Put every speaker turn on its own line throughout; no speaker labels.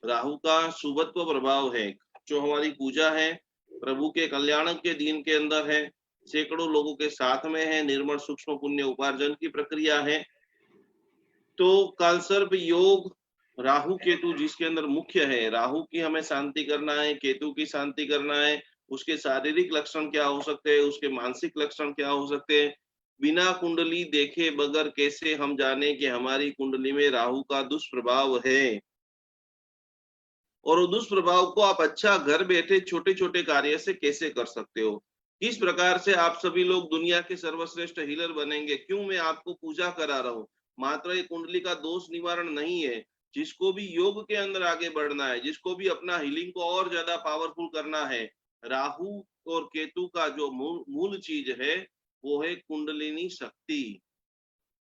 राहु का शुभत्व प्रभाव है, जो हमारी पूजा है प्रभु के कल्याण के दिन के अंदर है, सैकड़ों लोगों के साथ में है, निर्मल सूक्ष्म पुण्य उपार्जन की प्रक्रिया है। तो कालसर्प योग राहु केतु जिसके अंदर मुख्य है, राहु की हमें शांति करना है, केतु की शांति करना है। उसके शारीरिक लक्षण क्या हो सकते हैं, उसके मानसिक लक्षण क्या हो सकते हैं, बिना कुंडली देखे बगैर कैसे हम जाने कि हमारी कुंडली में राहु का दुष्प्रभाव है। और उस दुष्प्रभाव को आप अच्छा घर बैठे छोटे छोटे कार्य से कैसे कर सकते हो, किस प्रकार से आप सभी लोग दुनिया के सर्वश्रेष्ठ हीलर बनेंगे। क्यों मैं आपको पूजा करा रहा हूँ, मात्र ये कुंडली का दोष निवारण नहीं है। जिसको भी योग के अंदर आगे बढ़ना है, जिसको भी अपना हीलिंग को और ज्यादा पावरफुल करना है, राहु और केतु का जो मूल चीज है वो है कुंडलिनी शक्ति।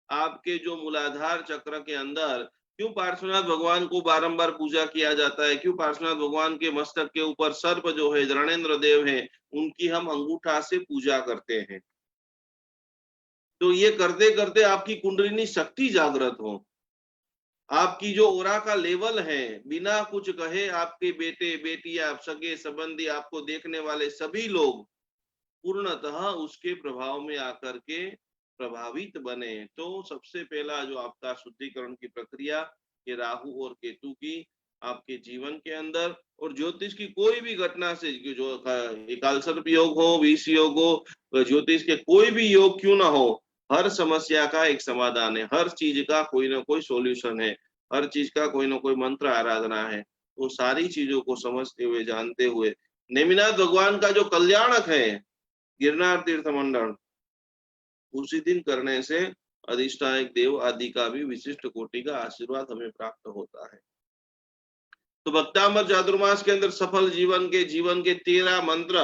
आपके जो मूलाधार चक्र के अंदर क्यों पार्श्वनाथ भगवान को बारंबार पूजा किया जाता है, क्यों पार्श्वनाथ भगवान के मस्तक के ऊपर सर्प जो है रणेंद्र देव है, उनकी हम अंगूठा से पूजा करते हैं। तो ये करते करते आपकी कुंडलिनी शक्ति जागृत हो, आपकी जो ओरा का लेवल है, बिना कुछ कहे आपके बेटे बेटियां सगे संबंधी आपको देखने वाले सभी लोग पूर्णतः उसके प्रभाव में आकर के प्रभावित बने। तो सबसे पहला जो आपका शुद्धिकरण की प्रक्रिया, ये राहु और केतु की आपके जीवन के अंदर और ज्योतिष की कोई भी घटना से, जो कालसर्प योग हो, विष योग हो, ज्योतिष के कोई भी योग क्यों ना हो, हर समस्या का एक समाधान है, हर चीज का कोई ना कोई सॉल्यूशन है, हर चीज का कोई ना कोई मंत्र आराधना है। वो सारी चीजों को समझते हुए जानते हुए नेमिनाथ भगवान का जो कल्याणक है गिरनार तीर्थ मंडल, उसी दिन करने से अधिष्ठायक देव आदि का भी विशिष्ट कोटि का आशीर्वाद हमें प्राप्त होता है। तो भक्तामर चातुर्मास के अंदर सफल जीवन के 13 मंत्र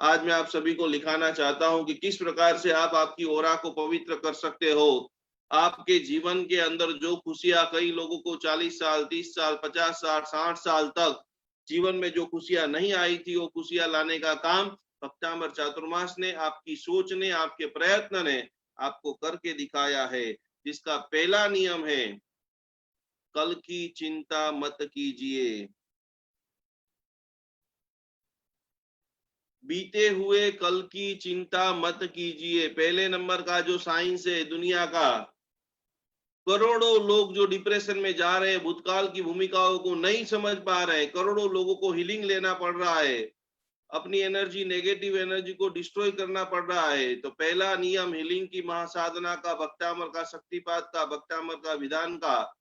आज मैं आप सभी को लिखाना चाहता हूं कि किस प्रकार से आप आपकी ओरा को पवित्र कर सकते हो। आपके जीवन के अंदर जो खुशियां कई लोगों को 40 साल 30 साल 50 साल 60 साल तक जीवन में जो खुशियां नहीं आई थी, वो खुशियां लाने का काम भक्तामर चातुर्मास ने, आपकी सोच ने, आपके प्रयत्न ने आपको करके दिखाया है। जिसका पहला नियम है, कल की चिंता मत कीजिए। बीते हुए कल की चिंता मत कीजिए। पहले नंबर का जो साइंस है दुनिया का, करोड़ों लोग जो डिप्रेशन में जा रहे हैं, भूतकाल की भूमिकाओं को नहीं समझ पा रहे हैं, करोड़ों लोगों को हीलिंग लेना पड़ रहा है, अपनी एनर्जी नेगेटिव एनर्जी को डिस्ट्रॉय करना पड़ रहा है। तो पहला नियम हीलिंग की महासाधना का, भक्तामर का शक्तिपात का, भक्तामर का विधान का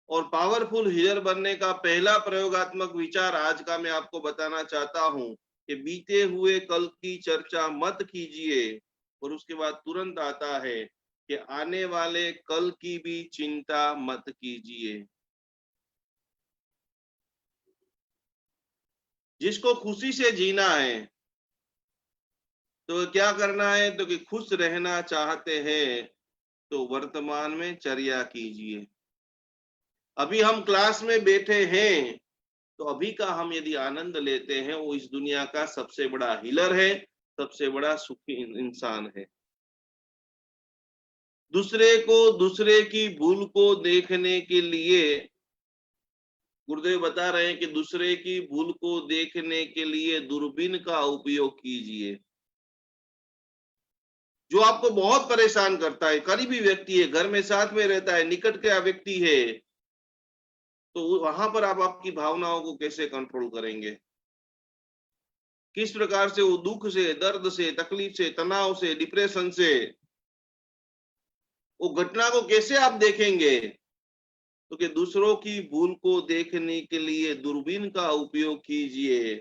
और पावरफुल हीलर बनने का पहला प्रयोगात्मक विचार आज का मैं आपको बताना चाहता हूं कि बीते हुए कल की चर्चा मत कीजिए। और उसके बाद तुरंत आता है कि आने वाले कल की भी चिंता मत कीजिए। जिसको खुशी से जीना है तो क्या करना है, तो कि खुश रहना चाहते हैं तो वर्तमान में चर्या कीजिए। अभी हम क्लास में बैठे हैं तो अभी का हम यदि आनंद लेते हैं, वो इस दुनिया का सबसे बड़ा हीलर है, सबसे बड़ा सुखी इंसान है। दूसरे की भूल को देखने के लिए गुरुदेव बता रहे हैं कि दूसरे की भूल को देखने के लिए दूरबीन का उपयोग कीजिए। जो आपको बहुत परेशान करता है, करीबी व्यक्ति है, घर में साथ में रहता है, निकट का व्यक्ति है, तो वहां पर आप आपकी भावनाओं को कैसे कंट्रोल करेंगे, किस प्रकार से वो दुख से, दर्द से, तकलीफ से, तनाव से, डिप्रेशन से वो घटना को कैसे आप देखेंगे। तो कि दूसरों की भूल को देखने के लिए दूरबीन का उपयोग कीजिए।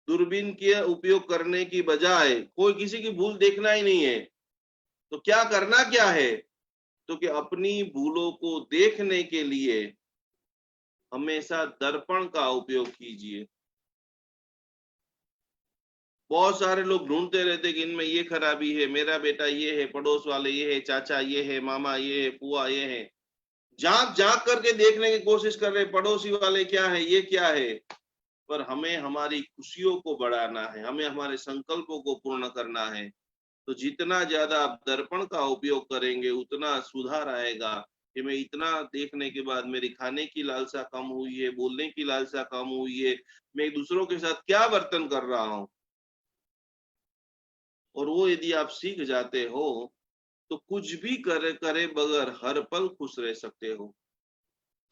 दूरबीन के उपयोग करने की बजाय कोई किसी की भूल देखना ही नहीं है, तो क्या करना क्या है, तो कि अपनी भूलों को देखने के लिए हमेशा दर्पण का उपयोग कीजिए। बहुत सारे लोग ढूंढते रहते कि इनमें ये खराबी है, मेरा बेटा ये है, पड़ोस वाले ये है, चाचा ये है, मामा ये है, पुआ ये है, झांक झांक करके देखने की कोशिश कर रहे पड़ोसी वाले क्या है, ये क्या है। पर हमें हमारी खुशियों को बढ़ाना है, हमें हमारे संकल्पों को पूर्ण करना है। तो जितना ज्यादा आप दर्पण का उपयोग करेंगे उतना सुधार आएगा, कि मैं इतना देखने के बाद मेरी खाने की लालसा कम हुई है, बोलने की लालसा कम हुई है, मैं दूसरों के साथ क्या बर्तन कर रहा हूं। और वो यदि आप सीख जाते हो तो कुछ भी करे करे बगैर हर पल खुश रह सकते हो,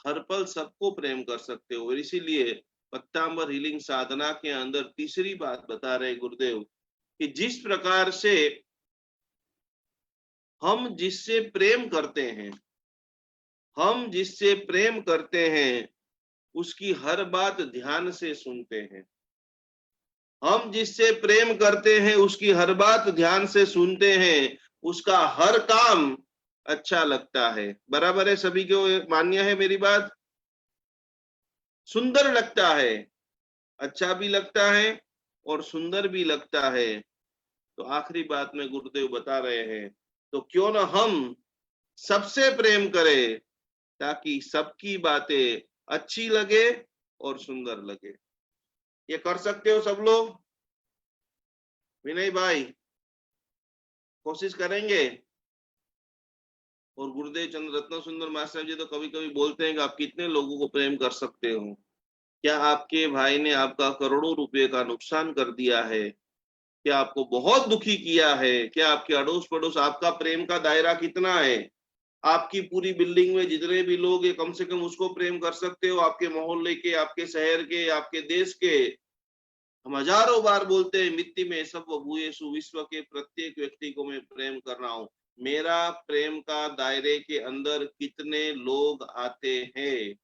हर पल सबको प्रेम कर सकते हो। और इसीलिए पत्तांबर हीलिंग साधना के अंदर तीसरी बात बता रहे गुरुदेव कि जिस प्रकार से हम जिससे प्रेम करते हैं, हम जिससे प्रेम करते हैं उसकी हर बात ध्यान से सुनते हैं, हम जिससे प्रेम करते हैं उसकी हर बात ध्यान से सुनते हैं, उसका हर काम अच्छा लगता है। बराबर है? सभी को मान्य है मेरी बात? सुंदर लगता है, अच्छा भी लगता है और सुंदर भी लगता है। तो आखिरी बात में गुरुदेव बता रहे हैं, तो क्यों ना हम सबसे प्रेम करें ताकि सबकी बातें अच्छी लगे और सुंदर लगे। ये कर सकते हो सब लोग? विनय भाई कोशिश करेंगे? और गुरुदेव चंद्र रत्न सुंदर मास्टर जी तो कभी कभी बोलते हैं कि आप कितने लोगों को प्रेम कर सकते हो? क्या आपके भाई ने आपका करोड़ों रुपए का नुकसान कर दिया है? क्या आपको बहुत दुखी किया है? क्या आपके अड़ोस पड़ोस, आपका प्रेम का दायरा कितना है? आपकी पूरी बिल्डिंग में जितने भी लोग हैं कम से कम उसको प्रेम कर सकते हो? आपके मोहल्ले के, आपके शहर के, आपके देश के। हम हजारों बार बोलते हैं मिट्टी में सब भूयेषु, विश्व के प्रत्येक व्यक्ति को मैं प्रेम कर रहा हूं। मेरा प्रेम का दायरे के अंदर कितने लोग आते हैं?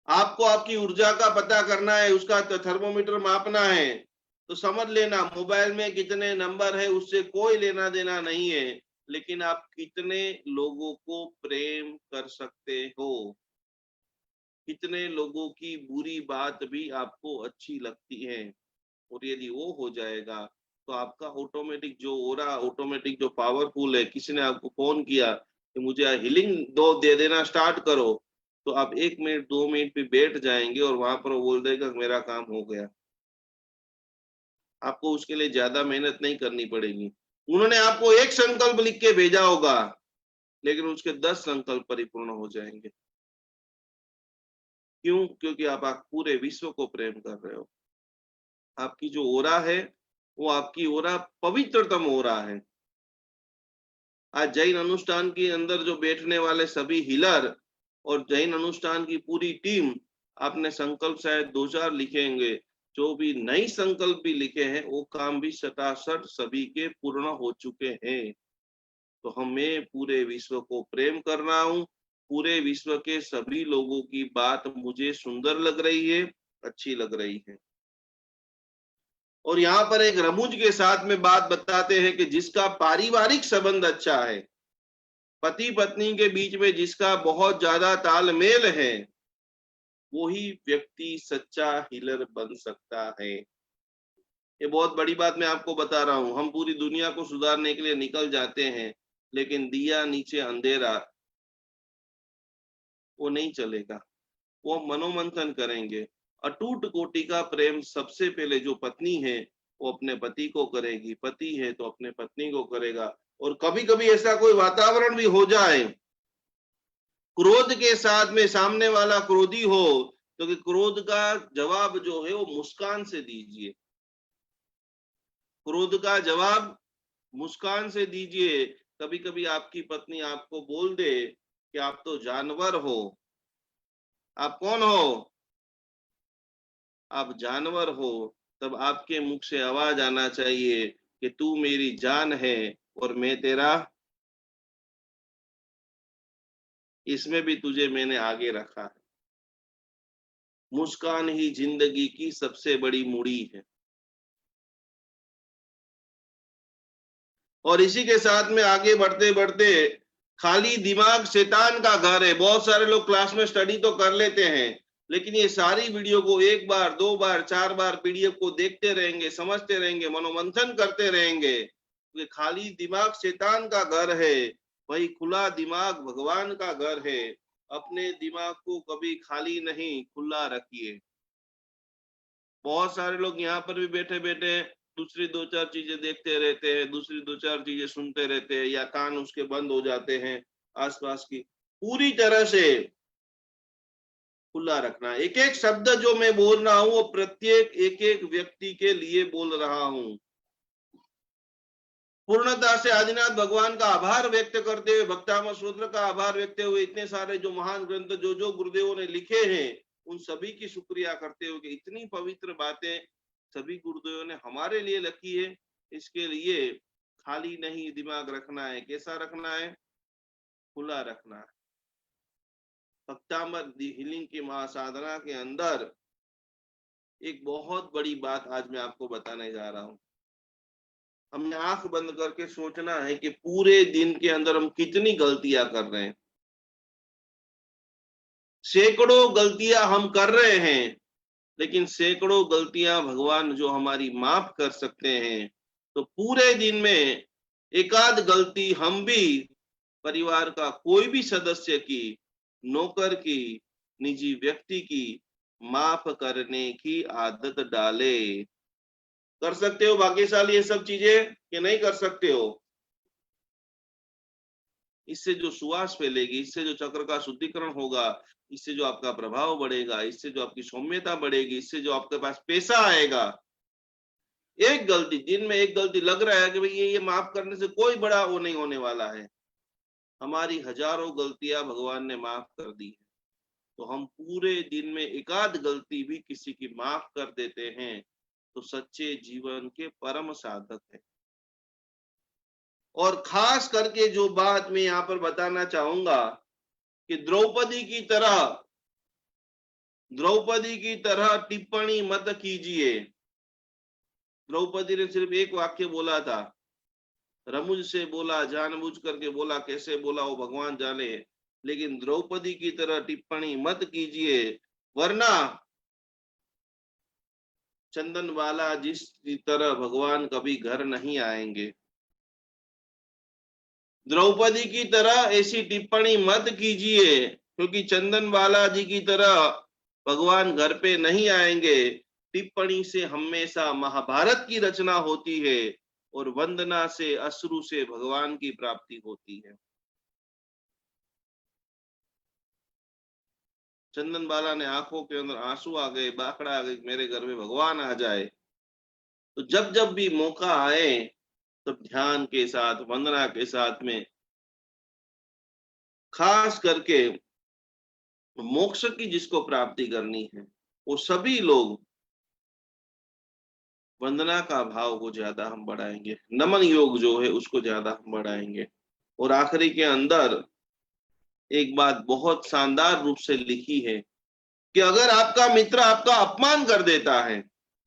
आपको आपकी ऊर्जा का पता करना है, उसका थर्मोमीटर मापना है, तो समझ लेना मोबाइल में कितने नंबर है उससे कोई लेना देना नहीं है, लेकिन आप कितने लोगों को प्रेम कर सकते हो, कितने लोगों की बुरी बात भी आपको अच्छी लगती है। और यदि वो हो जाएगा तो आपका ऑटोमेटिक जो ओरा, ऑटोमेटिक जो पावरफुल है, किसी ने आपको फोन किया कि मुझे हीलिंग दो दे देना स्टार्ट करो, तो आप 1 मिनट 2 मिनट पे बैठ जाएंगे और वहां पर वो बोल देगा मेरा काम हो गया। आपको उसके लिए ज्यादा मेहनत नहीं करनी पड़ेगी। उन्होंने आपको एक संकल्प लिख के भेजा होगा लेकिन उसके 10 संकल्प परिपूर्ण हो जाएंगे। क्यों? क्योंकि आप पूरे विश्व को प्रेम कर रहे हो। आपकी जो ओरा है वो आपकी ओरा पवित्रतम ओरा है। आज जैन अनुष्ठान के अंदर जो बैठने वाले सभी हीलर और जैन अनुष्ठान की पूरी टीम, आपने संकल्प शायद 2-4 लिखेंगे, जो भी नई संकल्प भी लिखे हैं वो काम भी सटासट सभी के पूर्ण हो चुके हैं। तो हमें पूरे विश्व को प्रेम कर रहा हूं, पूरे विश्व के सभी लोगों की बात मुझे सुंदर लग रही है, अच्छी लग रही है। और यहाँ पर एक रमूज के साथ में बात बताते हैं कि जिसका पारिवारिक संबंध अच्छा है, पति पत्नी के बीच में जिसका बहुत ज्यादा तालमेल है, वही व्यक्ति सच्चा हीलर बन सकता है। ये बहुत बड़ी बात मैं आपको बता रहा हूं। हम पूरी दुनिया को सुधारने के लिए निकल जाते हैं लेकिन दिया नीचे अंधेरा वो नहीं चलेगा। वो मनोमंथन करेंगे। अटूट कोटि का प्रेम सबसे पहले जो पत्नी है वो अपने पति को करेगी, पति है तो अपने पत्नी को करेगा। और कभी कभी ऐसा कोई वातावरण भी हो जाए, क्रोध के साथ में सामने वाला क्रोधी हो, तो कि क्रोध का जवाब जो है वो मुस्कान से दीजिए। क्रोध का जवाब मुस्कान से दीजिए। कभी कभी आपकी पत्नी आपको बोल दे कि आप तो जानवर हो। आप कौन हो? आप जानवर हो। तब आपके मुख से आवाज आना चाहिए कि तू मेरी जान है और मैं तेरा, इसमें भी तुझे मैंने आगे रखा है। मुस्कान ही जिंदगी की सबसे बड़ी मूड़ी है। और इसी के साथ में आगे बढ़ते बढ़ते, खाली दिमाग शैतान का घर है। बहुत सारे लोग क्लास में स्टडी तो कर लेते हैं लेकिन ये सारी वीडियो को 1 बार 2 बार 4 बार पीडीएफ को देखते रहेंगे, समझते रहेंगे, मनोमंथन करते रहेंगे। तो खाली दिमाग शैतान का घर है, वही खुला दिमाग भगवान का घर है। अपने दिमाग को कभी खाली नहीं, खुला रखिए। बहुत सारे लोग यहाँ पर भी बैठे बैठे दूसरी 2-4 चीजें देखते रहते हैं, दूसरी 2-4 चीजें सुनते रहते हैं, या कान उसके बंद हो जाते हैं। आसपास की पूरी तरह से खुला रखना। एक एक शब्द जो मैं बोल रहा हूं वो प्रत्येक एक एक व्यक्ति के लिए बोल रहा हूं। पूर्णता से आदिनाथ भगवान का आभार व्यक्त करते हुए, भक्तामृत स्तोत्र का आभार व्यक्त हुए, इतने सारे जो महान ग्रंथ जो गुरुदेवों ने लिखे हैं उन सभी की शुक्रिया करते हुए कि इतनी पवित्र बातें सभी गुरुदेवों ने हमारे लिए लिखी है। इसके लिए खाली नहीं दिमाग रखना है। कैसा रखना है? खुला रखना है। भक्तामृत दी हीलिंग की महासाधना के अंदर एक बहुत बड़ी बात आज मैं आपको बताने जा रहा हूं। हमने आंख बंद करके सोचना है कि पूरे दिन के अंदर हम कितनी गलतियां कर रहे हैं। सैकड़ों गलतियां हम कर रहे हैं, लेकिन सैकड़ों गलतियां भगवान जो हमारी माफ कर सकते हैं, तो पूरे दिन में एकाध गलती हम भी परिवार का कोई भी सदस्य की, नौकर की, निजी व्यक्ति की माफ करने की आदत डाले। कर सकते हो भाग्यशाली ये सब चीजें कि नहीं कर सकते हो? इससे जो सुवास फैलेगी, इससे जो चक्र का शुद्धिकरण होगा, इससे जो आपका प्रभाव बढ़ेगा, इससे जो आपकी सौम्यता बढ़ेगी, इससे जो आपके पास पैसा आएगा। एक गलती, दिन में एक गलती लग रहा है कि भाई ये माफ करने से कोई बड़ा वो नहीं होने वाला है, हमारी हजारों गलतियां भगवान ने माफ कर दी है। तो हम पूरे दिन में एकाध गलती भी किसी की माफ कर देते हैं तो सच्चे जीवन के परम साधक है। और खास करके जो बात मैं यहाँ पर बताना चाहूंगा कि द्रौपदी की तरह टिप्पणी मत कीजिए। द्रौपदी ने सिर्फ एक वाक्य बोला था, रमुज से बोला, जानबूझ करके बोला, कैसे बोला वो भगवान जाने, लेकिन द्रौपदी की तरह टिप्पणी मत कीजिए वरना चंदन बाला जिस तरह भगवान कभी घर नहीं आएंगे। द्रौपदी की तरह ऐसी टिप्पणी मत कीजिए, क्योंकि चंदन बाला जी की तरह भगवान घर पे नहीं आएंगे। टिप्पणी से हमेशा महाभारत की रचना होती है और वंदना से, अश्रु से भगवान की प्राप्ति होती है। चंदन बाला ने आंखों के अंदर आंसू आ गए, बाकड़ा आ गए, मेरे घर में भगवान आ जाए। तो जब जब भी मौका आए तब ध्यान के साथ, वंदना के साथ में, खास करके मोक्ष की जिसको प्राप्ति करनी है वो सभी लोग वंदना का भाव को ज्यादा हम बढ़ाएंगे, नमन योग जो है उसको ज्यादा हम बढ़ाएंगे। और आखिरी के अंदर एक बात बहुत शानदार रूप से लिखी है कि अगर आपका मित्र आपका अपमान कर देता है,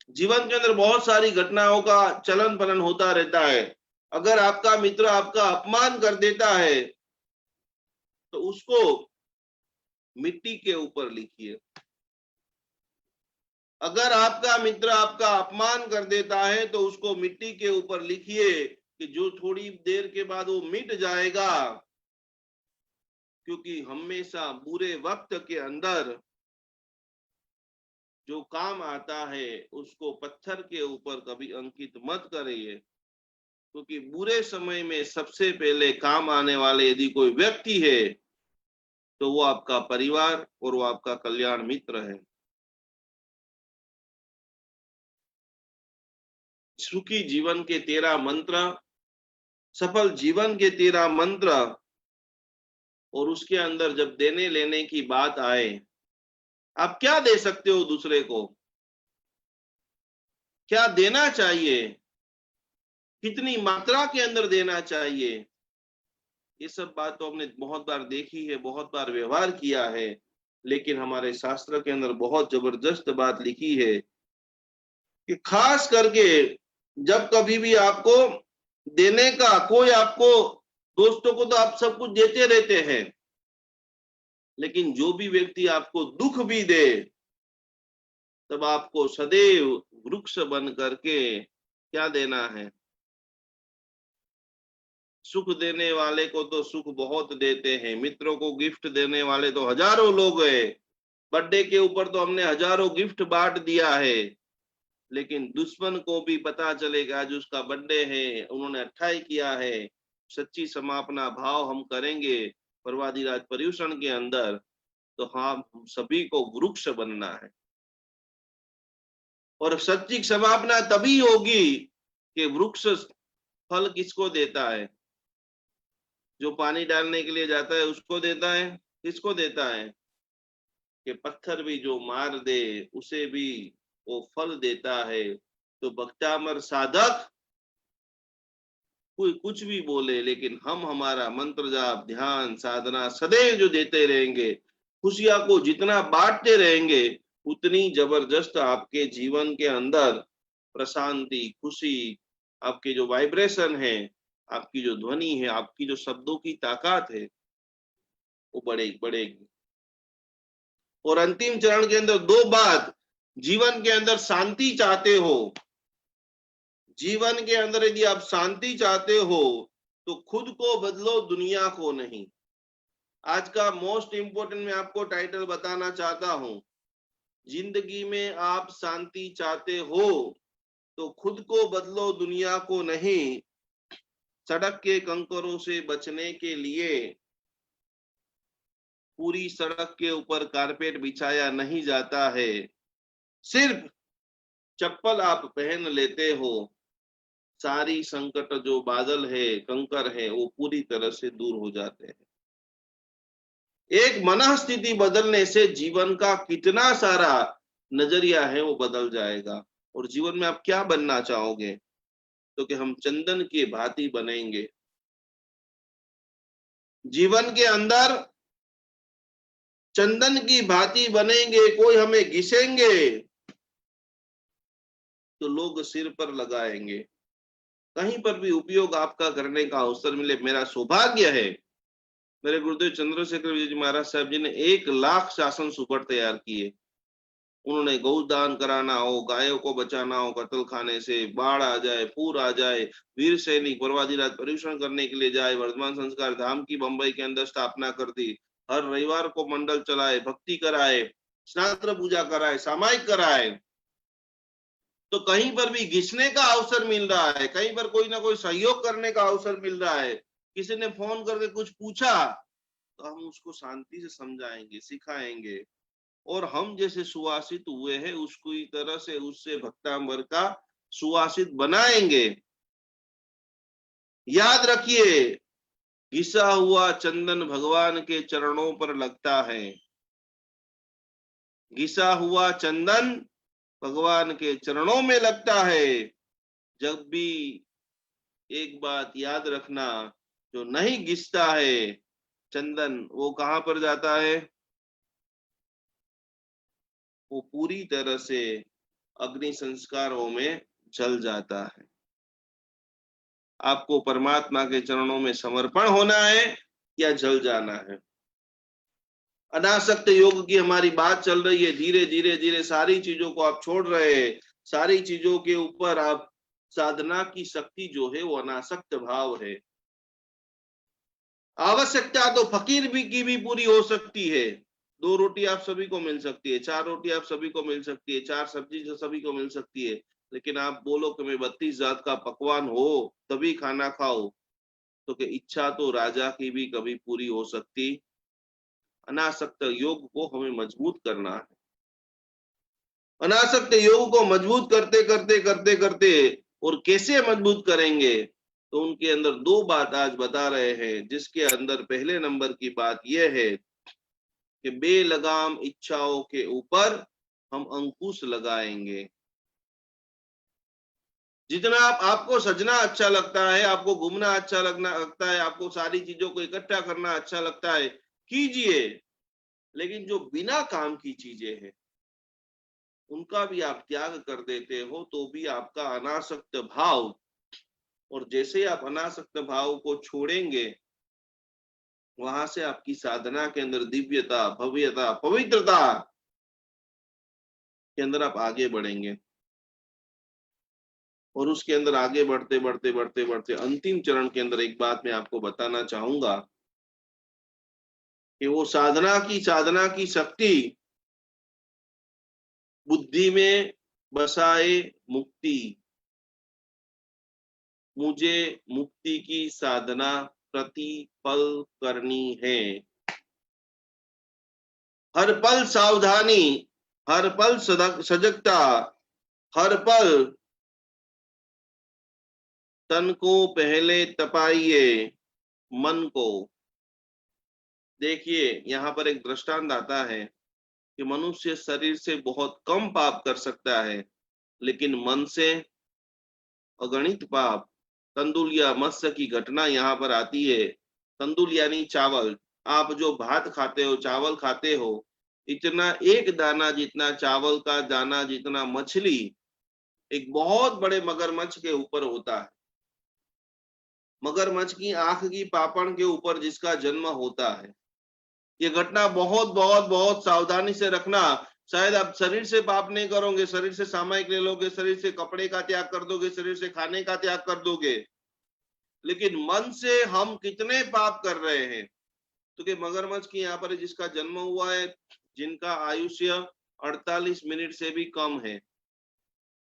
जीवन के अंदर बहुत सारी घटनाओं का चलन पलन होता रहता है, अगर आपका मित्र आपका अपमान कर देता है तो उसको मिट्टी के ऊपर लिखिए। अगर आपका मित्र आपका अपमान कर देता है तो उसको मिट्टी के ऊपर लिखिए कि जो थोड़ी देर के बाद वो मिट जाएगा, क्योंकि हमेशा बुरे वक्त के अंदर जो काम आता है उसको पत्थर के ऊपर कभी अंकित मत करिए, क्योंकि बुरे समय में सबसे पहले काम आने वाले यदि कोई व्यक्ति है तो वो आपका परिवार और वो आपका कल्याण मित्र है। सुखी जीवन के 13 मंत्र, सफल जीवन के 13 मंत्र, और उसके अंदर जब देने लेने की बात आए, आप क्या दे सकते हो दूसरे को, क्या देना चाहिए, कितनी मात्रा के अंदर देना चाहिए, ये सब बात तो हमने बहुत बार देखी है, बहुत बार व्यवहार किया है। लेकिन हमारे शास्त्र के अंदर बहुत जबरदस्त बात लिखी है कि खास करके जब कभी भी आपको देने का कोई, आपको दोस्तों को तो आप सब कुछ देते रहते हैं, लेकिन जो भी व्यक्ति आपको दुख भी दे तब आपको सदैव वृक्ष बन करके क्या देना है। सुख देने वाले को तो सुख बहुत देते हैं, मित्रों को गिफ्ट देने वाले तो हजारों लोग हैं। बर्थडे के ऊपर तो हमने हजारों गिफ्ट बांट दिया है, लेकिन दुश्मन को भी पता चलेगा आज उसका बर्थडे है, उन्होंने 28 किया है, सच्ची समापना भाव हम करेंगे पर्वाधिराज पर्युषण के अंदर, तो हम सभी को वृक्ष बनना है। और सच्ची समापना तभी होगी कि वृक्ष फल किसको देता है? जो पानी डालने के लिए जाता है उसको देता है? किसको देता है? कि पत्थर भी जो मार दे उसे भी वो फल देता है। तो भक्तामर साधक कोई कुछ भी बोले, लेकिन हम हमारा मंत्र जाप ध्यान साधना सदैव जो देते रहेंगे, खुशियां को जितना बांटते रहेंगे, उतनी जबरदस्त आपके जीवन के अंदर प्रशांति, खुशी, आपके जो वाइब्रेशन है, आपकी जो ध्वनि है, आपकी जो शब्दों की ताकत है, वो बढ़ेगी। और अंतिम चरण के अंदर दो बात, जीवन के अंदर शांति चाहते हो, जीवन के अंदर यदि आप शांति चाहते हो तो खुद को बदलो, दुनिया को नहीं। आज का मोस्ट इंपोर्टेंट मैं आपको टाइटल बताना चाहता हूं, जिंदगी में आप शांति चाहते हो तो खुद को बदलो, दुनिया को नहीं। सड़क के कंकरों से बचने के लिए पूरी सड़क के ऊपर कारपेट बिछाया नहीं जाता है, सिर्फ चप्पल आप पहन लेते हो, सारी संकट जो बादल है, कंकर है, वो पूरी तरह से दूर हो जाते हैं। एक मन स्थिति बदलने से जीवन का कितना सारा नजरिया है वो बदल जाएगा। और जीवन में आप क्या बनना चाहोगे? तो कि हम चंदन की भांति बनेंगे। जीवन के अंदर चंदन की भांति बनेंगे। कोई हमें घिसेंगे तो लोग सिर पर लगाएंगे। कहीं पर भी उपयोग आपका करने का अवसर मिले, मेरा सौभाग्य है, मेरे गुरुदेव चंद्रशेखर विजय जी महाराज साहब जी ने 1,00,000 शासन सुपर तैयार किए। उन्होंने गौदान कराना हो, गायों को बचाना हो कत्ल खाने से, बाढ़ आ जाए, पूर आ जाए, वीर सैनिक पर्वाधिराज पर्युषण करने के लिए जाए, वर्धमान संस्कार धाम की बंबई के अंदर स्थापना कर दी, हर रविवार को मंडल चलाए, भक्ति कराए, स्नात्र पूजा कराए, सामायिक कराए। तो कहीं पर भी घिसने का अवसर मिल रहा है, कहीं पर कोई ना कोई सहयोग करने का अवसर मिल रहा है, किसी ने फोन करके कुछ पूछा तो हम उसको शांति से समझाएंगे, सिखाएंगे, और हम जैसे सुवासित हुए हैं उसको ही तरह से उससे भक्तांबर का सुवासित बनाएंगे। याद रखिए, घिसा हुआ चंदन भगवान के चरणों पर लगता है। घिसा हुआ चंदन भगवान के चरणों में लगता है। जब भी एक बात याद रखना, जो नहीं घिसता है चंदन, वो कहां पर जाता है? वो पूरी तरह से अग्नि संस्कारों में जल जाता है। आपको परमात्मा के चरणों में समर्पण होना है या जल जाना है। अनासक्त योग की हमारी बात चल रही है। धीरे धीरे धीरे सारी चीजों को आप छोड़ रहे हैं, सारी चीजों के ऊपर आप, साधना की शक्ति जो है वो अनासक्त भाव है। आवश्यकता तो फकीर भी की भी पूरी हो सकती है। 2 रोटी आप सभी को मिल सकती है, 4 रोटी आप सभी को मिल सकती है, 4 सब्जी जो सभी को मिल सकती है, लेकिन आप बोलो कि मैं 32 जात का पकवान हो तभी खाना खाओ, तो कि इच्छा तो राजा की भी कभी पूरी हो सकती। अनासक्त योग को हमें मजबूत करना है। अनासक्त योग को मजबूत करते करते करते करते, और कैसे मजबूत करेंगे, तो उनके अंदर 2 बात आज बता रहे हैं, जिसके अंदर पहले नंबर की बात यह है कि बेलगाम इच्छाओं के ऊपर हम अंकुश लगाएंगे। जितना आपको सजना अच्छा लगता है, आपको घूमना अच्छा लगता है, आपको सारी चीजों को इकट्ठा करना अच्छा लगता है, कीजिए, लेकिन जो बिना काम की चीजें हैं उनका भी आप त्याग कर देते हो तो भी आपका अनासक्त भाव, और जैसे आप अनासक्त भाव को छोड़ेंगे, वहां से आपकी साधना के अंदर दिव्यता, भव्यता, पवित्रता के अंदर आप आगे बढ़ेंगे। और उसके अंदर आगे बढ़ते बढ़ते बढ़ते बढ़ते अंतिम चरण के अंदर एक बात मैं आपको बताना चाहूंगा कि वो साधना की शक्ति बुद्धि में बसाए मुक्ति। मुझे मुक्ति की साधना प्रतिपल करनी है। हर पल सावधानी, हर पल सजगता, हर पल तन को पहले तपाइए मन को। देखिए यहाँ पर एक दृष्टांत आता है कि मनुष्य शरीर से बहुत कम पाप कर सकता है, लेकिन मन से अगणित पाप। तंदुल या मत्स्य की घटना यहाँ पर आती है। तंदुल यानी चावल। आप जो भात खाते हो, चावल खाते हो, इतना एक दाना जितना चावल का दाना जितना मछली एक बहुत बड़े मगरमच्छ के ऊपर होता है। मगरमच्छ की आंख की पापड़ के ऊपर जिसका जन्म होता है। ये घटना बहुत बहुत बहुत सावधानी से रखना। शायद आप शरीर से पाप नहीं करोगे, शरीर से सामयिक ले लोगे, शरीर से कपड़े का त्याग कर दोगे, शरीर से खाने का त्याग कर दोगे, लेकिन मन से हम कितने पाप कर रहे हैं। तो कि मगरमच्छ की यहाँ पर जिसका जन्म हुआ है, जिनका आयुष्य 48 मिनट से भी कम है।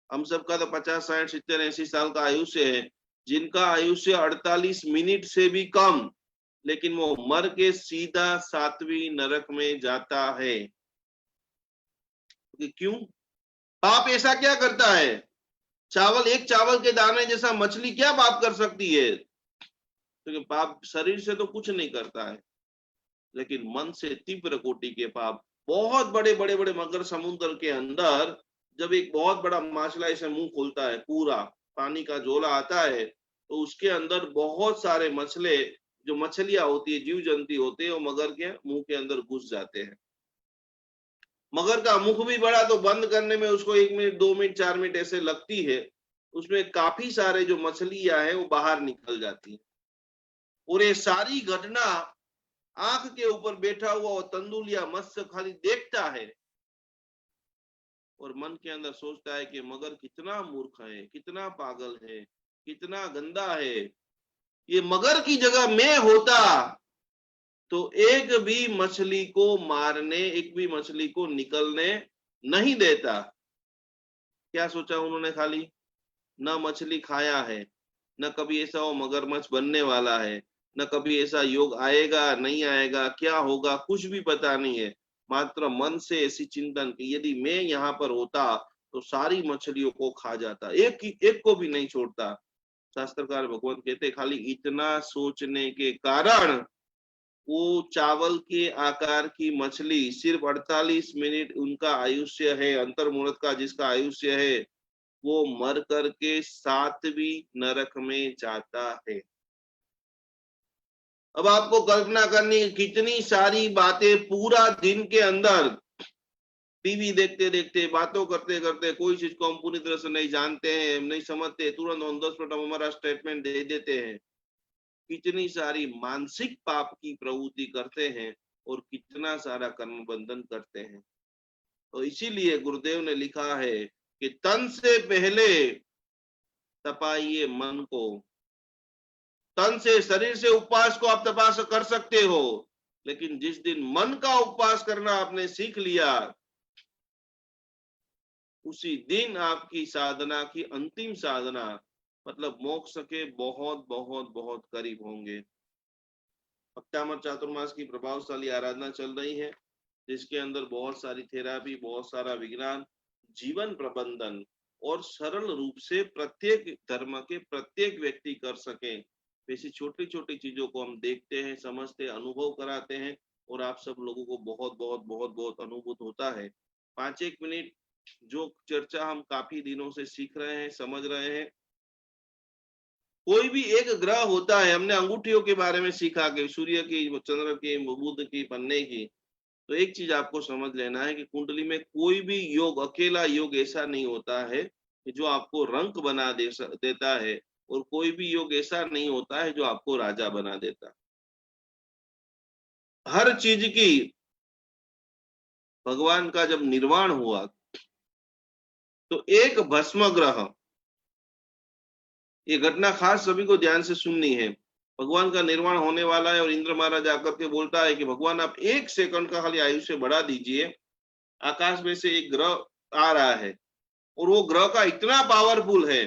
हम सबका तो 50, 60, 70, 80 साल का आयुष्य है, जिनका आयुष्य 48 मिनट से भी कम, लेकिन वो मर के सीधा 7वीं नरक में जाता है। क्यों? पाप ऐसा क्या करता है? एक चावल के दाने जैसा मछली क्या पाप कर सकती है? तो पाप शरीर से तो कुछ नहीं करता है, लेकिन मन से तीव्र कोटि के पाप। बहुत बड़े बड़े बड़े मगर समुद्र के अंदर जब एक बहुत बड़ा माछला ऐसे मुंह खोलता है, पूरा पानी का झोला आता है, तो उसके अंदर बहुत सारे मछले जो मछलियां होती है, जीव जंतु होते हैं, वो मगर के मुंह के अंदर घुस जाते हैं। मगर का मुख भी बड़ा, तो बंद करने में उसको 1 मिनट 2 मिनट 4 मिनट ऐसे लगती है। उसमें काफी सारे जो मछलियां हैं वो बाहर निकल जाती है। और ये सारी घटना आंख के ऊपर बैठा हुआ वो तंदुल या मत्स्य खाली देखता है और मन के अंदर सोचता है कि मगर कितना मूर्ख है, कितना पागल है, कितना गंदा है। ये मगर की जगह मैं होता तो एक भी मछली को मारने, एक भी मछली को निकलने नहीं देता। क्या सोचा उन्होंने? खाली न मछली खाया है, न कभी ऐसा वो मगरमच्छ बनने वाला है, न कभी ऐसा योग आएगा नहीं आएगा, क्या होगा कुछ भी पता नहीं है। मात्र मन से ऐसी चिंतन की यदि मैं यहाँ पर होता तो सारी मछलियों को खा जाता, एक को भी नहीं छोड़ता। शास्त्रकार भगवत कहते खाली इतना सोचने के कारण वो चावल के आकार की मछली सिर्फ 48 मिनट उनका आयुष्य है, अंतर्मुहूर्त का जिसका आयुष्य है, वो मर करके 7वीं नरक में जाता है। अब आपको कल्पना करनी कितनी सारी बातें पूरा दिन के अंदर टीवी देखते देखते, बातों करते करते, कोई चीज को हम पूरी तरह से नहीं जानते हैं, नहीं समझते, तुरंत ऑन द स्पॉट हम हमारा स्टेटमेंट दे देते हैं। कितनी सारी मानसिक पाप की प्रवृत्ति करते हैं और कितना सारा कर्म बंधन करते हैं। तो इसीलिए गुरुदेव ने लिखा है कि तन से पहले तपाइए मन को। तन से, शरीर से उपवास को आप तपास कर सकते हो, लेकिन जिस दिन मन का उपवास करना आपने सीख लिया, उसी दिन आपकी साधना की अंतिम साधना मतलब मोक्ष के बहुत बहुत बहुत करीब होंगे। अष्टामर चातुर्मास की प्रभावशाली आराधना चल रही है, जिसके अंदर बहुत सारी थेरापी, बहुत सारा विज्ञान, जीवन प्रबंधन और सरल रूप से प्रत्येक धर्म के प्रत्येक व्यक्ति कर सके, वैसी छोटी छोटी चीजों को हम देखते हैं, समझते, अनुभव कराते हैं और आप सब लोगों को बहुत बहुत बहुत बहुत अनुभूत होता है। 5-1 मिनट जो चर्चा हम काफी दिनों से सीख रहे हैं, समझ रहे हैं। कोई भी एक ग्रह होता है, हमने अंगूठियों के बारे में सीखा कि सूर्य की, चंद्र की, बुध की, पन्ने की। तो एक चीज आपको समझ लेना है कि कुंडली में कोई भी योग, अकेला योग ऐसा नहीं होता है कि जो आपको रंक बना देता है, और कोई भी योग ऐसा नहीं होता है जो आपको राजा बना देता। हर चीज की भगवान का जब निर्वाण हुआ तो एक भस्म ग्रह, ये घटना खास सभी को ध्यान से सुननी है। भगवान का निर्वाण होने वाला है और इंद्र महाराज आकर के बोलता है कि भगवान आप 1 सेकंड का खाली आयुष्य बढ़ा दीजिए, आकाश में से एक ग्रह आ रहा है और वो ग्रह का इतना पावरफुल है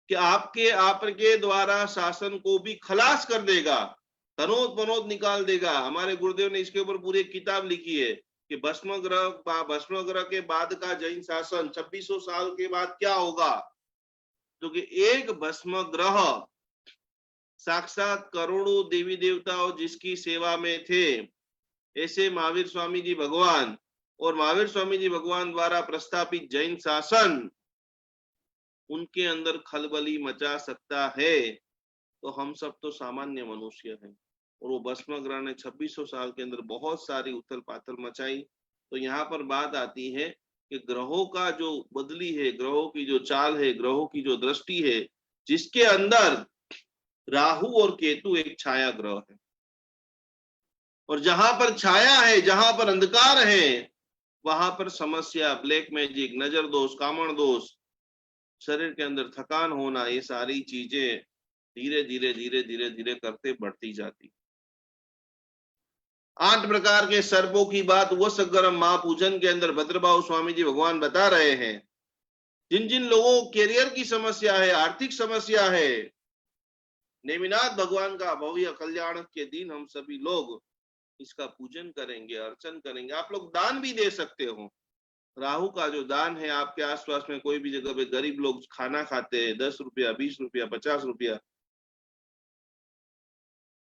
कि आपके द्वारा शासन को भी खलास कर देगा, तनोत मनोत निकाल देगा। हमारे गुरुदेव ने इसके ऊपर पूरी किताब लिखी है कि भस्मग्रह के बाद का जैन शासन 2600 साल के बाद क्या होगा। क्योंकि एक भस्मग्रह साक्षात करोड़ों देवी देवताओं जिसकी सेवा में थे, ऐसे महावीर स्वामी जी भगवान और महावीर स्वामी जी भगवान द्वारा प्रस्थापित जैन शासन उनके अंदर खलबली मचा सकता है, तो हम सब तो सामान्य मनुष्य हैं। और वो भस्मग्रह ने 2600 साल के अंदर बहुत सारी उथल पाथल मचाई। तो यहाँ पर बात आती है कि ग्रहों का जो बदली है, ग्रहों की जो चाल है, ग्रहों की जो दृष्टि है, जिसके अंदर राहु और केतु एक छाया ग्रह है, और जहां पर छाया है, जहां पर अंधकार है, वहां पर समस्या, ब्लैक मैजिक, नजर दोष, कामण दोष, शरीर के अंदर थकान होना, ये सारी चीजें धीरे धीरे धीरे धीरे धीरे करते बढ़ती जाती। 8 प्रकार के सर्पों की बात वसगरम महापूजन के अंदर भद्रभाव स्वामी जी भगवान बता रहे हैं। जिन जिन लोगों को कैरियर की समस्या है, आर्थिक समस्या है, नेमिनाथ भगवान का भव्य कल्याण के दिन हम सभी लोग इसका पूजन करेंगे, अर्चन करेंगे। आप लोग दान भी दे सकते हो। राहु का जो दान है, आपके आसपास में कोई भी जगह पे गरीब लोग खाना खाते हैं, 10 रुपया, 20 रुपया, 50 रुपया,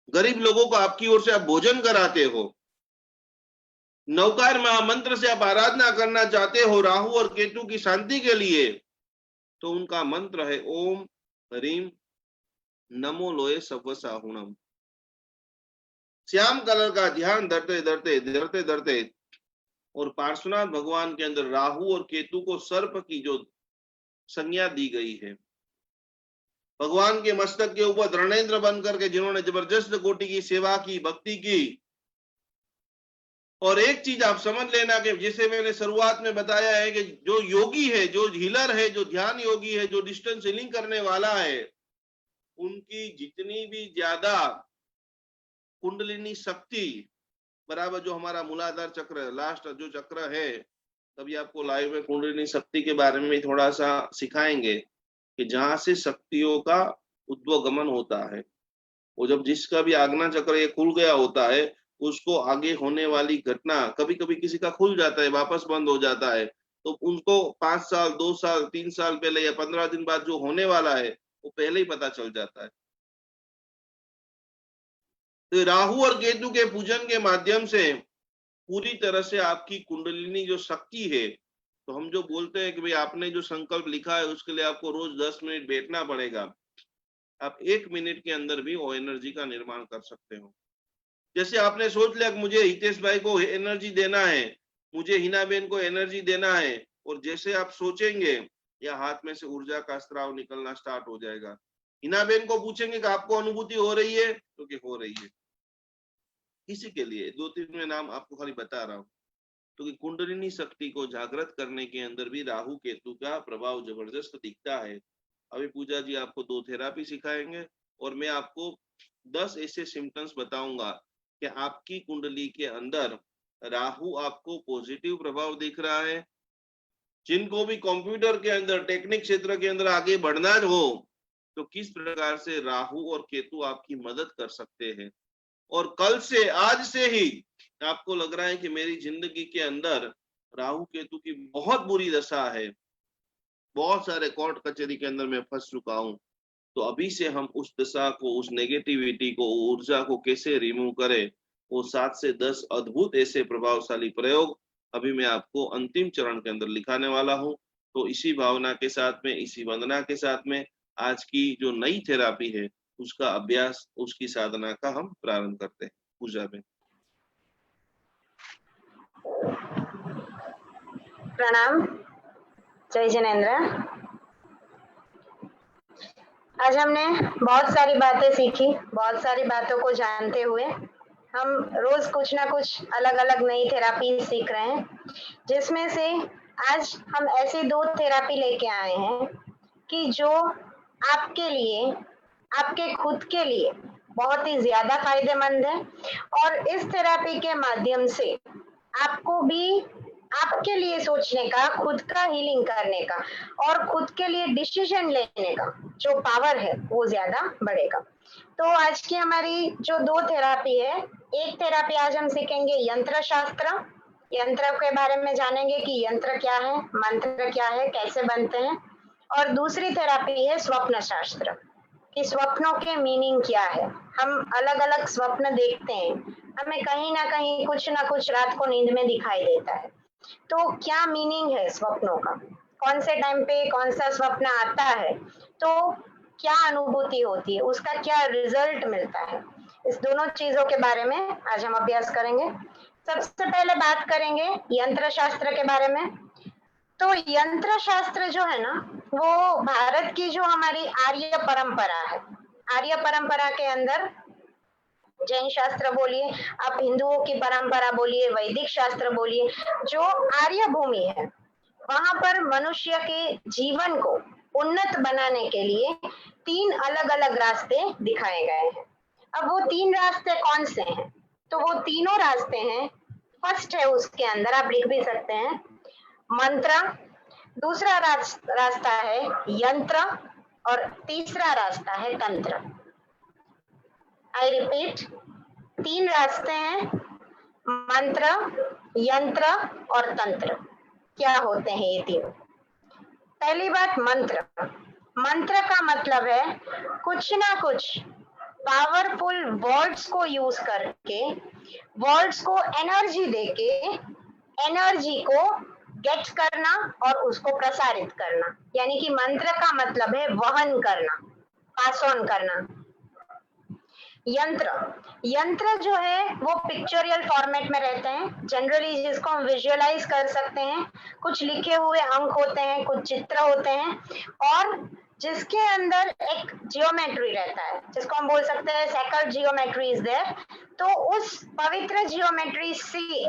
गरीब लोगों को आपकी ओर से आप भोजन कराते हो। नवकार महामंत्र से आप आराधना करना चाहते हो राहु और केतु की शांति के लिए, तो उनका मंत्र है ओम ह्रीम नमो लोए सव्व साहुणम। श्याम कलर का ध्यान धरते धरते धरते धरते, और पार्श्वनाथ भगवान के अंदर राहु और केतु को सर्प की जो संज्ञा दी गई है, भगवान के मस्तक के ऊपर रणेंद्र बन करके जिन्होंने जबरदस्त कोटि की सेवा की, भक्ति की। और एक चीज आप समझ लेना कि जिसे मैंने शुरुआत में बताया है कि जो योगी है, जो हीलर है, जो ध्यान योगी है, जो डिस्टेंस हीलिंग करने वाला है, उनकी जितनी भी ज्यादा कुंडलिनी शक्ति बराबर, जो हमारा मूलाधार चक्र, लास्ट जो चक्र है, तभी आपको लाइव में कुंडलिनी शक्ति के बारे में थोड़ा सा सिखाएंगे कि जहां से शक्तियों का उद्गमन होता है। वो जब जिसका भी आज्ञा चक्र ये खुल गया होता है, उसको आगे होने वाली घटना, कभी कभी किसी का खुल जाता है, वापस बंद हो जाता है, तो उनको 5 साल, 2 साल, 3 साल पहले या 15 दिन बाद जो होने वाला है वो पहले ही पता चल जाता है। तो राहु और केतु के पूजन के माध्यम से पूरी तरह से आपकी कुंडलिनी जो शक्ति है, तो हम जो बोलते हैं कि भाई आपने जो संकल्प लिखा है उसके लिए आपको रोज 10 मिनट बैठना पड़ेगा, आप 1 मिनट के अंदर भी वो एनर्जी का निर्माण कर सकते हो। जैसे आपने सोच लिया कि मुझे हितेश भाई को एनर्जी देना है, मुझे हिना बेन को एनर्जी देना है, और जैसे आप सोचेंगे या हाथ में से ऊर्जा का स्त्राव निकलना स्टार्ट हो जाएगा। हिना बेन को पूछेंगे कि आपको अनुभूति हो रही है, तो कि हो रही है। किसी के लिए 2-3 में नाम आपको खाली बता रहा हूं। तो कि कुंडलिनी शक्ति को जागृत करने के अंदर भी राहु केतु का प्रभाव जबरदस्त दिखता है। अभी पूजा जी आपको 2 थेरापी सिखाएंगे, और मैं आपको 10 ऐसे सिम्टम्स बताऊंगा कि आपकी कुंडली के अंदर राहु आपको पॉजिटिव प्रभाव दिख रहा है। जिनको भी कंप्यूटर के अंदर, टेक्निक क्षेत्र के अंदर आगे बढ़ना हो, तो किस प्रकार से राहु और केतु आपकी मदद कर सकते हैं। और कल से, आज से ही आपको लग रहा है कि मेरी जिंदगी के अंदर राहु केतु की बहुत बुरी दशा है, बहुत सारे कोर्ट कचहरी के अंदर मैं फंस चुका हूं, तो अभी से हम उस दशा को, उस नेगेटिविटी को, ऊर्जा को कैसे रिमूव करें, वो 7 से 10 अद्भुत ऐसे प्रभावशाली प्रयोग अभी मैं आपको अंतिम चरण के अंदर लिखाने वाला हूं। तो इसी भावना के साथ में, इसी वंदना के साथ में आज की जो नई थेरापी है उसका अभ्यास, उसकी साधना का हम प्रारंभ करते हैं। पूजा में
प्रणाम, जय जिनेन्द्र। आज हमने बहुत सारी बातें सीखी, बहुत सारी बातों को जानते हुए हम रोज कुछ ना कुछ अलग अलग नई थेरापी सीख रहे हैं, जिसमें से आज हम ऐसी 2 थेरापी लेके आए हैं कि जो आपके लिए, आपके खुद के लिए बहुत ही ज्यादा फायदेमंद है। और इस थेरापी के माध्यम से आपको भी आपके लिए सोचने का, खुद का हीलिंग करने का और खुद के लिए डिसीजन लेने का जो पावर है वो ज्यादा बढ़ेगा। तो आज की हमारी जो 2 थेरेपी है, एक थेरेपी आज हम सीखेंगे यंत्र शास्त्र, यंत्र के बारे में जानेंगे कि यंत्र क्या है, मंत्र क्या है, कैसे बनते हैं। और दूसरी थेरेपी है स्वप्न शास्त्र, कि स्वप्नों के मीनिंग क्या है। हम अलग अलग स्वप्न देखते हैं, हमें कहीं ना कहीं कुछ ना कुछ रात को नींद में दिखाई देता है। तो क्या मीनिंग है स्वप्नों का, कौन से टाइम पे कौन सा स्वप्न आता है, तो क्या अनुभूति होती है, उसका क्या रिजल्ट मिलता है, इस दोनों चीजों के बारे में आज हम अभ्यास करेंगे। सबसे पहले बात करेंगे यंत्र शास्त्र के बारे में। तो यंत्र शास्त्र जो है ना, वो भारत की जो हमारी आर्य परंपरा है, आर्य परंपरा के अंदर जैन शास्त्र बोलिए, आप हिंदुओं की परंपरा बोलिए, वैदिक शास्त्र बोलिए, जो आर्य भूमि है वहां पर मनुष्य के जीवन को उन्नत बनाने के लिए 3 अलग अलग रास्ते दिखाए गए हैं। अब वो 3 रास्ते कौन से हैं? तो वो तीनों रास्ते हैं, फर्स्ट है उसके अंदर, आप लिख भी सकते हैं, मंत्र, दूसरा रास्ता है यंत्र और तीसरा रास्ता है तंत्र। आई रिपीट, 3 रास्ते हैं, मंत्र, यंत्र और तंत्र। क्या होते हैं ये तीनों? पहली बात मंत्र। मंत्र का मतलब है कुछ ना कुछ पावरफुल वर्ड्स को यूज करके, वर्ड्स को एनर्जी देके, एनर्जी को गेट करना और उसको प्रसारित करना, यानी कि मंत्र का मतलब है वहन करना, पास ऑन करना। यंत्र, यंत्र जो है वो पिक्चरियल फॉर्मेट में रहते हैं, जनरली जिसको हम विजुअलाइज कर सकते हैं। कुछ लिखे हुए अंक होते हैं, कुछ चित्र होते हैं और जिसके अंदर एक जियोमेट्री रहता है, जिसको हम बोल सकते हैं सेक्रेड जियोमेट्री इज देयर। तो उस पवित्र जियोमेट्री से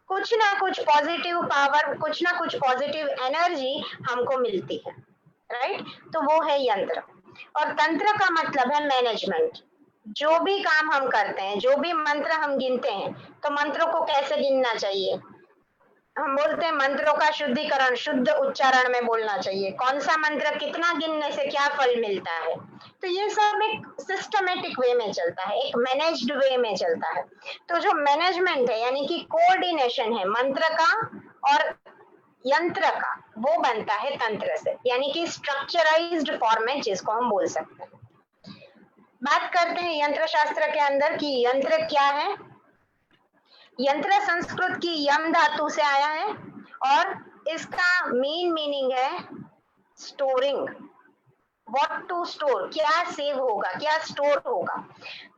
कुछ ना कुछ पॉजिटिव पावर, कुछ ना कुछ पॉजिटिव एनर्जी हमको मिलती है, राइट? तो वो है यंत्र। और तंत्र का मतलब है मैनेजमेंट। जो भी काम हम करते हैं, जो भी मंत्र हम गिनते हैं, तो मंत्रों को कैसे गिनना चाहिए? हम बोलते हैं मंत्रों का शुद्धिकरण, शुद्ध उच्चारण में बोलना चाहिए, कौन सा मंत्र कितना गिनने से क्या फल मिलता है। तो ये सब एक सिस्टमेटिक वे में चलता है, एक मैनेज्ड वे में चलता है। तो जो मैनेजमेंट है, यानी कि कोऑर्डिनेशन है मंत्र का और यंत्र का, वो बनता है तंत्र से, यानी कि स्ट्रक्चराइज्ड फॉर्मेट जिसको हम बोल सकते हैं। बात करते हैं यंत्र शास्त्र के अंदर कि यंत्र क्या है। यंत्र संस्कृत की यम धातु से आया है और इसका मेन मीनिंग है स्टोरिंग। व्हाट टू स्टोर, क्या सेव होगा, क्या स्टोर होगा।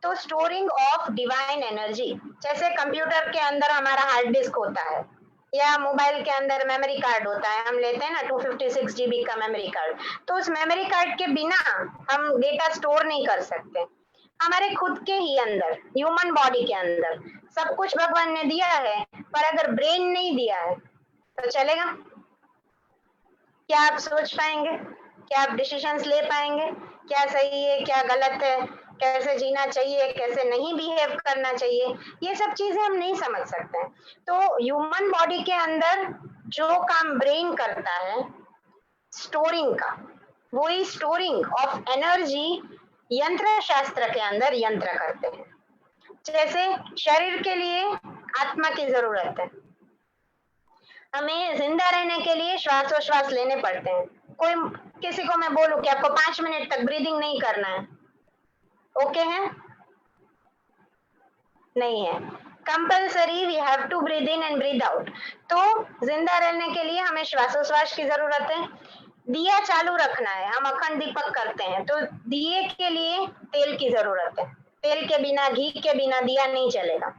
तो स्टोरिंग ऑफ डिवाइन एनर्जी, जैसे कंप्यूटर के अंदर हमारा हार्ड डिस्क होता है या मोबाइल के अंदर मेमोरी कार्ड होता है, हम लेते हैं ना 256 GB का मेमोरी कार्ड। तो उस मेमोरी कार्ड के बिना हम डेटा स्टोर नहीं कर सकते। हमारे खुद के ही अंदर, ह्यूमन बॉडी के अंदर सब कुछ भगवान ने दिया है, पर अगर ब्रेन नहीं दिया है तो चलेगा? क्या आप सोच पाएंगे? क्या आप डिसीजंस ले पाएंगे? क्या सही है, क्या गलत है, कैसे जीना चाहिए, कैसे नहीं बिहेव करना चाहिए, ये सब चीजें हम नहीं समझ सकते। तो ह्यूमन बॉडी के अंदर जो काम ब्रेन करता है स्टोरिंग का, वही स्टोरिंग ऑफ एनर्जी यंत्र शास्त्र के अंदर यंत्र करते हैं। जैसे शरीर के लिए आत्मा की जरूरत है, हमें जिंदा रहने के लिए श्वासोश्वास लेने पड़ते हैं। कोई किसी को मैं बोलूं कि आपको 5 मिनट तक ब्रीदिंग नहीं करना है, ओके है? नहीं है, compulsory we have to breathe in and breathe out. तो जिंदा रहने के लिए हमें श्वासोश्वास की जरूरत है। दिया चालू रखना है, हम अखंड दीपक करते हैं, तो दिए के लिए तेल की जरूरत है, तेल के बिना, घी के बिना दिया नहीं चलेगा।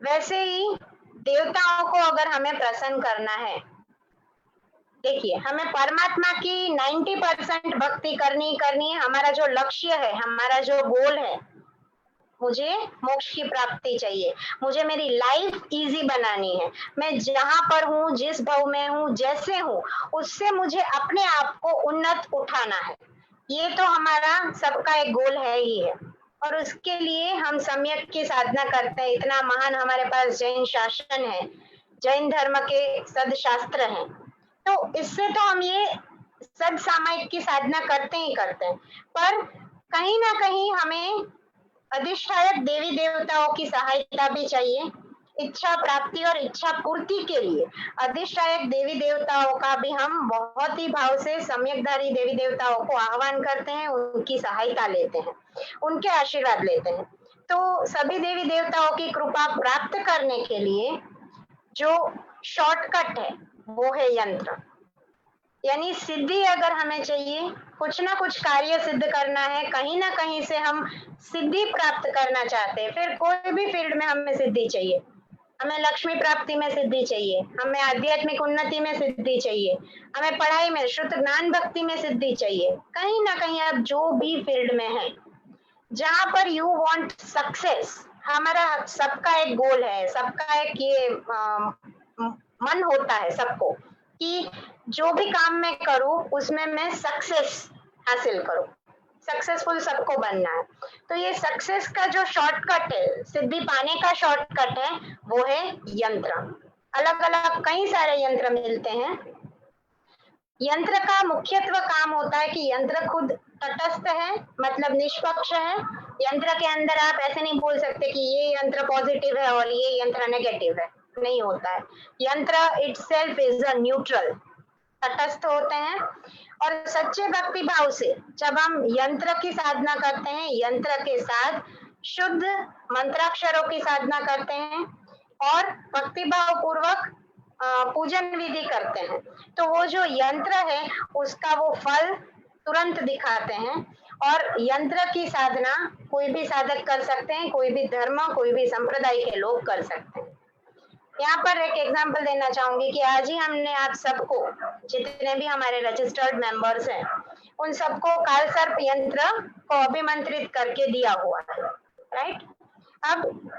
वैसे ही देवताओं को अगर हमें प्रसन्न करना है, देखिए हमें परमात्मा की 90% भक्ति करनी है। हमारा जो लक्ष्य है, हमारा जो गोल है, मुझे मोक्ष की प्राप्ति चाहिए, मुझे मेरी लाइफ इजी बनानी है, मैं जहां पर हूँ, जिस भाव में हूँ, जैसे हूँ, उससे मुझे अपने आप को उन्नत उठाना है। ये तो हमारा सबका एक गोल है ही है, और उसके लिए हम सम्यक की साधना करते हैं। इतना महान हमारे पास जैन शासन है, जैन धर्म के सदशास्त्र हैं। तो इससे तो हम ये सद सामायिक की साधना करते ही करते हैं, पर कहीं ना कहीं हमें अधिष्ठायक देवी देवताओं की सहायता भी चाहिए इच्छा प्राप्ति और इच्छा पूर्ति के लिए। अधिष्ठायक देवी देवताओं का भी हम बहुत ही भाव से सम्यकधारी देवी देवताओं को आह्वान करते हैं, उनकी सहायता लेते हैं, उनके आशीर्वाद लेते हैं। तो सभी देवी देवताओं की कृपा प्राप्त करने के लिए जो शॉर्टकट है वो है यंत्र। यानी सिद्धि अगर हमें चाहिए, कुछ ना कुछ कार्य सिद्ध करना है, कहीं ना कहीं से हम सिद्धि प्राप्त करना चाहते हैं, फिर कोई भी फील्ड में हमें सिद्धि चाहिए, हमें लक्ष्मी प्राप्ति में सिद्धि चाहिए, हमें आध्यात्मिक उन्नति में सिद्धि चाहिए, हमें पढ़ाई में शुद्ध ज्ञान भक्ति में सिद्धि चाहिए, कहीं ना कहीं आप जो भी फील्ड में है जहां पर यू वांट सक्सेस, हमारा सबका एक गोल है, सबका एक ये मन होता है सबको कि जो भी काम मैं करूं उसमें मैं सक्सेस हासिल करूं, सक्सेसफुल सबको बनना है। तो ये सक्सेस का जो शॉर्टकट है, सिद्धि पाने का शॉर्टकट है, वो है यंत्र। अलग अलग कई सारे यंत्र मिलते हैं। यंत्र का मुख्यत्व काम होता है कि यंत्र खुद तटस्थ है, मतलब निष्पक्ष है। यंत्र के अंदर आप ऐसे नहीं बोल सकते कि ये यंत्र पॉजिटिव है और ये यंत्र नेगेटिव है, नहीं होता है। यंत्र इटसेल्फ इज अ न्यूट्रल, तटस्थ होते हैं। और सच्चे भक्ति भाव से जब हम यंत्र की साधना करते हैं, यंत्र के साथ शुद्ध मंत्राक्षरों की साधना करते हैं और भक्ति भाव पूर्वक पूजन विधि करते हैं, तो वो जो यंत्र है उसका वो फल तुरंत दिखाते हैं। और यंत्र की साधना कोई भी साधक कर सकते हैं, कोई भी धर्म, कोई भी संप्रदाय के लोग कर सकते हैं। यहाँ पर एक एग्जांपल देना चाहूंगी कि आज ही हमने आप सबको, जितने भी हमारे रजिस्टर्ड मेंबर्स हैं, उन सबको काल सर्प यंत्र को अभिमंत्रित करके दिया हुआ है, राइट। अब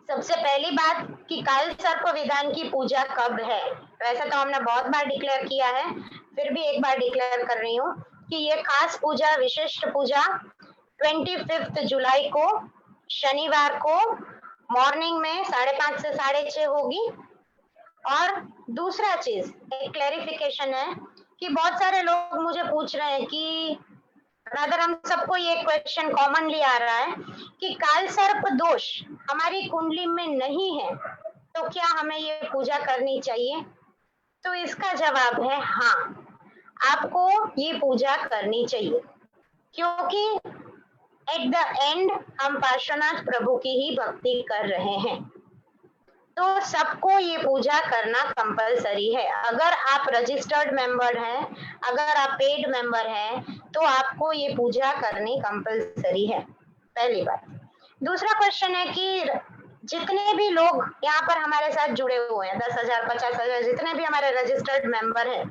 सबसे पहली बात कि काल सर्प विधान की पूजा कब है। वैसे तो हमने बहुत बार डिक्लेयर किया है, फिर भी एक बार डिक्लेयर कर रही हूँ कि ये खास पूजा, विशिष्ट पूजा 25 जुलाई को शनिवार को मॉर्निंग में 5:30 से 6:30 होगी। और दूसरा चीज, एक क्लैरिफिकेशन है कि बहुत सारे लोग मुझे पूछ रहे हैं कि रादर हम सबको ये क्वेश्चन कॉमनली आ रहा है कि काल सर्प दोष हमारी कुंडली में नहीं है, तो क्या हमें ये पूजा करनी चाहिए। तो इसका जवाब है हाँ, आपको ये पूजा करनी चाहिए, क्योंकि एट द एंड हम पार्श्वनाथ प्रभु की ही भक्ति कर रहे हैं। तो सबको ये पूजा करना कंपलसरी है। अगर आप रजिस्टर्ड मेंबर हैं, अगर आप पेड मेंबर हैं, तो आपको ये पूजा करनी कंपलसरी है, पहली बात। दूसरा क्वेश्चन है कि जितने भी लोग यहाँ पर हमारे साथ जुड़े हुए हैं, 10,000 50,000 जितने भी हमारे रजिस्टर्ड मेंबर हैं,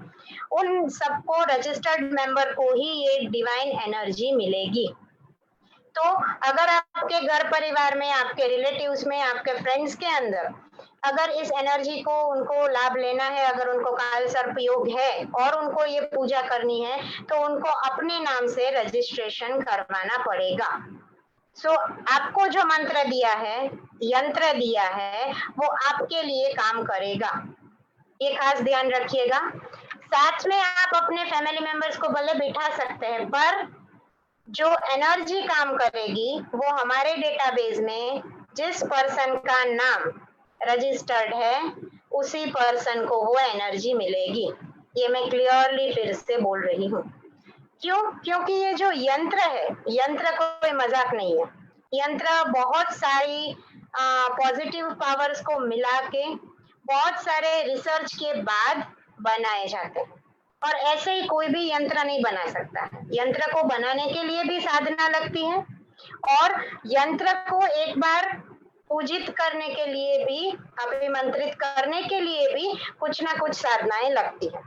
उन सबको, रजिस्टर्ड मेंबर को ही ये डिवाइन एनर्जी मिलेगी। तो अगर आपके घर परिवार में, आपके रिलेटिव्स में, आपके फ्रेंड्स के अंदर अगर इस एनर्जी को उनको लाभ लेना है, अगर उनको काल सर्प योग है और उनको ये पूजा करनी है, तो उनको अपने नाम से रजिस्ट्रेशन करवाना पड़ेगा। सो आपको जो मंत्र दिया है, यंत्र दिया है, वो आपके लिए काम करेगा, ये खास ध्यान रखिएगा। साथ में आप अपने फैमिली मेंबर्स को भले बिठा सकते हैं, पर जो एनर्जी काम करेगी वो हमारे डेटाबेस में जिस पर्सन का नाम रजिस्टर्ड है, उसी पर्सन को वो एनर्जी मिलेगी। ये मैं क्लियरली फिर से बोल रही हूँ। क्यों? क्योंकि ये जो यंत्र है, यंत्र कोई मजाक नहीं है। यंत्र बहुत सारी पॉजिटिव पावर्स को मिला के बहुत सारे रिसर्च के बाद बनाए जाते हैं, और ऐसे ही कोई भी यंत्र नहीं बना सकता है। यंत्र को बनाने के लिए भी साधना लगती है, और यंत्र को एक बार पूजित करने के लिए भी, अभिमंत्रित करने के लिए भी कुछ ना कुछ साधनाएं लगती है।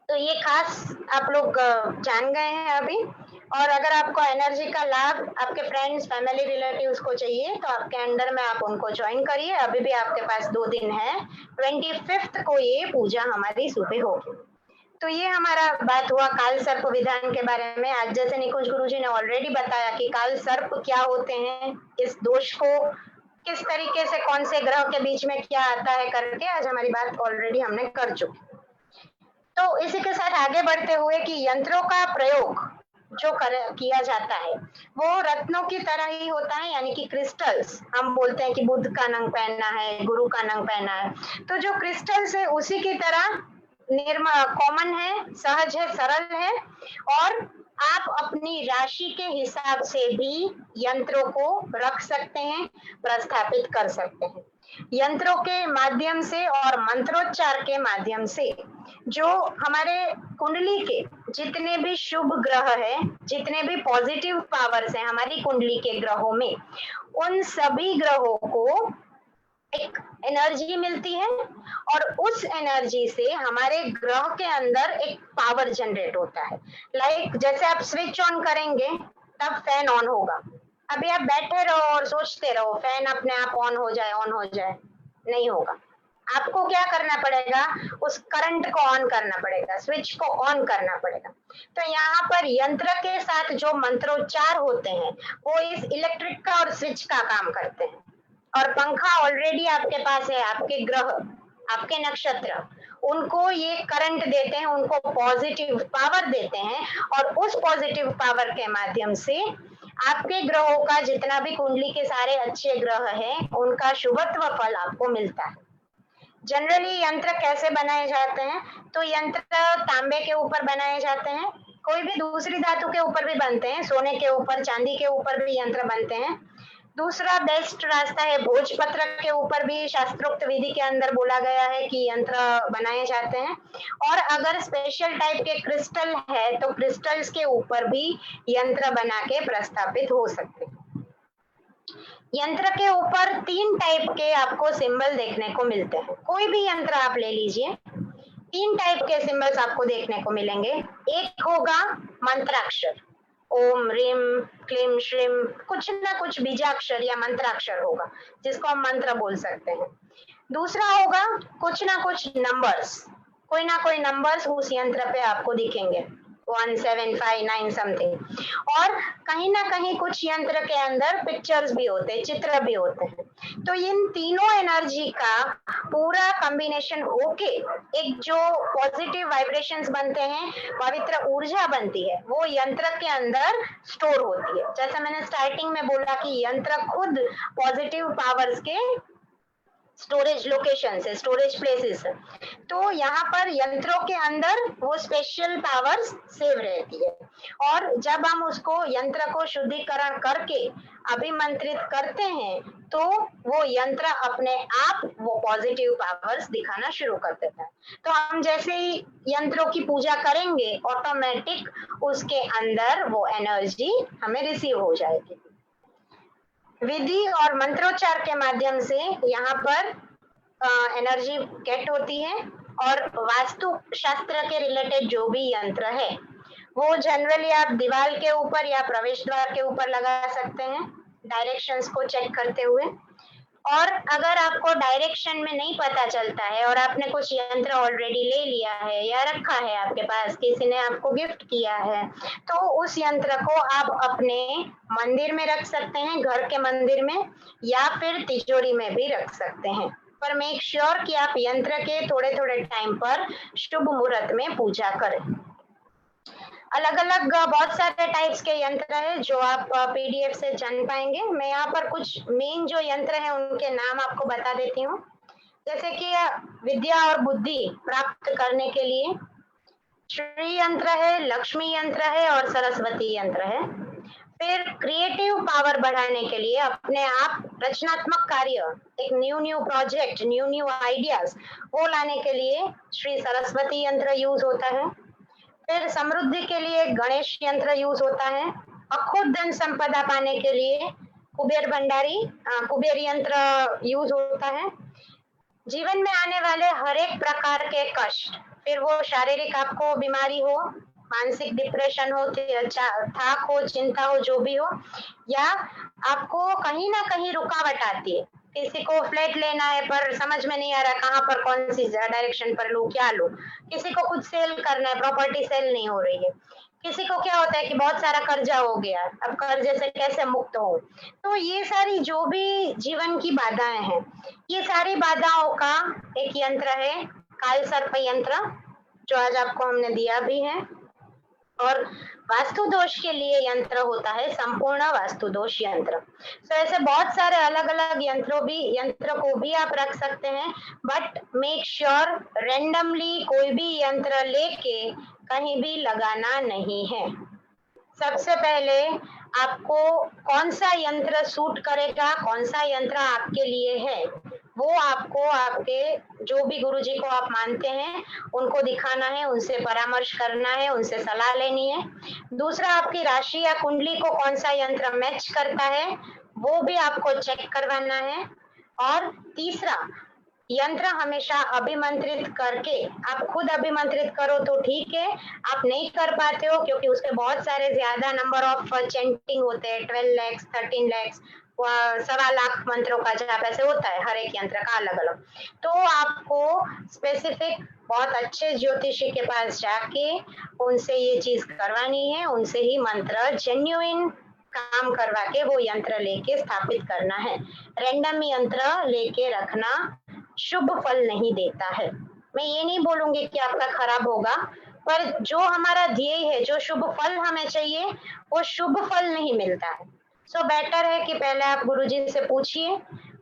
तो ये खास आप लोग जान गए हैं अभी। और अगर आपको एनर्जी का लाभ आपके फ्रेंड्स, फैमिली, रिलेटिव्स को चाहिए, तो आपके अंडर में आप उनको ज्वाइन करिए। अभी भी आपके पास 2 दिन है, 25 को ये पूजा हमारी सुबह होगी। तो ये हमारा बात हुआ काल सर्प विधान के बारे में। आज जैसे निकुंज गुरुजी ने ऑलरेडी बताया कि काल सर्प क्या होते हैं, इस दोष को किस तरीके से कौन से ग्रह के बीच में क्या आता है करके आज हमारी बात ऑलरेडी हमने कर चुकी। तो इसी के साथ आगे बढ़ते हुए कि यंत्रों का प्रयोग जो किया जाता है वो रत्नों की तरह ही होता है, यानी कि क्रिस्टल्स। हम बोलते हैं कि बुद्ध का नंग पहना है, गुरु का नंग पहना है, तो जो क्रिस्टल्स है उसी की तरह कॉमन है, सहज है, सरल है। और आप अपनी राशि के हिसाब से भी यंत्रों को रख सकते हैं, प्रस्थापित कर सकते हैं। यंत्रों के माध्यम से और मंत्रोच्चार के माध्यम से जो हमारे कुंडली के जितने भी शुभ ग्रह है, जितने भी पॉजिटिव पावर्स हैं हमारी कुंडली के ग्रहों में, उन सभी ग्रहों को एक एनर्जी मिलती है और उस एनर्जी से हमारे ग्रह के अंदर एक पावर जनरेट होता है। लाइक जैसे आप स्विच ऑन करेंगे तब फैन ऑन होगा। अभी आप बैठे रहो और सोचते रहो फैन अपने आप ऑन हो जाए, नहीं होगा। आपको क्या करना पड़ेगा, उस करंट को ऑन करना पड़ेगा, स्विच को ऑन करना पड़ेगा। तो यहाँ पर यंत्र के साथ जो मंत्रोच्चार होते हैं वो इस इलेक्ट्रिक का और स्विच का काम करते हैं। और पंखा ऑलरेडी आपके पास है, आपके ग्रह, आपके नक्षत्र, उनको ये करंट देते हैं, उनको पॉजिटिव पावर देते हैं और उस पॉजिटिव पावर के माध्यम से आपके ग्रहों का जितना भी कुंडली के सारे अच्छे ग्रह हैं उनका शुभत्व फल आपको मिलता है। जनरली यंत्र कैसे बनाए जाते हैं, तो यंत्र तांबे के ऊपर बनाए जाते हैं, कोई भी दूसरी धातु के ऊपर भी बनते हैं, सोने के ऊपर, चांदी के ऊपर भी यंत्र बनते हैं। दूसरा बेस्ट रास्ता है भोजपत्र के ऊपर भी शास्त्रोक्त विधि के अंदर बोला गया है कि यंत्र बनाए जाते हैं। और अगर स्पेशल टाइप के क्रिस्टल है तो क्रिस्टल्स के ऊपर भी यंत्र बना के प्रस्थापित हो सकते हैं। यंत्र के ऊपर 3 टाइप के आपको सिंबल देखने को मिलते हैं। कोई भी यंत्र आप ले लीजिए, 3 टाइप के सिंबल्स आपको देखने को मिलेंगे। एक होगा मंत्राक्षर, ओम रीम क्लीम श्रीम, कुछ ना कुछ बीजाक्षर या मंत्राक्षर होगा जिसको हम मंत्र बोल सकते हैं। दूसरा होगा कुछ ना कुछ नंबर्स, कोई ना कोई नंबर्स उस यंत्र पे आपको दिखेंगे, 1 7 5 9 समथिंग। और कहीं ना कहीं कुछ यंत्र के अंदर पिक्चर्स भी होते हैं, चित्र भी होते हैं। तो इन तीनों एनर्जी का पूरा कॉम्बिनेशन होके एक जो पॉजिटिव वाइब्रेशंस बनते हैं, पवित्र ऊर्जा बनती है, वो यंत्र के अंदर स्टोर होती है। जैसा मैंने स्टार्टिंग में बोला कि यंत्र खुद पॉजिटिव पावर्स के स्टोरेज लोकेशन है, स्टोरेज प्लेसेस है। तो यहाँ पर यंत्रों के अंदर वो स्पेशल पावर्स सेव रहती है और जब हम उसको यंत्र को शुद्धिकरण करके अभिमंत्रित करते हैं तो वो यंत्र अपने आप वो पॉजिटिव पावर्स दिखाना शुरू कर देता है। तो हम जैसे ही यंत्रों की पूजा करेंगे ऑटोमेटिक उसके अंदर वो एनर्जी हमें रिसीव हो जाएगी। विधि और मंत्रोच्चार के माध्यम से यहाँ पर एनर्जी गेट होती है। और वास्तु शास्त्र के रिलेटेड जो भी यंत्र है वो जनरली आप दीवार के ऊपर या प्रवेश द्वार के ऊपर लगा सकते हैं डायरेक्शंस को चेक करते हुए। और अगर आपको डायरेक्शन में नहीं पता चलता है और आपने कुछ यंत्र ऑलरेडी ले लिया है या रखा है आपके पास, किसी ने आपको गिफ्ट किया है, तो उस यंत्र को आप अपने मंदिर में रख सकते हैं, घर के मंदिर में, या फिर तिजोरी में भी रख सकते हैं। पर मेक श्योर कि आप यंत्र के थोड़े थोड़े टाइम पर शुभ मुहूर्त में पूजा करें। अलग अलग बहुत सारे टाइप्स के यंत्र है जो आप पीडीएफ से जान पाएंगे। मैं यहाँ पर कुछ मेन जो यंत्र है उनके नाम आपको बता देती हूँ। जैसे कि विद्या और बुद्धि प्राप्त करने के लिए श्री यंत्र है, लक्ष्मी यंत्र है और सरस्वती यंत्र है। फिर क्रिएटिव पावर बढ़ाने के लिए अपने आप रचनात्मक कार्य, एक न्यू प्रोजेक्ट, न्यू आइडियाज वो लाने के लिए श्री सरस्वती यंत्र यूज होता है। फिर समृद्धि के लिए गणेश यंत्र यूज होता है। अखुद धन संपदा पाने के लिए कुबेर भंडारी कुबेर यंत्र यूज होता है। जीवन में आने वाले हर एक प्रकार के कष्ट, फिर वो शारीरिक आपको बीमारी हो, मानसिक डिप्रेशन हो, थाक हो, चिंता हो, जो भी हो, या आपको कहीं ना कहीं रुकावट आती है, किसी को फ्लैट लेना है पर समझ में नहीं आ रहा कहाँ पर कौन सी डायरेक्शन पर लूं, क्या लूं, किसी को कुछ सेल करना है, प्रॉपर्टी सेल नहीं हो रही है, किसी को क्या होता है कि बहुत सारा कर्जा हो गया, अब कर्जे से कैसे मुक्त हो। तो ये सारी जो भी जीवन की बाधाएं हैं, ये सारी बाधाओं का एक यंत्र है काल सर्प यंत्र, जो आज आपको हमने दिया भी है। और वास्तु दोष के लिए यंत्र होता है संपूर्ण वास्तु दोष यंत्र। तो ऐसे बहुत सारे अलग अलग यंत्र को भी आप रख सकते हैं, बट मेक श्योर रेंडमली कोई भी यंत्र लेके कहीं भी लगाना नहीं है। सबसे पहले आपको कौन सा यंत्र सूट करेगा, कौन सा यंत्र आपके लिए है, वो आपको आपके जो भी गुरुजी को आप मानते हैं उनको दिखाना है, उनसे परामर्श करना है, उनसे सलाह लेनी है। दूसरा, आपकी राशि या कुंडली को कौन सा यंत्र मैच करता है वो भी आपको चेक करवाना है। और तीसरा, यंत्र हमेशा अभिमंत्रित करके, आप खुद अभिमंत्रित करो तो ठीक है, आप नहीं कर पाते हो क्योंकि उसके बहुत सारे ज्यादा नंबर ऑफ चैंटिंग होते हैं, 12 लाख 13 लाख 1.25 लाख मंत्रों का जाप ऐसे होता है, हर एक यंत्र का अलग अलग। तो आपको स्पेसिफिक बहुत अच्छे ज्योतिषी के पास जाके उनसे ये चीज करवानी है, उनसे ही मंत्र जेन्युइन काम करवा के वो यंत्र लेके स्थापित करना है। रैंडम यंत्र लेके रखना शुभ फल नहीं देता है। मैं ये नहीं बोलूंगी कि आपका खराब होगा, पर जो हमारा ध्येय है, जो शुभ फल हमें चाहिए, वो शुभ फल नहीं मिलता है। सो बेटर है कि पहले आप गुरुजी से पूछिए,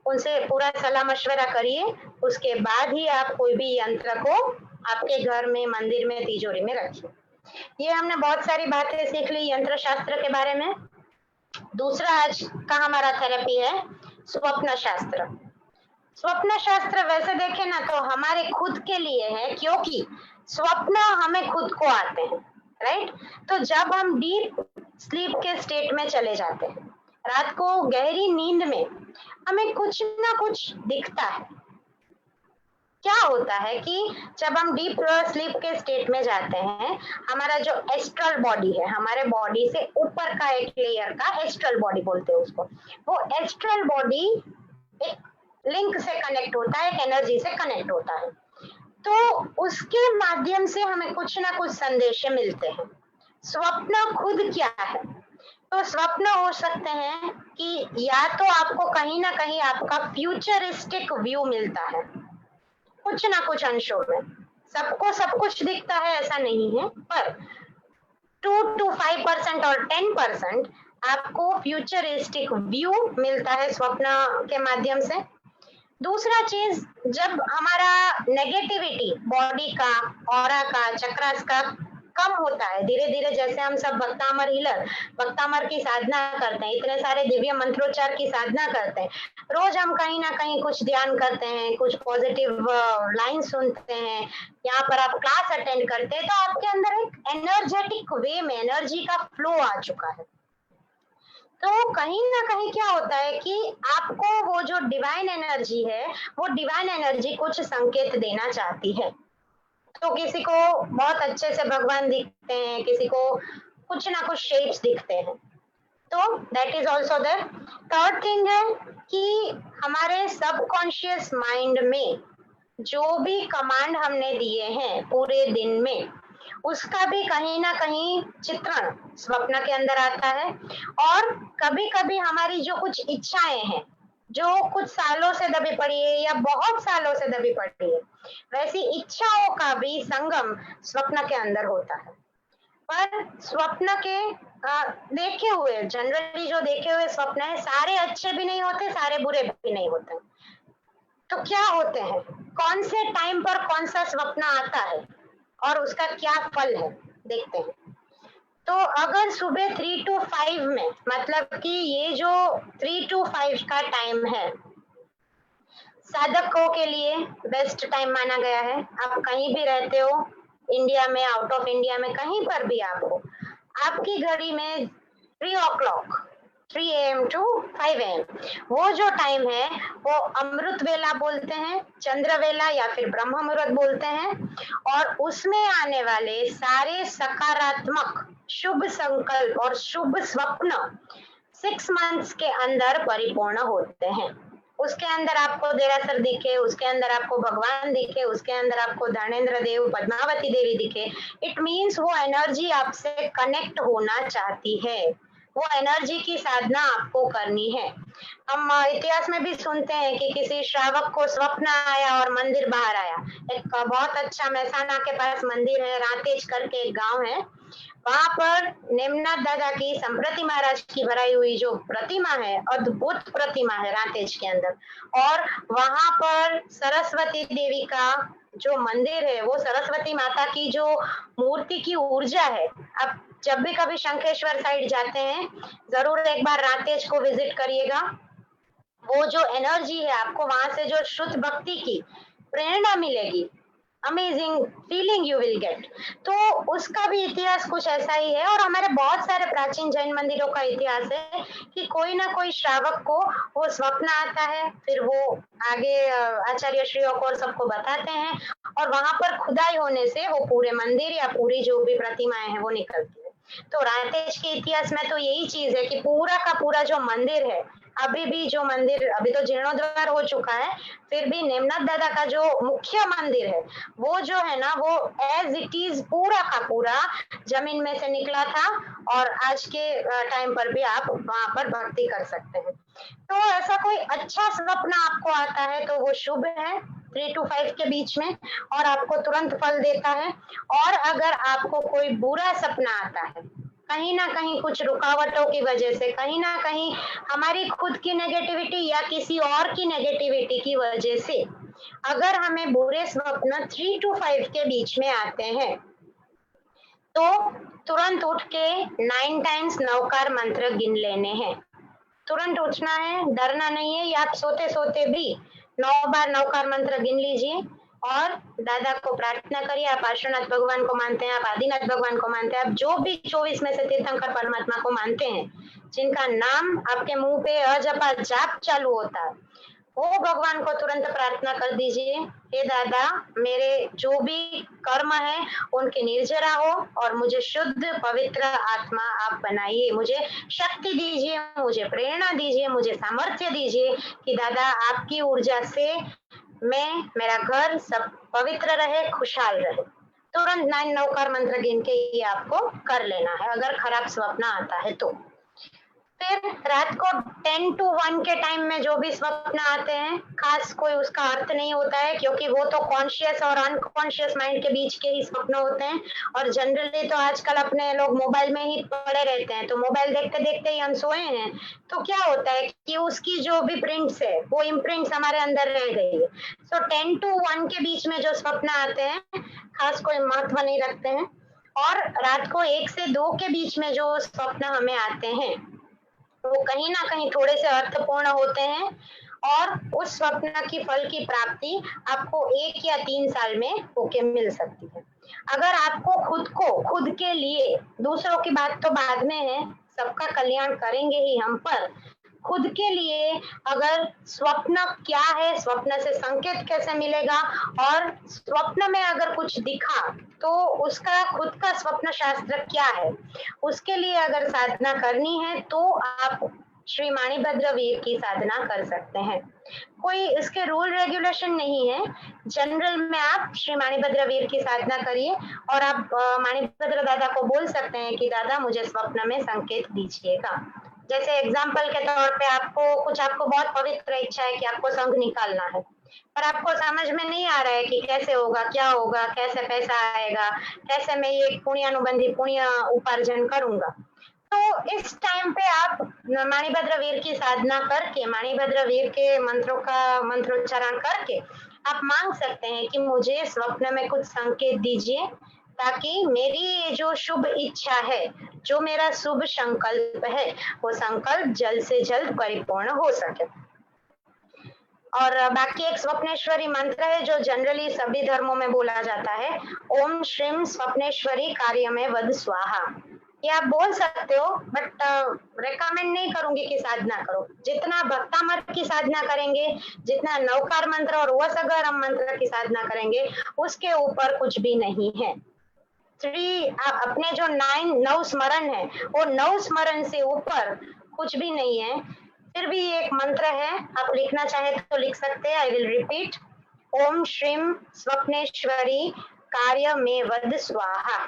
उनसे पूरा सलाह मशवरा करिए, उसके बाद ही आप कोई भी यंत्र को आपके घर में, मंदिर में, तिजोरी में रखिए। ये हमने बहुत सारी बातें सीख ली यंत्र शास्त्र के बारे में। दूसरा आज का हमारा थेरेपी है स्वप्न शास्त्र। स्वप्न शास्त्र वैसे देखें ना तो हमारे खुद के लिए है, क्योंकि स्वप्न हमें खुद को आते हैं, राइट। तो जब हम डीप स्लीप के स्टेट में चले जाते हैं, रात को गहरी नींद में हमें कुछ ना कुछ दिखता है। क्या होता है कि जब हम डीप स्लीप के स्टेट में जाते हैं, हमारा जो एस्ट्रल बॉडी है, हमारे बॉडी से ऊपर का एक लेयर का एस्ट्रल बॉडी बोलते हैं उसको, वो एस्ट्रल बॉडी एक लिंक से कनेक्ट होता है, एक एनर्जी से कनेक्ट होता है। तो उसके माध्यम से हमें कुछ ना कुछ संदेश मिलते हैं। स्वप्न खुद क्या है? तो स्वप्न हो सकते हैं कि या तो आपको कहीं ना कहीं आपका फ्यूचरिस्टिक व्यू मिलता है, कुछ ना कुछ अंशों में। सबको सब कुछ दिखता है ऐसा नहीं है, पर 2 to 5% और 10% आपको फ्यूचरिस्टिक व्यू मिलता है स्वप्न के माध्यम से। दूसरा चीज, जब हमारा नेगेटिविटी बॉडी का, ऑरा का, चक्रास का कम होता है धीरे धीरे, जैसे हम सब भक्तामर हीलर, भक्तामर की साधना करते हैं, इतने सारे दिव्य मंत्रोच्चार की साधना करते हैं, रोज हम कहीं ना कहीं कुछ ध्यान करते हैं, कुछ पॉजिटिव लाइन सुनते हैं, यहाँ पर आप क्लास अटेंड करते हैं, तो आपके अंदर एक एनर्जेटिक वे में एनर्जी का फ्लो आ चुका है। तो कहीं ना कहीं क्या होता है कि आपको वो जो डिवाइन एनर्जी है, वो डिवाइन एनर्जी कुछ संकेत देना चाहती है। तो किसी को बहुत अच्छे से भगवान दिखते हैं, किसी को कुछ ना कुछ शेप्स दिखते हैं, तो that is also there. Third thing है कि हमारे सबकॉन्शियस माइंड में जो भी कमांड हमने दिए हैं पूरे दिन में, उसका भी कहीं ना कहीं चित्रण स्वप्न के अंदर आता है। और कभी कभी हमारी जो कुछ इच्छाएं हैं, जो कुछ सालों से दबी पड़ी है या बहुत सालों से दबी पड़ी है, वैसी इच्छाओं का भी संगम स्वप्न के अंदर होता है। पर स्वप्न के देखे हुए, जनरली जो देखे हुए स्वप्न है, सारे अच्छे भी नहीं होते, सारे बुरे भी नहीं होते। तो क्या होते हैं, कौन से टाइम पर कौन सा स्वप्न आता है और उसका क्या फल है, देखते हैं। तो अगर सुबह 3 to 5 में, मतलब कि ये जो 3 to 5 का टाइम है, साधकों के लिए बेस्ट टाइम माना गया है। आप कहीं भी रहते हो, इंडिया में, आउट ऑफ इंडिया में, कहीं पर भी आप हो, आपकी घड़ी में 3 o'clock 3 AM to 5 AM वो जो टाइम है वो अमृत वेला बोलते हैं, चंद्र वेला या फिर ब्रह्म मुहूर्त बोलते हैं। और उसमें आने वाले सारे सकारात्मक शुभ संकल्प और शुभ स्वप्न 6 months के अंदर परिपूर्ण होते हैं। उसके अंदर आपको देरासर दिखे, उसके अंदर आपको भगवान दिखे, उसके अंदर आपको धर्मेंद्र देव, पद्मावती देवी दिखे, इट मीन्स वो एनर्जी आपसे कनेक्ट होना चाहती है, वो एनर्जी की साधना आपको करनी है। हम इतिहास में भी सुनते हैं कि किसी श्रावक को स्वप्न आया और मंदिर बाहर आया। एक बहुत अच्छा मेहसाना के पास मंदिर है, रातेज करके एक गांव है, वहां पर नेमनाथ दादा की संप्रति महाराज की भराई हुई जो प्रतिमा है, अद्भुत प्रतिमा है रातेज के अंदर, और वहां पर सरस्वती देवी का जो मंदिर है, वो सरस्वती माता की जो मूर्ति की ऊर्जा है। अब जब भी कभी शंखेश्वर साइड जाते हैं, जरूर एक बार रातेज को विजिट करिएगा। वो जो एनर्जी है, आपको वहां से जो शुद्ध भक्ति की प्रेरणा मिलेगी, amazing feeling you will get. तो उसका भी इतिहास कुछ ऐसा ही है, और हमारे बहुत सारे प्राचीन जैन मंदिरों का इतिहास है कि कोई ना कोई श्रावक को वो स्वप्न आता है, फिर वो आगे आचार्य श्रीयों को और सबको बताते हैं, और वहां पर खुदाई होने से वो पूरे मंदिर या पूरी जो भी प्रतिमाएं हैं वो निकलती है। तो रातेश के इतिहास में तो यही चीज है कि पूरा का पूरा जो मंदिर है, अभी भी जो मंदिर, अभी तो जीर्णोद्धार हो चुका है, फिर भी नेमनाथ दादा का जो मुख्य मंदिर है, वो जो है ना, वो एज इट इज पूरा का पूरा जमीन में से निकला था, और आज के टाइम पर भी आप वहां पर भक्ति कर सकते हैं। तो ऐसा कोई अच्छा स्वप्न आपको आता है तो वो शुभ है, 3 to 5 के बीच में, और आपको तुरंत फल देता है। और अगर आपको कोई बुरा सपना आता है, कहीं ना कहीं कुछ रुकावटों की वजह से, कहीं ना कहीं हमारी खुद की नेगेटिविटी या किसी और की नेगेटिविटी की वजह से, अगर हमें बुरे स्वप्न 3 to 5 के बीच में आते हैं, तो तुरंत उठ के 9 टाइम्स नवकार मंत्र गिन लेने हैं। तुरंत उठना है, डरना नहीं है, या आप सोते सोते भी 9 बार नवकार मंत्र गिन लीजिए और दादा को प्रार्थना करिए। आप आश्रनाथ भगवान को मानते हैं, आप आदिनाथ भगवान को मानते हैं, आप जो भी 24 में से तीर्थंकर परमात्मा को मानते हैं, जिनका नाम आपके मुंह पे अजपा जाप चालू होता है, वो भगवान को तुरंत प्रार्थना कर दीजिए, हे दादा, मेरे जो भी कर्म है उनकी निर्जरा हो और मुझे शुद्ध पवित्र आत्मा आप बनाइए, मुझे शक्ति दीजिए, मुझे प्रेरणा दीजिए, मुझे सामर्थ्य दीजिए कि दादा आपकी ऊर्जा से मैं, मेरा घर सब पवित्र रहे, खुशहाल रहे। तुरंत 9 नवकार मंत्र गिन के ये आपको कर लेना है अगर खराब स्वप्न आता है तो। फिर रात को 10 to 1 के टाइम में जो भी स्वप्न आते हैं, खास कोई उसका अर्थ नहीं होता है, क्योंकि वो तो कॉन्शियस और अनकॉन्शियस माइंड के बीच के ही स्वप्न होते हैं। और जनरली तो आजकल अपने लोग मोबाइल में ही पड़े रहते हैं, तो मोबाइल देखते देखते ही हम सोए हैं, तो क्या होता है कि उसकी जो भी प्रिंट्स है, वो इम्प्रिंट्स हमारे अंदर रह गई है। सो 10 to 1 के बीच में जो स्वप्न आते हैं, खास कोई महत्व नहीं रखते हैं। और रात को 1 से 2 के बीच में जो स्वप्न हमें आते हैं, वो कहीं ना कहीं थोड़े से अर्थपूर्ण होते हैं, और उस स्वप्न की फल की प्राप्ति आपको 1 या 3 साल में होके मिल सकती है। अगर आपको खुद के लिए, दूसरों की बात तो बाद में है, सबका कल्याण करेंगे ही हम, पर खुद के लिए अगर स्वप्न क्या है, स्वप्न से संकेत कैसे मिलेगा, और स्वप्न में अगर कुछ दिखा तो उसका खुद का स्वप्न शास्त्र क्या है, उसके लिए अगर साधना करनी है तो आप श्री माणिभद्र वीर की साधना कर सकते हैं। कोई इसके रूल रेगुलेशन नहीं है, जनरल में आप श्री माणिभद्र वीर की साधना करिए, और आप माणिभद्र दादा को बोल सकते हैं कि दादा मुझे स्वप्न में संकेत दीजिएगा। जैसे एग्जाम्पल के तौर पे आपको बहुत पवित्र इच्छा है कि आपको संघ निकालना है, पर आपको समझ में नहीं आ रहा है कि कैसे होगा, क्या होगा, कैसे पैसा आएगा, कैसे मैं ये पुण्यानुबंधी पुण्य उपार्जन करूंगा। तो इस टाइम पे आप माणिभद्र वीर की साधना करके, माणिभद्र वीर के मंत्रों का मंत्रोच्चारण करके आप मांग सकते हैं कि मुझे स्वप्न में कुछ संकेत दीजिए, ताकि मेरी जो शुभ इच्छा है, जो मेरा शुभ संकल्प है, वो संकल्प जल्द से जल्द परिपूर्ण हो सके। और बाकी एक स्वप्नेश्वरी मंत्र है जो जनरली सभी धर्मों में बोला जाता है, ओम श्रीम स्वप्नेश्वरी कार्य में वद स्वाहा। ये आप बोल सकते हो, बट रेकमेंड नहीं करूंगी कि साधना करो। जितना भक्तामर की साधना करेंगे, जितना नवकार मंत्र और वसगरम मंत्र की साधना करेंगे, उसके ऊपर कुछ भी नहीं है। अपने जो 9 स्मरण है, वो 9 स्मरण से ऊपर कुछ भी नहीं है। फिर भी ये एक मंत्र है, आप लिखना चाहे तो लिख सकते हैं। आई विल रिपीट, ओम श्रीम स्वप्नेश्वरी कार्य में वद स्वाहा।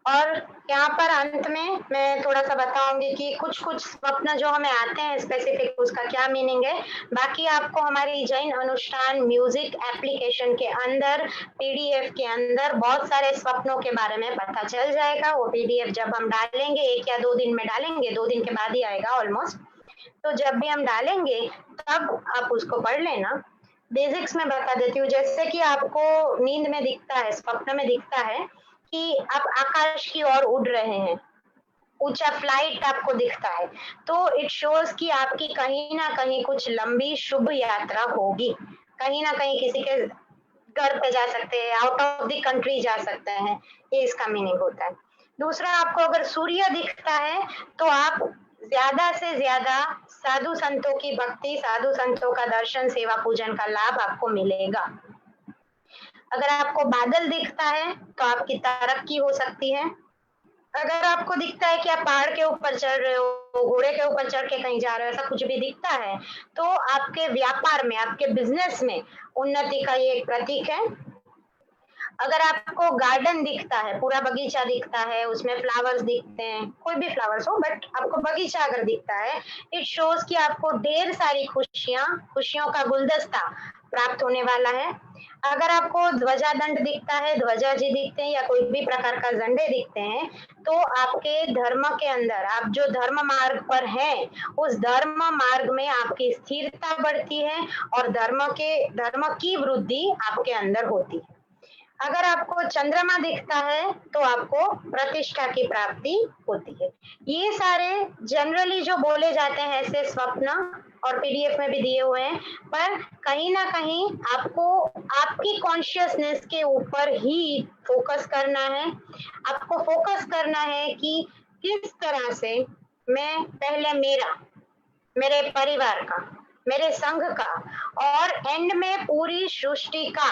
और यहाँ पर अंत में मैं थोड़ा सा बताऊंगी कि कुछ कुछ स्वप्न जो हमें आते हैं स्पेसिफिक, उसका क्या मीनिंग है। बाकी आपको हमारी जैन अनुष्ठान म्यूजिक एप्लीकेशन के अंदर, पीडीएफ के अंदर बहुत सारे स्वप्नों के बारे में पता चल जाएगा। वो पीडीएफ जब हम डालेंगे, 1 या 2 दिन में डालेंगे, 2 दिन के बाद ही आएगा ऑलमोस्ट, तो जब भी हम डालेंगे तब आप उसको पढ़ लेना। बेसिक्स में बता देती हूँ, जैसे कि आपको नींद में दिखता है, स्वप्न में दिखता है कि आप आकाश की ओर उड़ रहे हैं, ऊंचा फ्लाइट आपको दिखता है, तो इट शोज कि आपकी कहीं ना कहीं कुछ लंबी शुभ यात्रा होगी। कहीं ना कहीं किसी के घर पे जा सकते हैं, आउट ऑफ द कंट्री जा सकते हैं, ये इसका मीनिंग होता है। दूसरा, आपको अगर सूर्य दिखता है तो आप ज्यादा से ज्यादा साधु संतों की भक्ति, साधु संतों का दर्शन, सेवा पूजन का लाभ आपको मिलेगा। अगर आपको बादल दिखता है तो आपकी तरक्की हो सकती है। अगर आपको दिखता है कि आप पहाड़ के ऊपर चढ़ रहे हो, घोड़े के ऊपर चढ़ के कहीं जा रहे हो, ऐसा कुछ भी दिखता है, तो आपके व्यापार में, आपके बिजनेस में उन्नति का ये एक प्रतीक है। अगर आपको गार्डन दिखता है, पूरा बगीचा दिखता है, उसमें फ्लावर्स दिखते हैं, कोई भी फ्लावर्स हो, बट आपको बगीचा अगर दिखता है, इट शोज कि आपको ढेर सारी खुशियां, खुशियों का गुलदस्ता प्राप्त होने वाला है। अगर आपको ध्वजा दंड दिखता है, ध्वजा जी दिखते हैं या कोई भी प्रकार का झंडे दिखते हैं, तो आपके धर्म के अंदर, आप जो धर्म मार्ग पर हैं, उस धर्म मार्ग में आपकी स्थिरता बढ़ती है और धर्म की वृद्धि आपके अंदर होती है। अगर आपको चंद्रमा दिखता है तो आपको प्रतिष्ठा की प्राप्ति होती है। ये सारे जनरली जो बोले जाते हैं ऐसे स्वप्न, और पीडीएफ में भी दिए हुए हैं, पर कहीं ना कहीं आपको आपकी कॉन्शियसनेस के ऊपर ही फोकस करना है। आपको फोकस करना है कि किस तरह से मैं पहले मेरे परिवार का, मेरे संघ का और एंड में पूरी सृष्टि का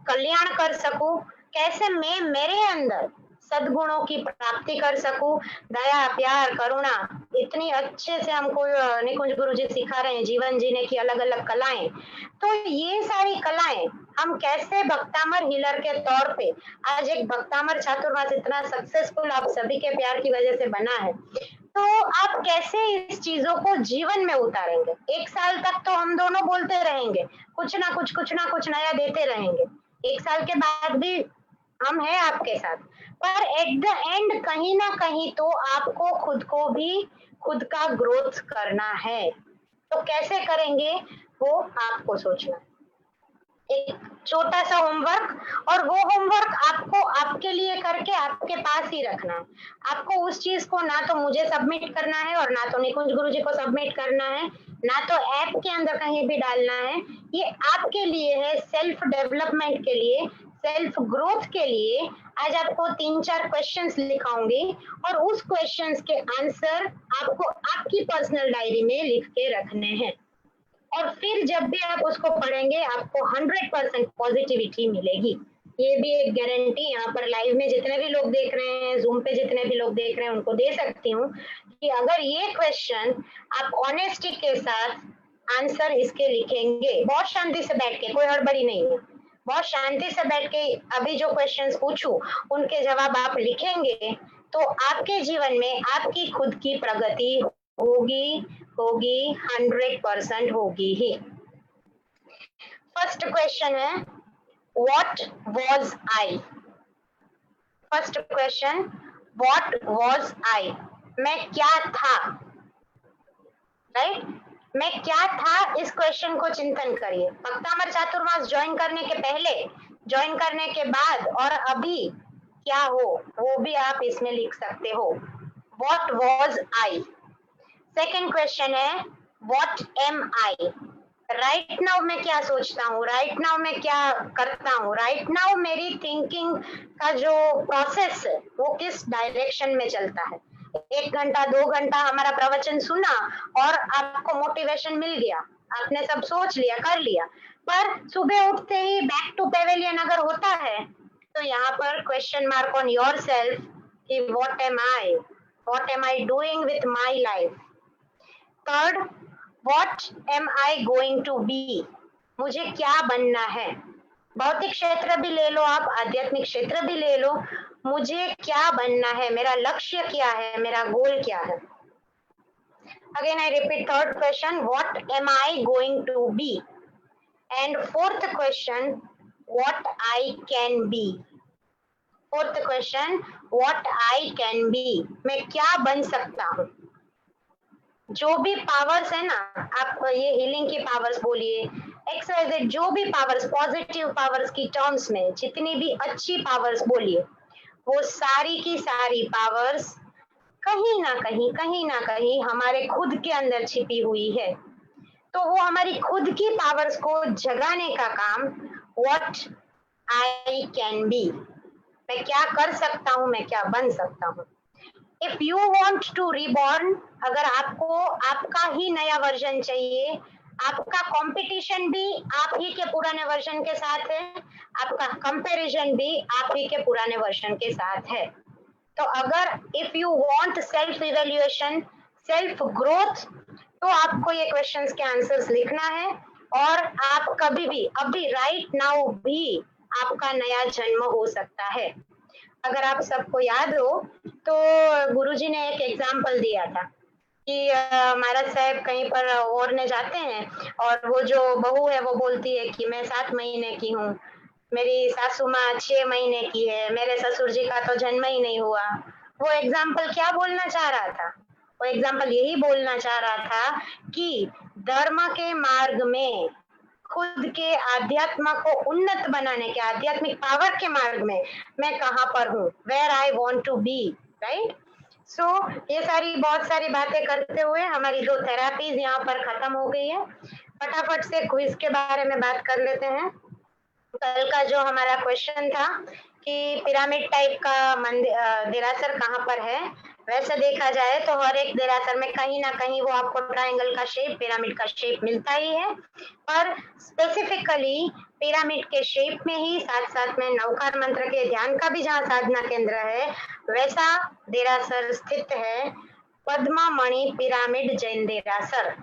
कल्याण कर सकूं, कैसे मैं मेरे अंदर सद्गुणों की प्राप्ति कर सकूं। दया, प्यार, करुणा, इतनी अच्छे से हमको निकुंज गुरु जी सिखा रहे हैं जीवन जीने की अलग अलग कलाएं। तो ये सारी कलाएं हम कैसे भक्तामर हीलर के तौर पे, आज एक भक्तामर चातुर्मास इतना सक्सेसफुल आप सभी के प्यार की वजह से बना है, तो आप कैसे इस चीजों को जीवन में उतारेंगे। 1 साल तक तो हम दोनों बोलते रहेंगे, कुछ ना कुछ नया देते रहेंगे। 1 साल के बाद भी हम हैं आपके साथ, पर एट द एंड कहीं ना कहीं तो आपको खुद को भी, खुद का ग्रोथ करना है। तो कैसे करेंगे वो आपको सोचना है। एक छोटा सा होमवर्क, और वो होमवर्क आपको आपके लिए करके आपके पास ही रखना है। आपको उस चीज को ना तो मुझे सबमिट करना है और ना तो निकुंज गुरु जी को सबमिट करना है, ना तो ऐप के अंदर कहीं भी डालना है। ये आपके लिए है, सेल्फ डेवलपमेंट के लिए, सेल्फ ग्रोथ के लिए। आज आपको 3-4 क्वेश्चंस लिखाऊंगी और उस क्वेश्चंस के आंसर आपको आपकी पर्सनल डायरी में लिख के रखने हैं, और फिर जब भी आप उसको पढ़ेंगे आपको 100% पॉजिटिविटी मिलेगी। ये भी एक गारंटी यहाँ पर लाइव में जितने भी लोग देख रहे हैं, जूम पे जितने भी लोग देख रहे हैं, उनको दे सकती हूँ कि अगर ये क्वेश्चन आप ऑनेस्टी के साथ आंसर इसके लिखेंगे, बहुत शांति से बैठ के, कोई हड़बड़ी नहीं है, बहुत शांति से बैठ के अभी जो क्वेश्चंस पूछूं उनके जवाब आप लिखेंगे, तो आपके जीवन में आपकी खुद की प्रगति होगी, 100% होगी ही। फर्स्ट क्वेश्चन है, what was I. First question, what was आई, मैं क्या था, राइट? मैं क्या था, इस क्वेश्चन को चिंतन करिए। भक्तामर चातुर्मास ज्वाइन करने के पहले, ज्वाइन करने के बाद और अभी क्या हो वो भी आप इसमें लिख सकते हो। What was I. Second question है, what am I. Right now मैं क्या सोचता हूँ, राइट नाउ मैं क्या करता हूँ, राइट नाउ मेरी थिंकिंग का जो प्रोसेस है वो किस डायरेक्शन में चलता है। 1 घंटा 2 घंटा हमारा प्रवचन सुना और आपको मोटिवेशन मिल गया, आपने सब सोच लिया, कर लिया, पर सुबह उठते ही बैक टू पेवेलियन अगर होता है तो यहाँ पर question mark on yourself कि what am I doing with my life. Third, what am I going to be, मुझे क्या बनना है। भौतिक क्षेत्र भी ले लो आप, आध्यात्मिक क्षेत्र भी ले लो, मुझे क्या बनना है, मेरा लक्ष्य क्या है, मेरा गोल क्या है। Again I repeat third question, what am I going to be, and fourth question, what I can be. Fourth question, what I can be, मैं क्या बन सकता हूँ। जो भी पावर्स है ना, आप ये हीलिंग की पावर्स बोलिए, एक्सरसाइज, जो भी पावर्स, पॉजिटिव पावर्स की टर्म्स में जितनी भी अच्छी पावर्स बोलिए, वो सारी की सारी पावर्स कहीं ना कहीं हमारे खुद के अंदर छिपी हुई है। तो वो हमारी खुद की पावर्स को जगाने का काम व्हाट आई कैन बी, मैं क्या कर सकता हूँ, मैं क्या बन सकता हूँ। If you want to reborn, अगर आपको आपका ही नया वर्जन चाहिए, आपका कंपटीशन भी आप ही के पुराने वर्जन के साथ है, आपका कंपैरिजन भी आप ही के पुराने वर्जन के साथ है। तो अगर if you want self evaluation, self growth, तो आपको ये क्वेश्चंस के आंसर्स लिखना है, और आप कभी भी, अभी राइट नाउ भी आपका नया जन्म हो सकता है। अगर आप सबको याद हो तो गुरुजी ने एक एग्जाम्पल दिया था कि महाराज साहब कहीं पर ओरने जाते हैं और वो जो बहू है वो बोलती है कि मैं 7 महीने की हूँ, मेरी सासू माँ 6 महीने की है, मेरे ससुर जी का तो जन्म ही नहीं हुआ। वो एग्जाम्पल क्या बोलना चाह रहा था, वो एग्जाम्पल यही बोलना चाह रहा था कि धर्म के मार्ग में, खुद के आध्यात्म को उन्नत बनाने के, आध्यात्मिक पावर के मार्ग में मैं कहाँ पर हूँ, where I want to be, right. So ये सारी बहुत सारी बातें करते हुए हमारी 2 थेरापीज यहाँ पर खत्म हो गई है। फटाफट से क्विज के बारे में बात कर लेते हैं। कल का जो हमारा क्वेश्चन था कि पिरामिड टाइप का देरासर कहाँ पर है, वैसे देखा जाए तो हर एक देरासर में कहीं ना कहीं वो आपको ट्रायंगल का शेप, पिरामिड का शेप मिलता ही है, पर स्पेसिफिकली पिरामिड के शेप में ही साथ साथ में नवकार मंत्र के ध्यान का भी जहाँ साधना केंद्र है, वैसा देरासर स्थित है। पद्मा मणि पिरामिड जैन देरासर,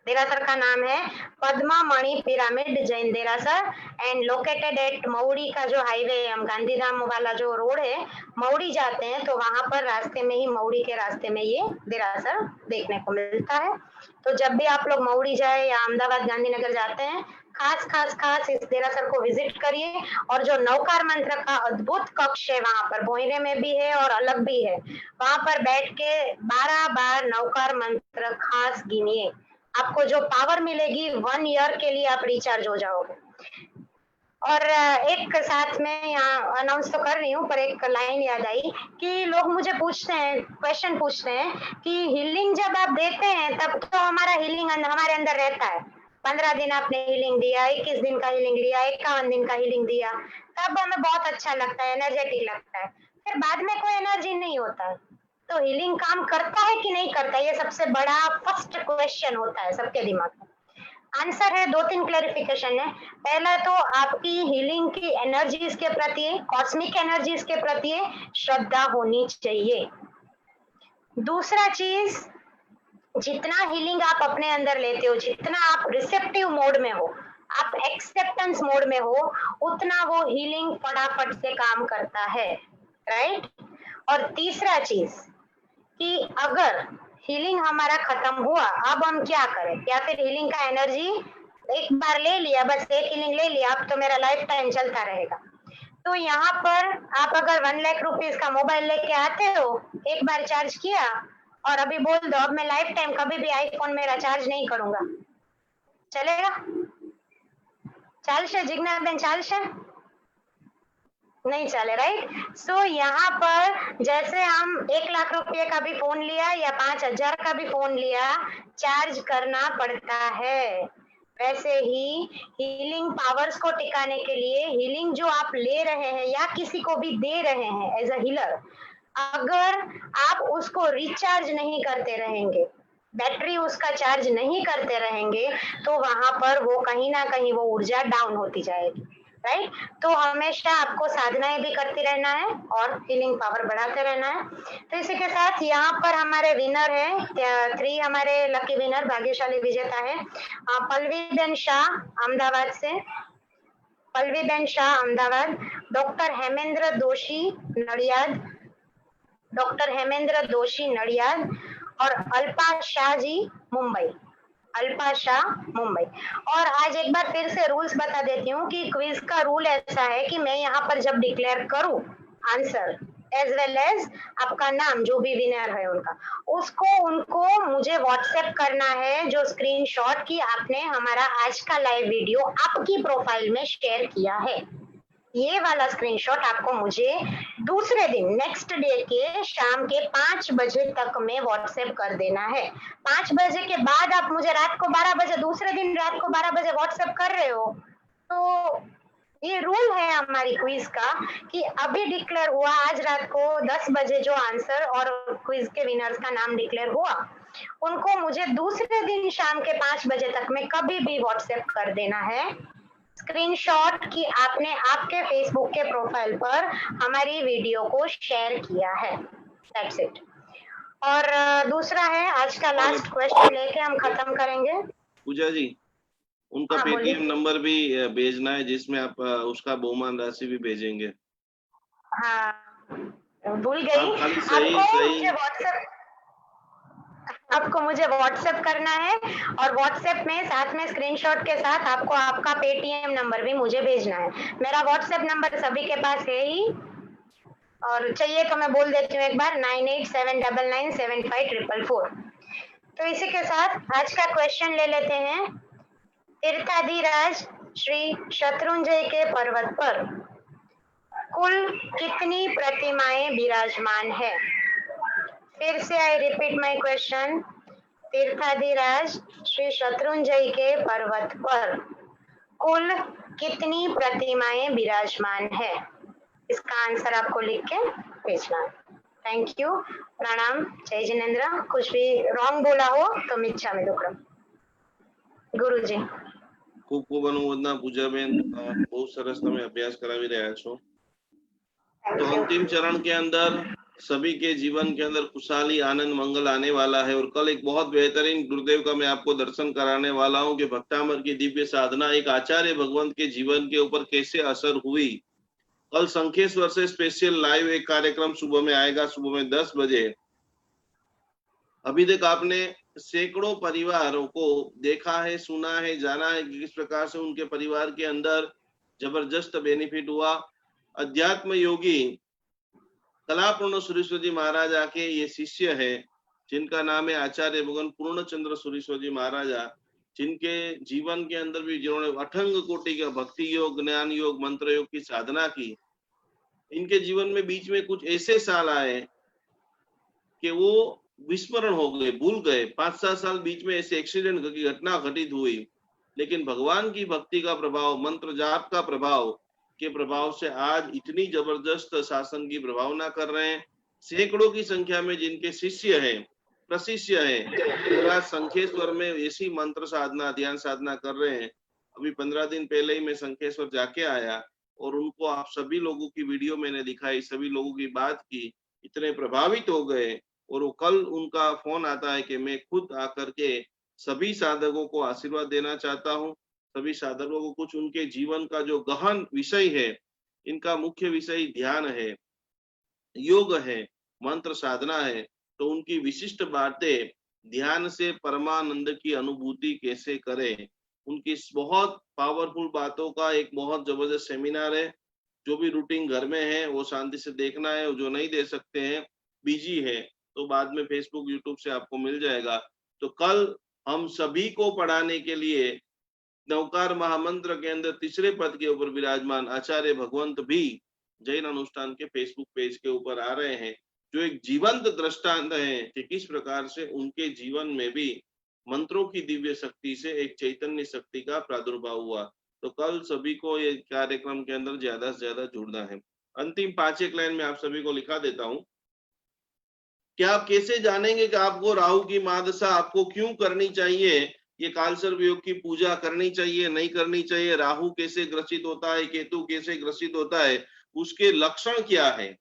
देरासर का नाम है पद्मा मणि पिरामिड जैन देरासर, एंड लोकेटेड एट मऊड़ी का जो हाईवे, हम गांधीधाम वाला जो रोड है, मऊड़ी जाते हैं तो वहां पर रास्ते में ही, मऊड़ी के रास्ते में ये देरासर देखने को मिलता है। तो जब भी आप लोग मऊड़ी जाए या अहमदाबाद गांधीनगर जाते हैं, खास इस देरासर को विजिट करिए। और जो नवकार मंत्र का अद्भुत कक्ष है वहां पर, बोईरे में भी है और अलग भी है, वहां पर बैठ के 12 बार नवकार मंत्र खास गिनिए, आपको जो पावर मिलेगी 1 ईयर के लिए आप रिचार्ज हो जाओगे। और एक साथ में यहाँ अनाउंस तो कर रही हूँ, पर एक लाइन याद आई कि लोग मुझे पूछते हैं, क्वेश्चन पूछते हैं कि हीलिंग जब आप देते हैं तब तो हमारा हीलिंग हमारे अंदर रहता है, 15 दिन आपने हीलिंग दिया, 21 दिन का हीलिंग दिया, 51 दिन का हीलिंग दिया, तब हमें बहुत अच्छा लगता है, एनर्जेटिक लगता है, फिर बाद में कोई एनर्जी नहीं होता है। तो हीलिंग काम करता है कि नहीं करता, ये सबसे बड़ा फर्स्ट क्वेश्चन होता है सबके दिमाग में। आंसर है 2-3 क्लैरिफिकेशन है। पहला तो आपकी हीलिंग की एनर्जीज के प्रति, कॉस्मिक एनर्जीज के प्रति श्रद्धा होनी चाहिए। दूसरा चीज, जितना हीलिंग आप अपने अंदर लेते हो, जितना आप रिसेप्टिव मोड में हो, आप एक्सेप्टेंस मोड में हो, उतना वो हीलिंग फटाफट से काम करता है, राइट। और तीसरा चीज कि अगर हीलिंग हमारा खत्म हुआ, अब हम क्या करें, या फिर हीलिंग का एनर्जी एक बार ले लिया, बस एक हीलिंग ले लिया, अब तो मेरा लाइफ टाइम चलता रहेगा। तो यहाँ पर आप अगर 1 लाख रुपीज का मोबाइल लेके आते हो, एक बार चार्ज किया और अभी बोल दो अब मैं लाइफ टाइम कभी भी आईफोन मेरा चार्ज नहीं करूंगा, चलेगा? चालशे जिग्ना बेन, चालशे? नहीं चले, राइट। सो यहाँ पर जैसे हम 1 लाख रुपए का भी फोन लिया या 5,000 का भी फोन लिया, चार्ज करना पड़ता है, वैसे ही हीलिंग पावर्स को टिकाने के लिए हीलिंग जो आप ले रहे हैं या किसी को भी दे रहे हैं एज अ हीलर, अगर आप उसको रिचार्ज नहीं करते रहेंगे, बैटरी उसका चार्ज नहीं करते रहेंगे, तो वहां पर वो कहीं ना कहीं वो ऊर्जा डाउन होती जाएगी। राइट। तो हमेशा आपको साधनाएं भी करते रहना है और हीलिंग पावर बढ़ाते रहना है। तो इसी के साथ यहाँ पर हमारे विनर है 3 हमारे लकी विनर भाग्यशाली विजेता है पल्लवी बेन शाह अहमदाबाद से, पल्लवी बेन शाह अहमदाबाद, डॉक्टर हेमेंद्र दोषी नडियाद, डॉक्टर हेमेंद्र दोषी नडियाद और अल्पा शाह जी मुंबई, अल्पा शाह मुंबई। और आज एक बार फिर से रूल्स बता देती हूँ कि क्विज का रूल ऐसा है कि मैं यहाँ पर जब डिक्लेयर करूँ आंसर एज वेल एज आपका नाम जो भी विनर है उनका, उसको उनको मुझे व्हाट्सएप करना है जो स्क्रीनशॉट की आपने हमारा आज का लाइव वीडियो आपकी प्रोफाइल में शेयर किया है, ये वाला स्क्रीनशॉट आपको मुझे दूसरे दिन नेक्स्ट डे के शाम के 5 बजे तक में व्हाट्सएप कर देना है। 5 बजे के बाद आप मुझे रात को 12 बजे दूसरे दिन रात को 12 बजे व्हाट्सएप कर रहे हो तो ये रूल है हमारी क्विज का कि अभी डिक्लेयर हुआ आज रात को 10 बजे जो आंसर और क्विज के विनर्स का नाम डिक्लेयर हुआ उनको मुझे दूसरे दिन शाम के 5 बजे तक में कभी भी व्हाट्सएप कर देना है स्क्रीनशॉट कि आपने आपके फेसबुक के प्रोफाइल पर हमारी वीडियो को शेयर किया है, दैट्स इट। और दूसरा है आज का लास्ट क्वेश्चन लेके हम खत्म करेंगे।
पूजा जी उनका
हाँ, बोलिए।
पेटीएम नंबर भी भेजना है जिसमें आप उसका बहुमान राशि भी भेजेंगे।
हाँ भूल गई,
आप खाली सही
आपको मुझे व्हाट्सएप करना है और व्हाट्सएप में साथ में स्क्रीनशॉट के साथ आपको आपका पेटीएम नंबर भी मुझे भेजना है। मेरा व्हाट्सएप नंबर सभी के पास है ही और चाहिए तो मैं बोल देती हूँ एक बार 9879975444। तो इसी के साथ आज का क्वेश्चन ले लेते हैं। तीर्थाधिराज श्री शत्रुंजय के पर्वत पर कुल कितनी प्रतिमाएं विराजमान है? फिर से आई रिपीट माय क्वेश्चन। तीर्थाधिराज श्री शत्रुंजय के पर्वत पर कुल कितनी प्रतिमाएं विराजमान है? इसका आंसर आपको लिख के भेजना। थैंक यू, प्रणाम, जय जिनेन्द्र। कुछ भी रॉन्ग बोला हो तो मिच्छामी दुक्कड़म। गुरुजी
खूब खूब अनुमोदना पूजाबेन, बहुत सरस તમે અભ્યાસ કરાવી રહ્યા છો। तो अंतिम चरण के अंदर सभी के जीवन के अंदर खुशहाली आनंद मंगल आने वाला है और कल एक बहुत बेहतरीन गुरुदेव का मैं आपको दर्शन कराने वाला हूं कि भक्तामर की दिव्य साधना एक आचार्य भगवंत के जीवन के ऊपर कैसे असर हुई। कल संखेश्वर से स्पेशल लाइव एक कार्यक्रम सुबह में आएगा, सुबह में 10 बजे। अभी तक आपने सैकड़ों परिवारों को देखा है, सुना है, जाना है कि किस प्रकार से उनके परिवार के अंदर जबरदस्त बेनिफिट हुआ। अध्यात्म योगी कलापूर्ण सुरेश्वर जी महाराजा के ये शिष्य है जिनका नाम है आचार्य भगवान पूर्णचंद्र सुरेश्वर जी महाराजा, जिनके जीवन के अंदर भी जिन्होंने अठंग कोटि का भक्ति योग, ज्ञान योग, मंत्र योग की साधना की। इनके जीवन में बीच में कुछ ऐसे साल आए कि वो विस्मरण हो गए, भूल गए। 5-7 साल बीच में ऐसे एक्सीडेंट की घटना घटित हुई, लेकिन भगवान की भक्ति का प्रभाव, मंत्र जाप का प्रभाव के प्रभाव से आज इतनी जबरदस्त शासन की प्रभावना कर रहे हैं। सैकड़ों की संख्या में जिनके शिष्य हैं, प्रशिष्य हैं, आज संखेश्वर में ऐसी मंत्र साधना, ध्यान साधना कर रहे हैं। अभी 15 दिन पहले ही मैं संखेश्वर जाके आया और उनको आप सभी लोगों की वीडियो मैंने दिखाई, सभी लोगों की बात की, इतने प्रभावित हो गए। और वो कल उनका फोन आता है कि मैं खुद आकर के सभी साधकों को आशीर्वाद देना चाहता हूँ। सभी साधकों को कुछ उनके जीवन का जो गहन विषय है, इनका मुख्य विषय ध्यान है, योग है, मंत्र साधना है, तो उनकी विशिष्ट बातें ध्यान से परमानंद की अनुभूति कैसे करें, उनकी बहुत पावरफुल बातों का एक बहुत जबरदस्त सेमिनार है। जो भी रूटीन घर में है वो शांति से देखना है, और जो नहीं दे सकते हैं, बिजी है, तो बाद में फेसबुक यूट्यूब से आपको मिल जाएगा। तो कल हम सभी को पढ़ाने के लिए नवकार महामंत्र के अंदर तीसरे पद के ऊपर विराजमान आचार्य भगवंत भी जैन अनुष्ठान के फेसबुक पेज के ऊपर आ रहे हैं, जो एक जीवंत दृष्टांत है कि किस प्रकार से उनके जीवन में भी मंत्रों की दिव्य शक्ति से एक चैतन्य शक्ति का प्रादुर्भाव हुआ। तो कल सभी को ये कार्यक्रम के अंदर ज्यादा से ज्यादा जुड़ना है। अंतिम 5 एक लाइन में आप सभी को लिखा देता हूं कि आप कैसे जानेंगे कि आपको राहु की महादशा आपको क्यों करनी चाहिए। ये कालसर्प योग की पूजा करनी चाहिए नहीं करनी चाहिए, राहु कैसे ग्रसित होता है, केतु कैसे ग्रसित होता है, उसके लक्षण क्या है।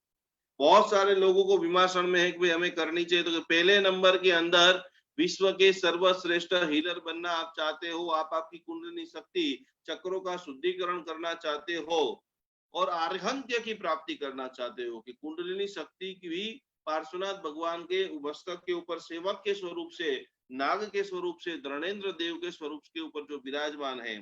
बहुत सारे लोगों को विमर्शन में है कि भाई हमें करनी चाहिए, तो पहले नंबर के अंदर विश्व के सर्वश्रेष्ठ हीलर बनना आप चाहते हो, आप आपकी कुंडलिनी शक्ति चक्रों का शुद्धिकरण करना चाहते हो और आर्हंत्य की प्राप्ति करना चाहते हो कि कुंडलिनी शक्ति की भी पार्श्वनाथ भगवान के मस्तक के ऊपर सेवक के स्वरूप से, नाग के स्वरूप से, द्रोणेन्द्र देव के स्वरूप के ऊपर जो विराजमान है।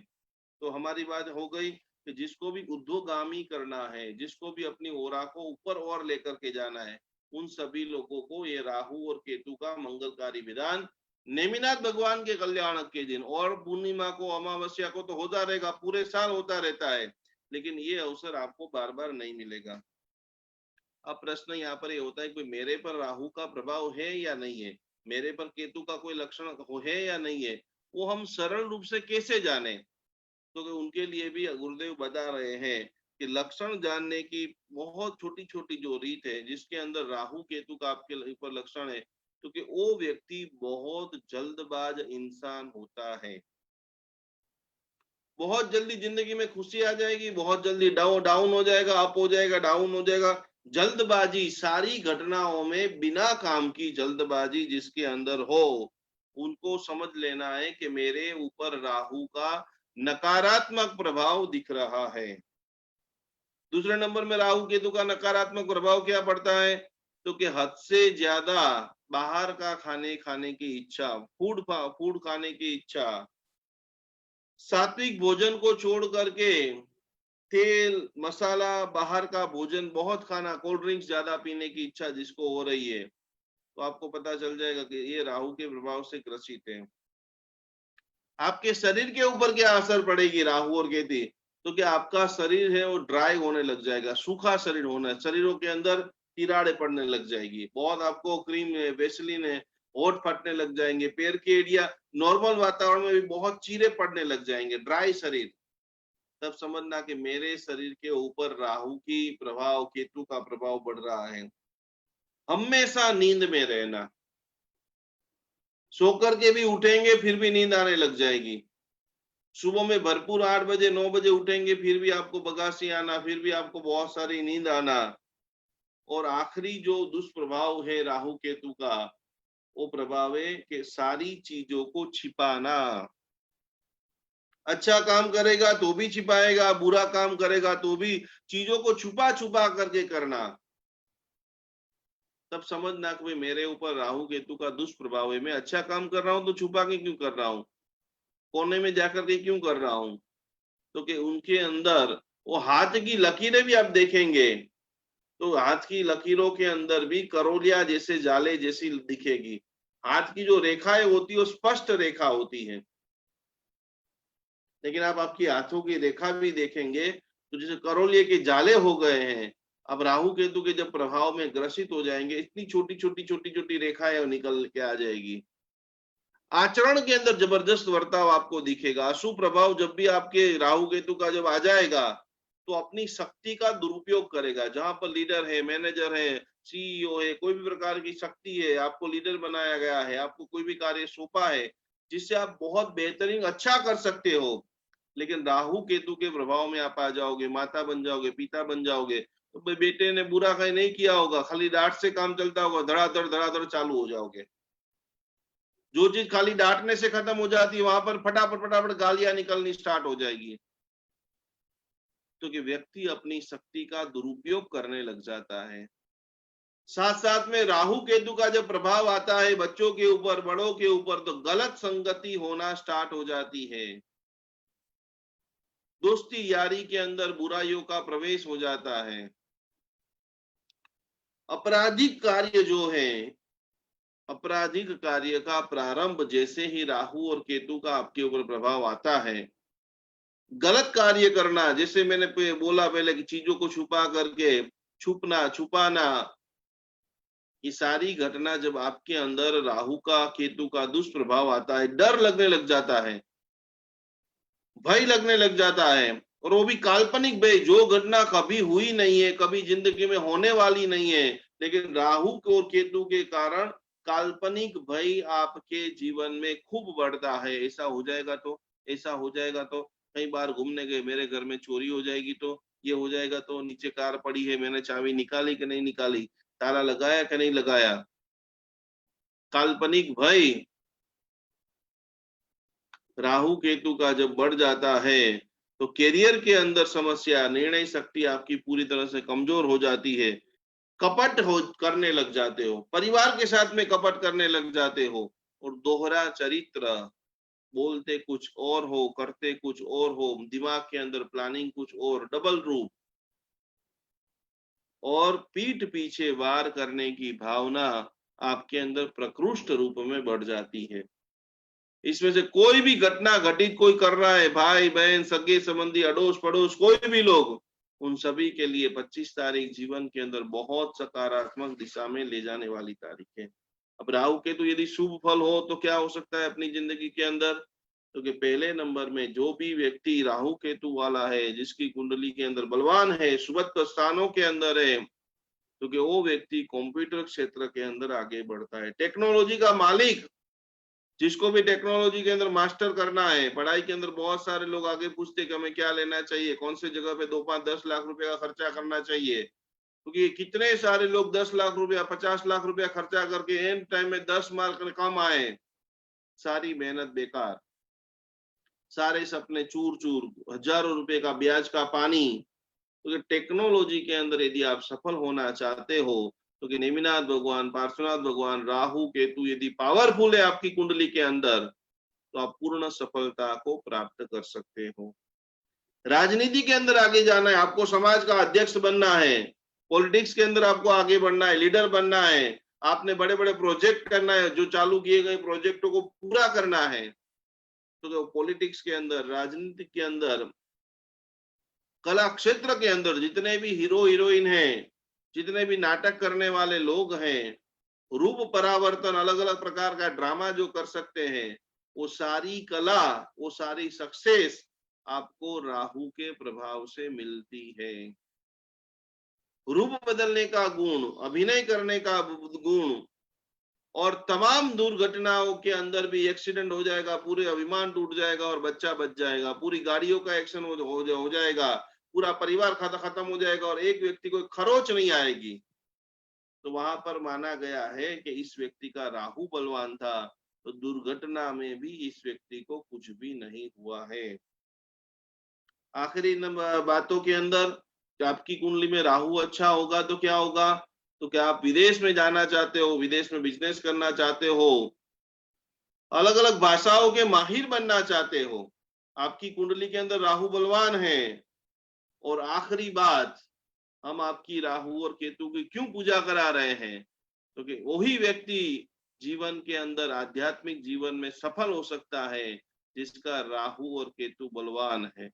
तो हमारी बात हो गई कि जिसको भी ऊर्ध्वगामी करना है, जिसको भी अपनी ओरा को ऊपर और लेकर के जाना है, उन सभी लोगों को ये राहु और केतु का मंगलकारी विधान नेमिनाथ भगवान के कल्याण के दिन और पूर्णिमा को, अमावस्या को तो होता रहेगा, पूरे साल होता रहता है, लेकिन ये अवसर आपको बार बार नहीं मिलेगा। अब प्रश्न यहाँ पर ये होता है कि मेरे पर राहु का प्रभाव है या नहीं है, मेरे पर केतु का कोई लक्षण है या नहीं है, वो हम सरल रूप से कैसे जाने। तो उनके लिए भी गुरुदेव बता रहे हैं कि लक्षण जानने की बहुत छोटी छोटी जो रीत है, जिसके अंदर राहु केतु का आपके ऊपर लक्षण है, तो कि वो व्यक्ति बहुत जल्दबाज इंसान होता है। बहुत जल्दी जिंदगी में खुशी आ जाएगी, बहुत जल्दी डाउन हो जाएगा, अप हो जाएगा, डाउन हो जाएगा। जल्दबाजी, सारी घटनाओं में बिना काम की जल्दबाजी जिसके अंदर हो, उनको समझ लेना है कि मेरे ऊपर राहु का नकारात्मक प्रभाव दिख रहा है। दूसरे नंबर में राहु केतु का नकारात्मक प्रभाव क्या पड़ता है, तो कि हद से ज्यादा बाहर का खाने की इच्छा, फूड खाने की इच्छा, सात्विक भोजन को छोड़ करके तेल मसाला बाहर का भोजन बहुत खाना, कोल्ड ड्रिंक्स ज्यादा पीने की इच्छा जिसको हो रही है, तो आपको पता चल जाएगा कि ये राहु के प्रभाव से ग्रसित है। आपके शरीर के ऊपर क्या असर पड़ेगी राहु और केतु, तो क्या आपका शरीर है वो ड्राई होने लग जाएगा, सूखा शरीर होना, शरीरों के अंदर तिराड़े पड़ने लग जाएगी, बहुत आपको क्रीम है, वेसलिन है, होठ फटने लग जाएंगे, पैर के एरिया नॉर्मल वातावरण में भी बहुत चीरे पड़ने लग जाएंगे, ड्राई शरीर। तब समझना कि मेरे शरीर के ऊपर राहु की प्रभाव, केतु का प्रभाव बढ़ रहा है। हमेशा नींद में रहना, सोकर के भी उठेंगे फिर भी नींद आने लग जाएगी, सुबह में भरपूर 8 बजे 9 बजे उठेंगे फिर भी आपको बगासी आना, फिर भी आपको बहुत सारी नींद आना। और आखिरी जो दुष्प्रभाव है राहु केतु का, वो प्रभाव है कि सारी चीजों को छिपाना। अच्छा काम करेगा तो भी छिपाएगा, बुरा काम करेगा तो भी चीजों को छुपा छुपा करके करना। तब समझना कि मेरे ऊपर राहु केतु का दुष्प्रभाव है, मैं अच्छा काम कर रहा हूं तो छुपा के क्यों कर रहा हूं, कोने में जाकर के क्यों कर रहा हूं। तो कि उनके अंदर वो हाथ की लकीरें भी आप देखेंगे तो हाथ की लकीरों के अंदर भी करोलिया जैसे जाले जैसी दिखेगी, हाथ की जो रेखाएं होती है वो स्पष्ट रेखा होती है, लेकिन आप आपकी हाथों की रेखा भी देखेंगे तो जैसे करोलिये के जाले हो गए हैं। अब राहु केतु के जब प्रभाव में ग्रसित हो जाएंगे, इतनी छोटी छोटी रेखाएं निकल के आ जाएगी। आचरण के अंदर जबरदस्त वर्ताव आपको दिखेगा। अशुभ प्रभाव जब भी आपके राहु केतु का जब आ जाएगा तो अपनी शक्ति का दुरुपयोग करेगा। जहां पर लीडर है, मैनेजर है, सीईओ है, कोई भी प्रकार की शक्ति है, आपको लीडर बनाया गया है, आपको कोई भी कार्य सौंपा है जिससे आप बहुत बेहतरीन अच्छा कर सकते हो, लेकिन राहु केतु के प्रभाव में आप आ जाओगे, माता बन जाओगे, पिता बन जाओगे, तो बेटे ने बुरा कहीं नहीं किया होगा, खाली डांट से काम चलता होगा, धड़ाधड़ चालू हो जाओगे। जो चीज खाली डांटने से खत्म हो जाती है वहां पर फटाफट गालियां निकलनी स्टार्ट हो जाएगी। तो कि व्यक्ति अपनी शक्ति का दुरुपयोग करने लग जाता है। साथ साथ में राहु केतु का जब प्रभाव आता है बच्चों के ऊपर, बड़ों के ऊपर, तो गलत संगति होना स्टार्ट हो जाती है। दोस्ती यारी के अंदर बुराइयों का प्रवेश हो जाता है। आपराधिक कार्य जो है, आपराधिक कार्य का प्रारंभ जैसे ही राहु और केतु का आपके ऊपर प्रभाव आता है, गलत कार्य करना, जैसे मैंने बोला पहले कि चीजों को छुपा करके छुपना, छुपाना, ये सारी घटना जब आपके अंदर राहु का केतु का दुष्प्रभाव आता है, डर लगने लग जाता है, भय लगने लग जाता है, और वो भी काल्पनिक भय, जो घटना कभी हुई नहीं है, कभी जिंदगी में होने वाली नहीं है, लेकिन राहु और केतु के कारण काल्पनिक भय आपके जीवन में खूब बढ़ता है। ऐसा हो जाएगा तो, ऐसा हो जाएगा तो, कई बार घूमने गए, मेरे घर में चोरी हो जाएगी तो, ये हो जाएगा तो, नीचे कार पड़ी है, मैंने चाबी निकाली कि नहीं निकाली, ताला लगाया कि नहीं लगाया। काल्पनिक भय राहु केतु का जब बढ़ जाता है तो कैरियर के अंदर समस्या, निर्णय शक्ति आपकी पूरी तरह से कमजोर हो जाती है। कपट हो करने लग जाते हो, परिवार के साथ में कपट करने लग जाते हो, और दोहरा चरित्र, बोलते कुछ और हो, करते कुछ और हो, दिमाग के अंदर प्लानिंग कुछ और, डबल रूप, और पीठ पीछे वार करने की भावना आपके अंदर प्रकृष्ट रूप में बढ़ जाती है। इसमें से कोई भी घटना घटित कोई कर रहा है, भाई बहन सगे संबंधी अड़ोस पड़ोस कोई भी लोग, उन सभी के लिए 25 तारीख जीवन के अंदर बहुत सकारात्मक दिशा में ले जाने वाली तारीख है। अब राहु केतु यदि शुभ फल हो तो क्या हो सकता है अपनी जिंदगी के अंदर, क्योंकि पहले नंबर में जो भी व्यक्ति राहु केतु वाला है, जिसकी कुंडली के अंदर बलवान है, शुभत्व स्थानों के अंदर है, क्योंकि वो व्यक्ति कंप्यूटर क्षेत्र के अंदर आगे बढ़ता है। टेक्नोलॉजी का मालिक, जिसको भी टेक्नोलॉजी के अंदर मास्टर करना है, पढ़ाई के अंदर बहुत सारे लोग आगे पूछते कि हमें क्या लेना चाहिए, कौन सी जगह पे 2, 5, 10 लाख रुपए का खर्चा करना चाहिए, क्योंकि कितने सारे लोग 10 लाख रुपया 50 लाख रुपया खर्चा करके एंड टाइम में 10 मार्क कम आए, सारी मेहनत बेकार, सारे सपने चूर चूर, हजारों रुपए का ब्याज का पानी। क्योंकि टेक्नोलॉजी के अंदर यदि आप सफल होना चाहते हो, क्योंकि नेमिनाथ भगवान, पार्श्वनाथ भगवान, राहु केतु यदि पावरफुल है आपकी कुंडली के अंदर, तो आप पूर्ण सफलता को प्राप्त कर सकते हो। राजनीति के अंदर आगे जाना है, आपको समाज का अध्यक्ष बनना है, पॉलिटिक्स के अंदर आपको आगे बढ़ना है, लीडर बनना है, आपने बड़े बड़े प्रोजेक्ट करना है, जो चालू किए गए प्रोजेक्टों को पूरा करना है। तो पॉलिटिक्स के अंदर, राजनीति के अंदर, कला क्षेत्र के अंदर जितने भी हीरो हीरोइन हैं, जितने भी नाटक करने वाले लोग हैं, रूप परावर्तन, अलग अलग प्रकार का ड्रामा जो कर सकते हैं, वो सारी कला, वो सारी सक्सेस आपको राहु के प्रभाव से मिलती है। रूप बदलने का गुण, अभिनय करने का गुण, और तमाम दुर्घटनाओं के अंदर भी एक्सीडेंट हो जाएगा, पूरे अभिमान टूट जाएगा और बच्चा बच जाएगा, पूरी गाड़ियों का एक्सीडेंट हो जाएगा, पूरा परिवार खत्म हो जाएगा और एक व्यक्ति को खरोच नहीं आएगी। तो वहां पर माना गया है कि इस व्यक्ति का राहु बलवान था, तो दुर्घटना में भी इस व्यक्ति को कुछ भी नहीं हुआ है। आखिरी बातों के अंदर, कि आपकी कुंडली में राहु अच्छा होगा तो क्या होगा, तो क्या आप विदेश में जाना चाहते हो, विदेश में बिजनेस करना चाहते हो, अलग अलग भाषाओं के माहिर बनना चाहते हो, आपकी कुंडली के अंदर राहु बलवान है। और आखिरी बात, हम आपकी राहु और केतु की क्यों पूजा करा रहे हैं, क्योंकि तो वही व्यक्ति जीवन के अंदर आध्यात्मिक जीवन में सफल हो सकता है जिसका राहु और केतु बलवान है।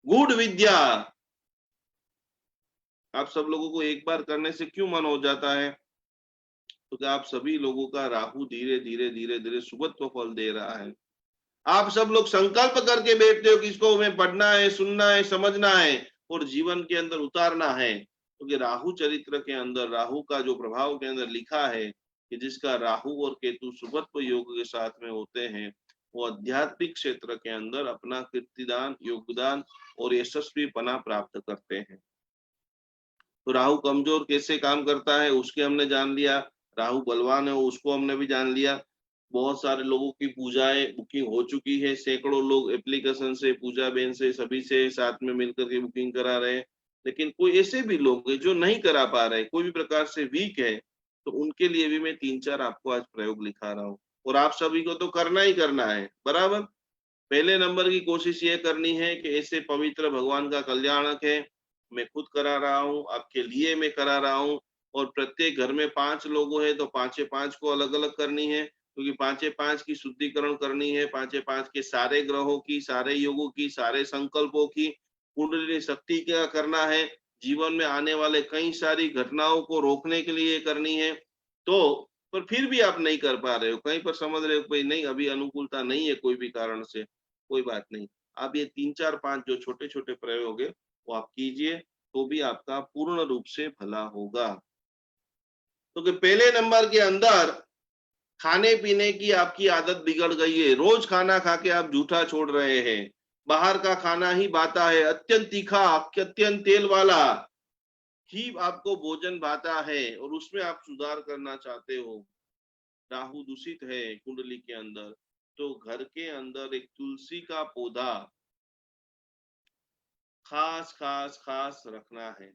गूढ़ विद्या, आप सब लोगों को एक बार करने से क्यों मन हो जाता है, तो आप सभी लोगों का राहु धीरे धीरे धीरे धीरे शुभत्व फल दे रहा है। आप सब लोग संकल्प करके बैठते हो कि इसको हमें पढ़ना है, सुनना है, समझना है और जीवन के अंदर उतारना है, क्योंकि राहु चरित्र के अंदर, राहु का जो प्रभाव के अंदर लिखा है कि जिसका राहु और केतु शुभत्व योग के साथ में होते हैं, वो आध्यात्मिक क्षेत्र के अंदर अपना कीर्तिदान, योगदान और यशस्वीपना प्राप्त करते हैं। तो राहु कमजोर कैसे काम करता है उसके हमने जान लिया, राहु बलवान है उसको हमने भी जान लिया। बहुत सारे लोगों की पूजाएं बुकिंग हो चुकी है, सैकड़ों लोग एप्लीकेशन से, पूजा बेन से, सभी से साथ में मिलकर के बुकिंग करा रहे हैं। लेकिन कोई ऐसे भी लोग हैं जो नहीं करा पा रहे, कोई भी प्रकार से वीक है, तो उनके लिए भी मैं 3-4 आपको आज प्रयोग लिखा रहा हूँ। और आप सभी को तो करना ही करना है बराबर। पहले नंबर की कोशिश ये करनी है कि ऐसे पवित्र भगवान का कल्याणक है, मैं खुद करा रहा हूँ, आपके लिए मैं करा रहा हूँ, और प्रत्येक घर में 5 लोग हैं तो 5 को अलग अलग करनी है, क्योंकि 5 की शुद्धिकरण करनी है, 5 के सारे ग्रहों की, सारे योगों की, सारे संकल्पों की कुंडली शक्ति का करना है, जीवन में आने वाले कई सारी घटनाओं को रोकने के लिए करनी है। तो पर फिर भी आप नहीं कर पा रहे हो, कहीं पर समझ रहे हो भाई नहीं अभी अनुकूलता नहीं है कोई भी कारण से, कोई बात नहीं, आप ये 3-4-5 जो छोटे छोटे प्रयोग है वो आप कीजिए, तो भी आपका पूर्ण रूप से भला होगा। तो कि पहले नंबर के अंदर खाने पीने की आपकी आदत बिगड़ गई है, रोज खाना खा के आप जूठा छोड़ रहे हैं, बाहर का खाना ही भाता है, अत्यंत तीखा, अत्यंत तेल वाला ही आपको भोजन भाता है और उसमें आप सुधार करना चाहते हो। राहु दूषित है कुंडली के अंदर, तो घर के अंदर एक तुलसी का पौधा खास खास खास रखना है।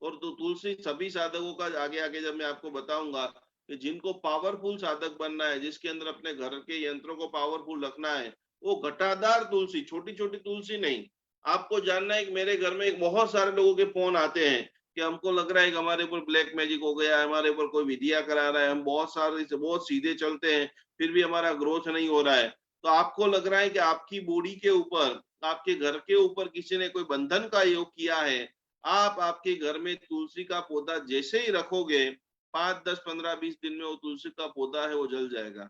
और तो तुलसी सभी साधकों का, आगे आगे जब मैं आपको बताऊंगा कि जिनको पावरफुल साधक बनना है, जिसके अंदर अपने घर के यंत्रों को पावरफुल रखना है, वो घटादार तुलसी, छोटी छोटी तुलसी नहीं। आपको जानना है कि मेरे घर में एक बहुत सारे लोगों के फोन आते हैं कि हमको लग रहा है कि हमारे ऊपर ब्लैक मैजिक हो गया है, हमारे ऊपर कोई विधिया करा रहा है, हम बहुत सीधे चलते हैं फिर भी हमारा ग्रोथ नहीं हो रहा है। तो आपको लग रहा है कि आपकी बॉडी के ऊपर, आपके घर के ऊपर किसी ने कोई बंधन का योग किया है। आप आपके घर में तुलसी का पौधा जैसे ही रखोगे, 5, 10, 15, 20 दिन में वो तुलसी का पौधा है वो जल जाएगा।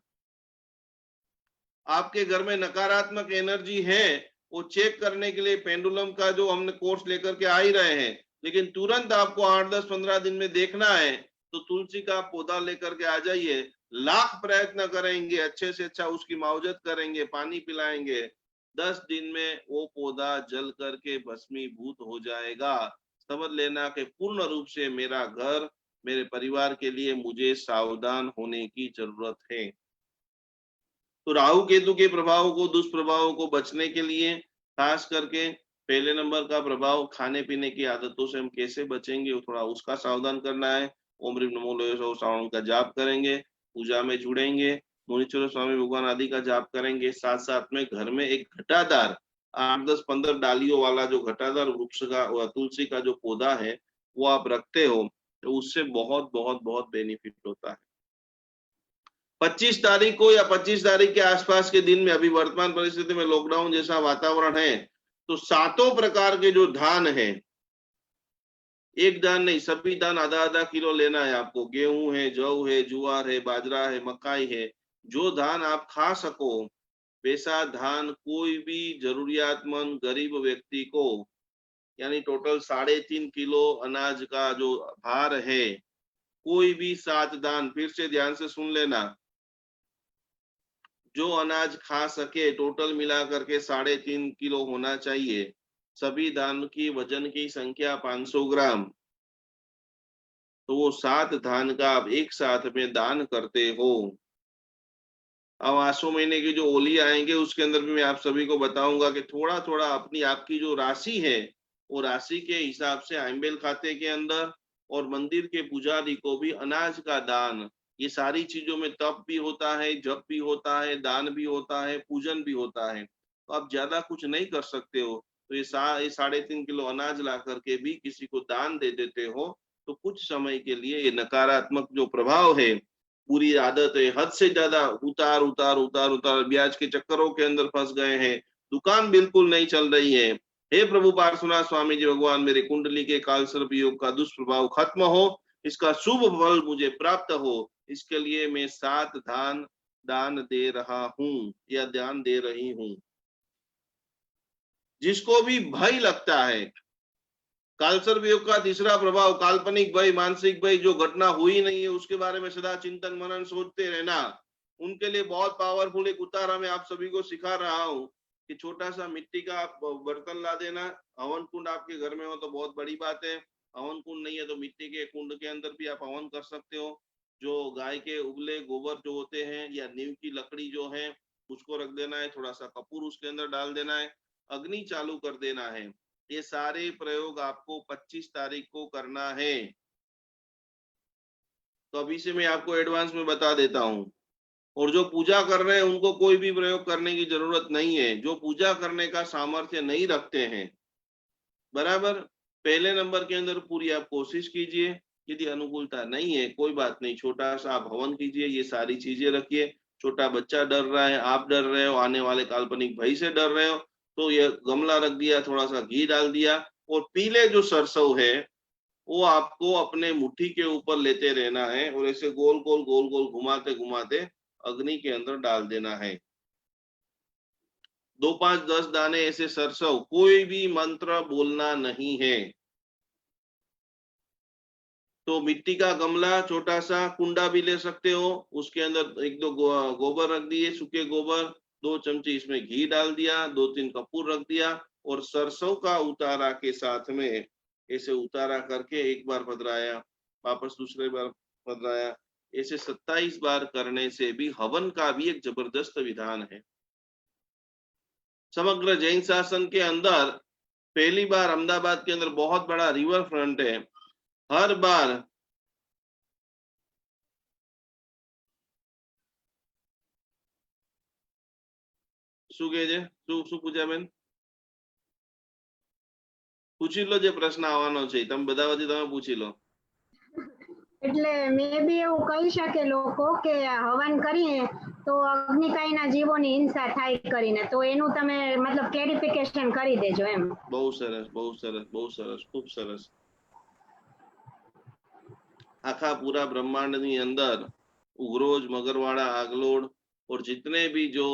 आपके घर में नकारात्मक एनर्जी है, वो चेक करने के लिए पेंडुलम का जो हमने कोर्स लेकर के आ ही रहे हैं, लेकिन तुरंत आपको 8, 10, 15 दिन में देखना है तो तुलसी का पौधा लेकर के आ जाइए। लाख प्रयत्न करेंगे, अच्छे से अच्छा उसकी मावजत करेंगे, पानी पिलाएंगे, 10 दिन में वो पौधा जल करके भस्मीभूत हो जाएगा। समझ लेना कि पूर्ण रूप से मेरा घर, मेरे परिवार के लिए मुझे सावधान होने की जरूरत है। तो राहु केतु के प्रभाव को, दुष्प्रभावों को बचने के लिए खास करके पहले नंबर का प्रभाव, खाने पीने की आदतों से हम कैसे बचेंगे, थोड़ा उसका सावधान करना है। ओम ह्रीम नमो लोहे सौ श्रावण का जाप करेंगे, पूजा में जुड़ेंगे, मुनीश्वर स्वामी भगवान आदि का जाप करेंगे, साथ साथ में घर में एक घटादार 8, 10, 15 डालियों वाला जो घटादार वृक्ष का, तुलसी का जो पौधा है वो आप रखते हो, तो उससे बहुत बहुत बहुत बेनिफिट होता है। 25 तारीख को या 25 तारीख के आसपास के दिन में, अभी वर्तमान परिस्थिति में लॉकडाउन जैसा वातावरण है, तो 7 प्रकार के जो धान है, एक धान नहीं, सभी धान आधा आधा किलो लेना है आपको। गेहूं है, जौ है, जुआर है, बाजरा है, मकाई है, जो धान आप खा सको वैसा धान कोई भी जरूरियातमंद गरीब व्यक्ति को, यानी टोटल 3.5 किलो अनाज का जो भार है, कोई भी 7 दान, फिर से ध्यान से सुन लेना, जो अनाज खा सके टोटल मिला करके 3.5 किलो होना चाहिए। सभी धान की वजन की संख्या 500 ग्राम, तो वो 7 धान का आप एक साथ में दान करते हो। अब आसो महीने की जो ओली आएंगे उसके अंदर भी मैं आप सभी को बताऊंगा कि थोड़ा थोड़ा अपनी आपकी जो राशि है वो राशि के हिसाब से आइंबेल खाते के अंदर और मंदिर के पुजारी को भी अनाज का दान, ये सारी चीजों में तप भी होता है, जप भी होता है, दान भी होता है, पूजन भी होता है। तो आप ज्यादा कुछ नहीं कर सकते हो, तो ये 3.5 किलो अनाज ला करके भी किसी को दान दे देते हो, तो कुछ समय के लिए ये नकारात्मक जो प्रभाव है, पूरी आदत है, हद से ज्यादा उतार उतार उतार उतार ब्याज के चक्करों के अंदर फंस गए हैं, दुकान बिल्कुल नहीं चल रही है, हे प्रभु पार्श्वनाथ स्वामी जी भगवान, मेरे कुंडली के काल सर्प योग का दुष्प्रभाव खत्म हो, इसका शुभ फल मुझे प्राप्त हो, इसके लिए मैं 7 दान दे रहा हूँ या दान दे रही हूँ। जिसको भी भय लगता है, कालसर्प योग का तीसरा प्रभाव काल्पनिक भय, मानसिक भय, जो घटना हुई नहीं है उसके बारे में सदा चिंतन मनन सोचते रहना, उनके लिए बहुत पावरफुल एक उतारा मैं आप सभी को सिखा रहा हूँ कि छोटा सा मिट्टी का आप बर्तन ला देना। हवन कुंड आपके घर में हो तो बहुत बड़ी बात है, हवन कुंड नहीं है तो मिट्टी के कुंड के अंदर भी आप हवन कर सकते हो। जो गाय के उबले गोबर जो होते हैं या नीम की लकड़ी जो है उसको रख देना है, थोड़ा सा कपूर उसके अंदर डाल देना है, अग्नि चालू कर देना है। ये सारे प्रयोग आपको 25 तारीख को करना है। तो अभी से मैं आपको एडवांस में बता देता हूं। और जो पूजा कर रहे हैं उनको कोई भी प्रयोग करने की जरूरत नहीं है, जो पूजा करने का सामर्थ्य नहीं रखते हैं, बराबर। पहले नंबर के अंदर पूरी आप कोशिश कीजिए, यदि अनुकूलता नहीं है कोई बात नहीं, छोटा सा आप हवन कीजिए, ये सारी चीजें रखिए। छोटा बच्चा डर रहा है, आप डर रहे हो, आने वाले काल्पनिक भय से डर रहे हो, तो ये गमला रख दिया, थोड़ा सा घी डाल दिया, और पीले जो सरसों है वो आपको अपने मुट्ठी के ऊपर लेते रहना है और ऐसे गोल गोल गोल गोल घुमाते घुमाते अग्नि के अंदर डाल देना है। 2, 5, 10 दाने ऐसे सरसों, कोई भी मंत्र बोलना नहीं है। तो तो मिट्टी का गमला, छोटा सा कुंडा भी ले सकते हो, उसके अंदर एक दो गोबर रख दिए, सूखे गोबर, 2 चमची इसमें घी डाल दिया, 2-3 कपूर रख दिया और सरसों का उतारा के साथ में ऐसे उतारा करके एक बार पधराया, वापस दूसरे बार पधराया, ऐसे 27 बार करने से भी हवन का भी एक जबरदस्त विधान है। समग्र जैन शासन के अंदर पहली बार अहमदाबाद के अंदर बहुत बड़ा रिवर फ्रंट है, हर बार શું કહે છે, શું પૂછ્યા બેન? પૂછી લો, જે પ્રશ્ન આવવાનો છે તમે બધા વચ્ચે તમે પૂછી લો.
એટલે મે બી એવું કહી શકે લોકો કે હવન કરીએ તો અગ્નિકાયના જીવોની હિંસા થાય કરીને, તો એનું તમે મતલબ ક્લેરિફિકેશન કરી દેજો એમ.
બહુ સરસ, બહુ સરસ, બહુ સરસ, ખૂબ સરસ. आखा पूरा ब्रह्मांड ની અંદર उग्रोज, मगरवाड़ा, आगलोड और जितने भी जो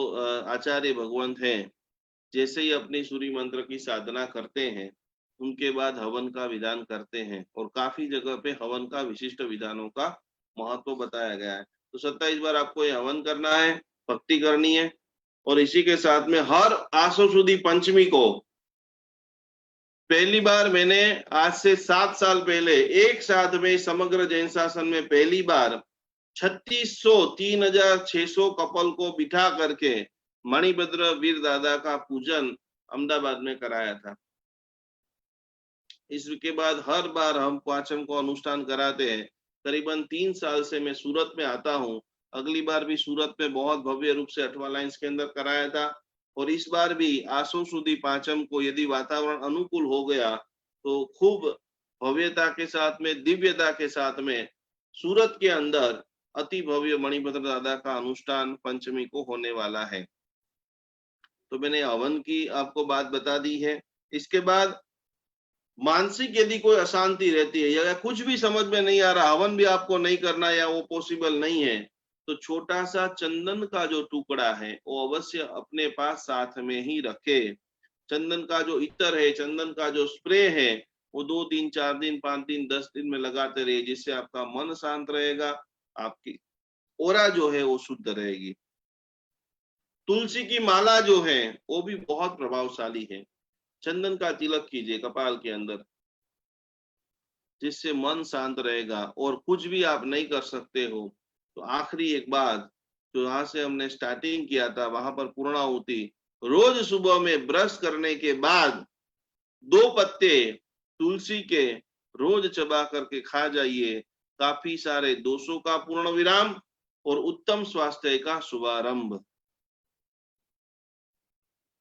आचार्य भगवंत हैं, जैसे ही अपनी सूर्य मंत्र की साधना करते हैं उनके बाद हवन का विधान करते हैं और काफी जगह पे हवन का विशिष्ट विधानों का महत्व बताया गया है। तो 27 बार आपको ये हवन करना है, भक्ति करनी है और इसी के साथ में हर आसो सुदी पंचमी को, पहली बार मैंने आज से 7 साल पहले एक साथ में समग्र जैन शासन में पहली बार 3600 कपल को बिठा करके मणिभद्र वीर दादा का पूजन अहमदाबाद में कराया था। इसके बाद हर बार हम पाचन को अनुष्ठान कराते हैं। करीबन 3 साल से मैं सूरत में आता हूँ। अगली बार भी सूरत में बहुत भव्य रूप से 8वां लाइन्स के अंदर कराया था और इस बार भी आसो सुदी पांचम को यदि वातावरण अनुकूल हो गया तो खूब भव्यता के साथ में, दिव्यता के साथ में सूरत के अंदर अति भव्य मणिभद्र दादा का अनुष्ठान पंचमी को होने वाला है। तो मैंने हवन की आपको बात बता दी है। इसके बाद मानसिक यदि कोई अशांति रहती है या कुछ भी समझ में नहीं आ रहा, हवन भी आपको नहीं करना या वो पॉसिबल नहीं है, तो छोटा सा चंदन का जो टुकड़ा है वो अवश्य अपने पास साथ में ही रखे। चंदन का जो इत्र है, चंदन का जो स्प्रे है, वो 2 दिन, 4 दिन, 5 दिन, 10 दिन में लगाते रहिए, जिससे आपका मन शांत रहेगा, आपकी ओरा जो है वो शुद्ध रहेगी। तुलसी की माला जो है वो भी बहुत प्रभावशाली है। चंदन का तिलक कीजिए कपाल के अंदर, जिससे मन शांत रहेगा। और कुछ भी आप नहीं कर सकते हो तो आखिरी एक बात, जो यहाँ से हमने स्टार्टिंग किया था वहां पर पूर्णाहुति, रोज सुबह में ब्रश करने के बाद 2 पत्ते तुलसी के रोज चबा करके खा जाइए। काफी सारे दोषों का पूर्ण विराम और उत्तम स्वास्थ्य का शुभारंभ।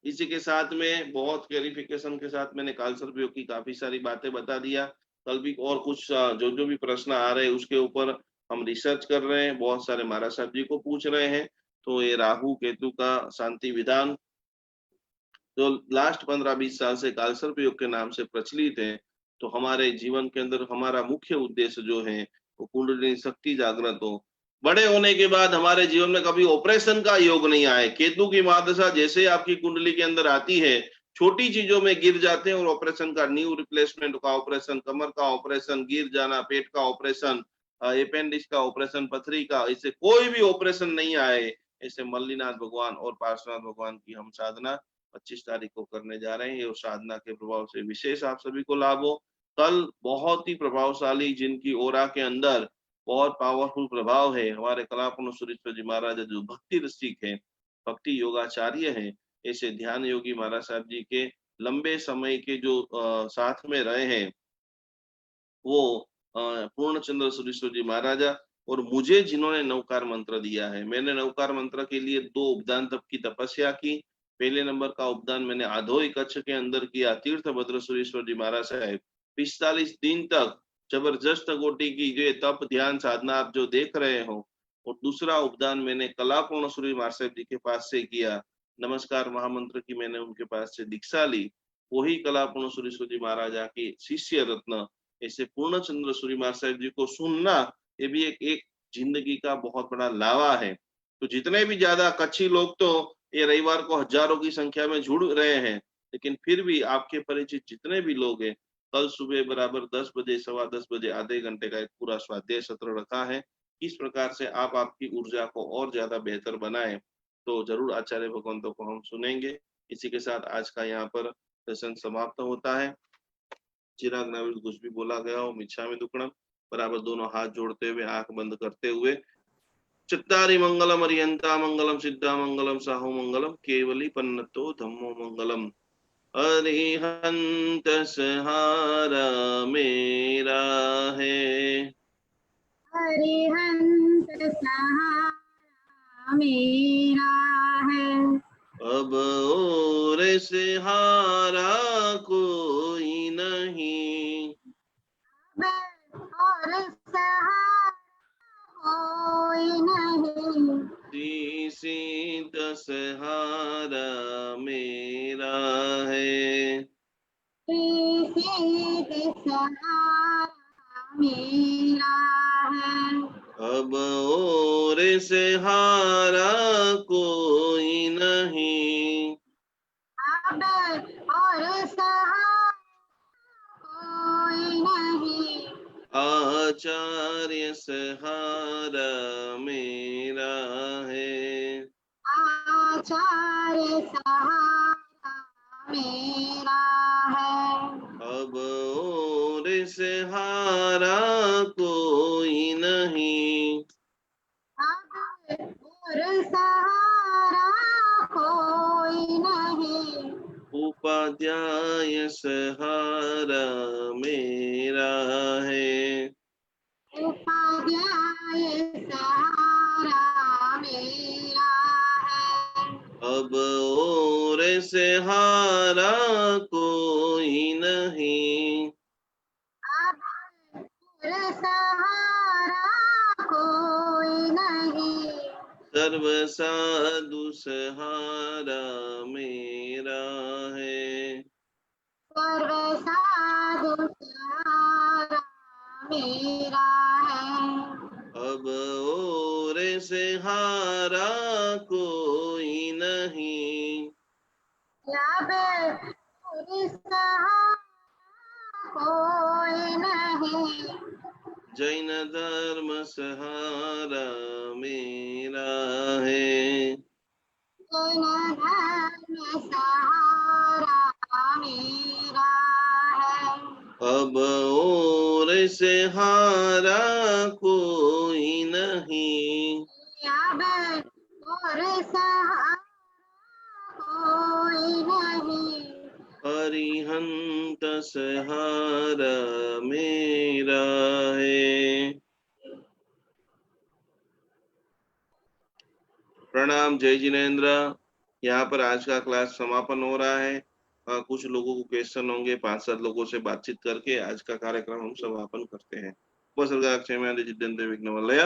इसी के साथ में बहुत क्लैरिफिकेशन के साथ मैंने कालसर्प योग की काफी सारी बातें बता दिया। कल भी और कुछ जो भी प्रश्न आ रहे हैं उसके ऊपर हम रिसर्च कर रहे हैं। बहुत सारे महाराज साहब जी को पूछ रहे हैं। तो ये राहु केतु का शांति विधान जो लास्ट 15-20 साल से कालसर्प योग के नाम से प्रचलित है, तो हमारे जीवन के अंदर हमारा मुख्य उद्देश्य जो है वो कुंडलिनी शक्ति जागृत हो। बड़े होने के बाद हमारे जीवन में कभी ऑपरेशन का योग नहीं आए। केतु की महादशा जैसे आपकी कुंडली के अंदर आती है, छोटी चीजों में गिर जाते हैं और ऑपरेशन का, न्यू रिप्लेसमेंट का ऑपरेशन, कमर का ऑपरेशन, गिर जाना, पेट का ऑपरेशन, अपेंडिक्स का ऑपरेशन, पथरी का, इससे कोई भी ऑपरेशन नहीं आए। ऐसे मल्लीनाथ भगवान और पार्श्वनाथ भगवान की हम साधना 25 तारीख को करने जा रहे हैं और साधना के प्रभाव से विशेष आप सभी को लाभ हो। कल बहुत ही प्रभावशाली, जिनकी ओरा के अंदर बहुत पावरफुल प्रभाव है, हमारे कलापूर्ण सुरेश्वर जी महाराज जो भक्ति रसिक है, भक्ति योगाचार्य है, ऐसे ध्यान योगी महाराज साहब जी के लंबे समय के जो साथ में रहे हैं वो पूर्णचंद्र सुरेश्वर जी महाराजा, और मुझे जिन्होंने नवकार मंत्र दिया है, मैंने नवकार मंत्र के लिए 2 उपदान तप की तपस्या की। पहले नंबर का उपदान मैंने आधोई कच्छ के अंदर किया। तीर्थभद्र सुरेश्वर जी महाराज साहब 45 दिन तक जबरदस्त कोटि की जो तप ध्यान साधना आप जो देख रहे हो। और दूसरा उपदान मैंने कलापूर्ण सूर्य महाराज साहब जी के पास से किया। नमस्कार महामंत्र की मैंने उनके पास से दीक्षा ली। वही कलापूर्ण सुरेश्वर जी महाराजा की शिष्य रत्न ऐसे पूर्णचंद्र सूर्य महाराज साहब जी को सुनना, ये भी एक जिंदगी का बहुत बड़ा लावा है। तो जितने भी ज्यादा कच्छी लोग तो ये रविवार को हजारों की संख्या में जुड़ रहे हैं, लेकिन फिर भी आपके परिचित जितने भी लोग हैं कल सुबह बराबर 10 बजे, 10:15 बजे आधे घंटे का एक पूरा स्वाध्याय सत्र रखा है। किस प्रकार से आप आपकी ऊर्जा को और ज्यादा बेहतर बनाएं, तो जरूर आचार्य भगवंतों को हम सुनेंगे। इसी के साथ आज का यहाँ पर सेशन समाप्त होता है। चिराग नाविद कुछ भी बोला गया हो, मिच्छामि दुक्कडम। बराबर दोनों हाथ जोड़ते हुए, आंख बंद करते हुए, चित्तारि मंगलम अरिहंता मंगलम सिद्धा मंगलम साहु मंगलम केवली पन्नतो धम्मो मंगलम। अरिहंत सहारा मेरा है,
अरिहंत सहारा मेरा है,
अब और सहारा कोई नहीं,
और सहारा कोई नहीं,
सीधा सहारा मेरा है,
सहारा मेरा है,
अब और सहारा कोई नहीं,
अब और सहारा कोई नहीं,
आचार्य सहारा मेरा है,
आचार्य सहारा मेरा है,
अब और सहारा कोई नहीं,
अब और सहारा कोई नहीं,
उपाध्याय सहारा मेरा है,
उपाध्याय सहारा मेरा है,
अब और सहारा कोई नहीं,
अब और सहारा कोई नहीं,
सर्व साधु सहारा मेरा है,
सर्व साधु सहारा मेरा है,
अब और सहारा कोई नहीं,
अब और सहारा कोई नहीं,
जैन धर्म सहारा मेरा है,
जैन धर्म सहारा मेरा है,
अब और सहारा कोई नहीं,
अब और सहारा कोई नहीं,
अरिहंत सहारा मेरा है। प्रणाम, जय जिनेन्द्र। यहाँ पर आज का क्लास समापन हो रहा है। कुछ लोगों को क्वेश्चन होंगे, 5-7 लोगों से बातचीत करके आज का कार्यक्रम हम समापन करते हैं। जितेंद्र विघ्नवलय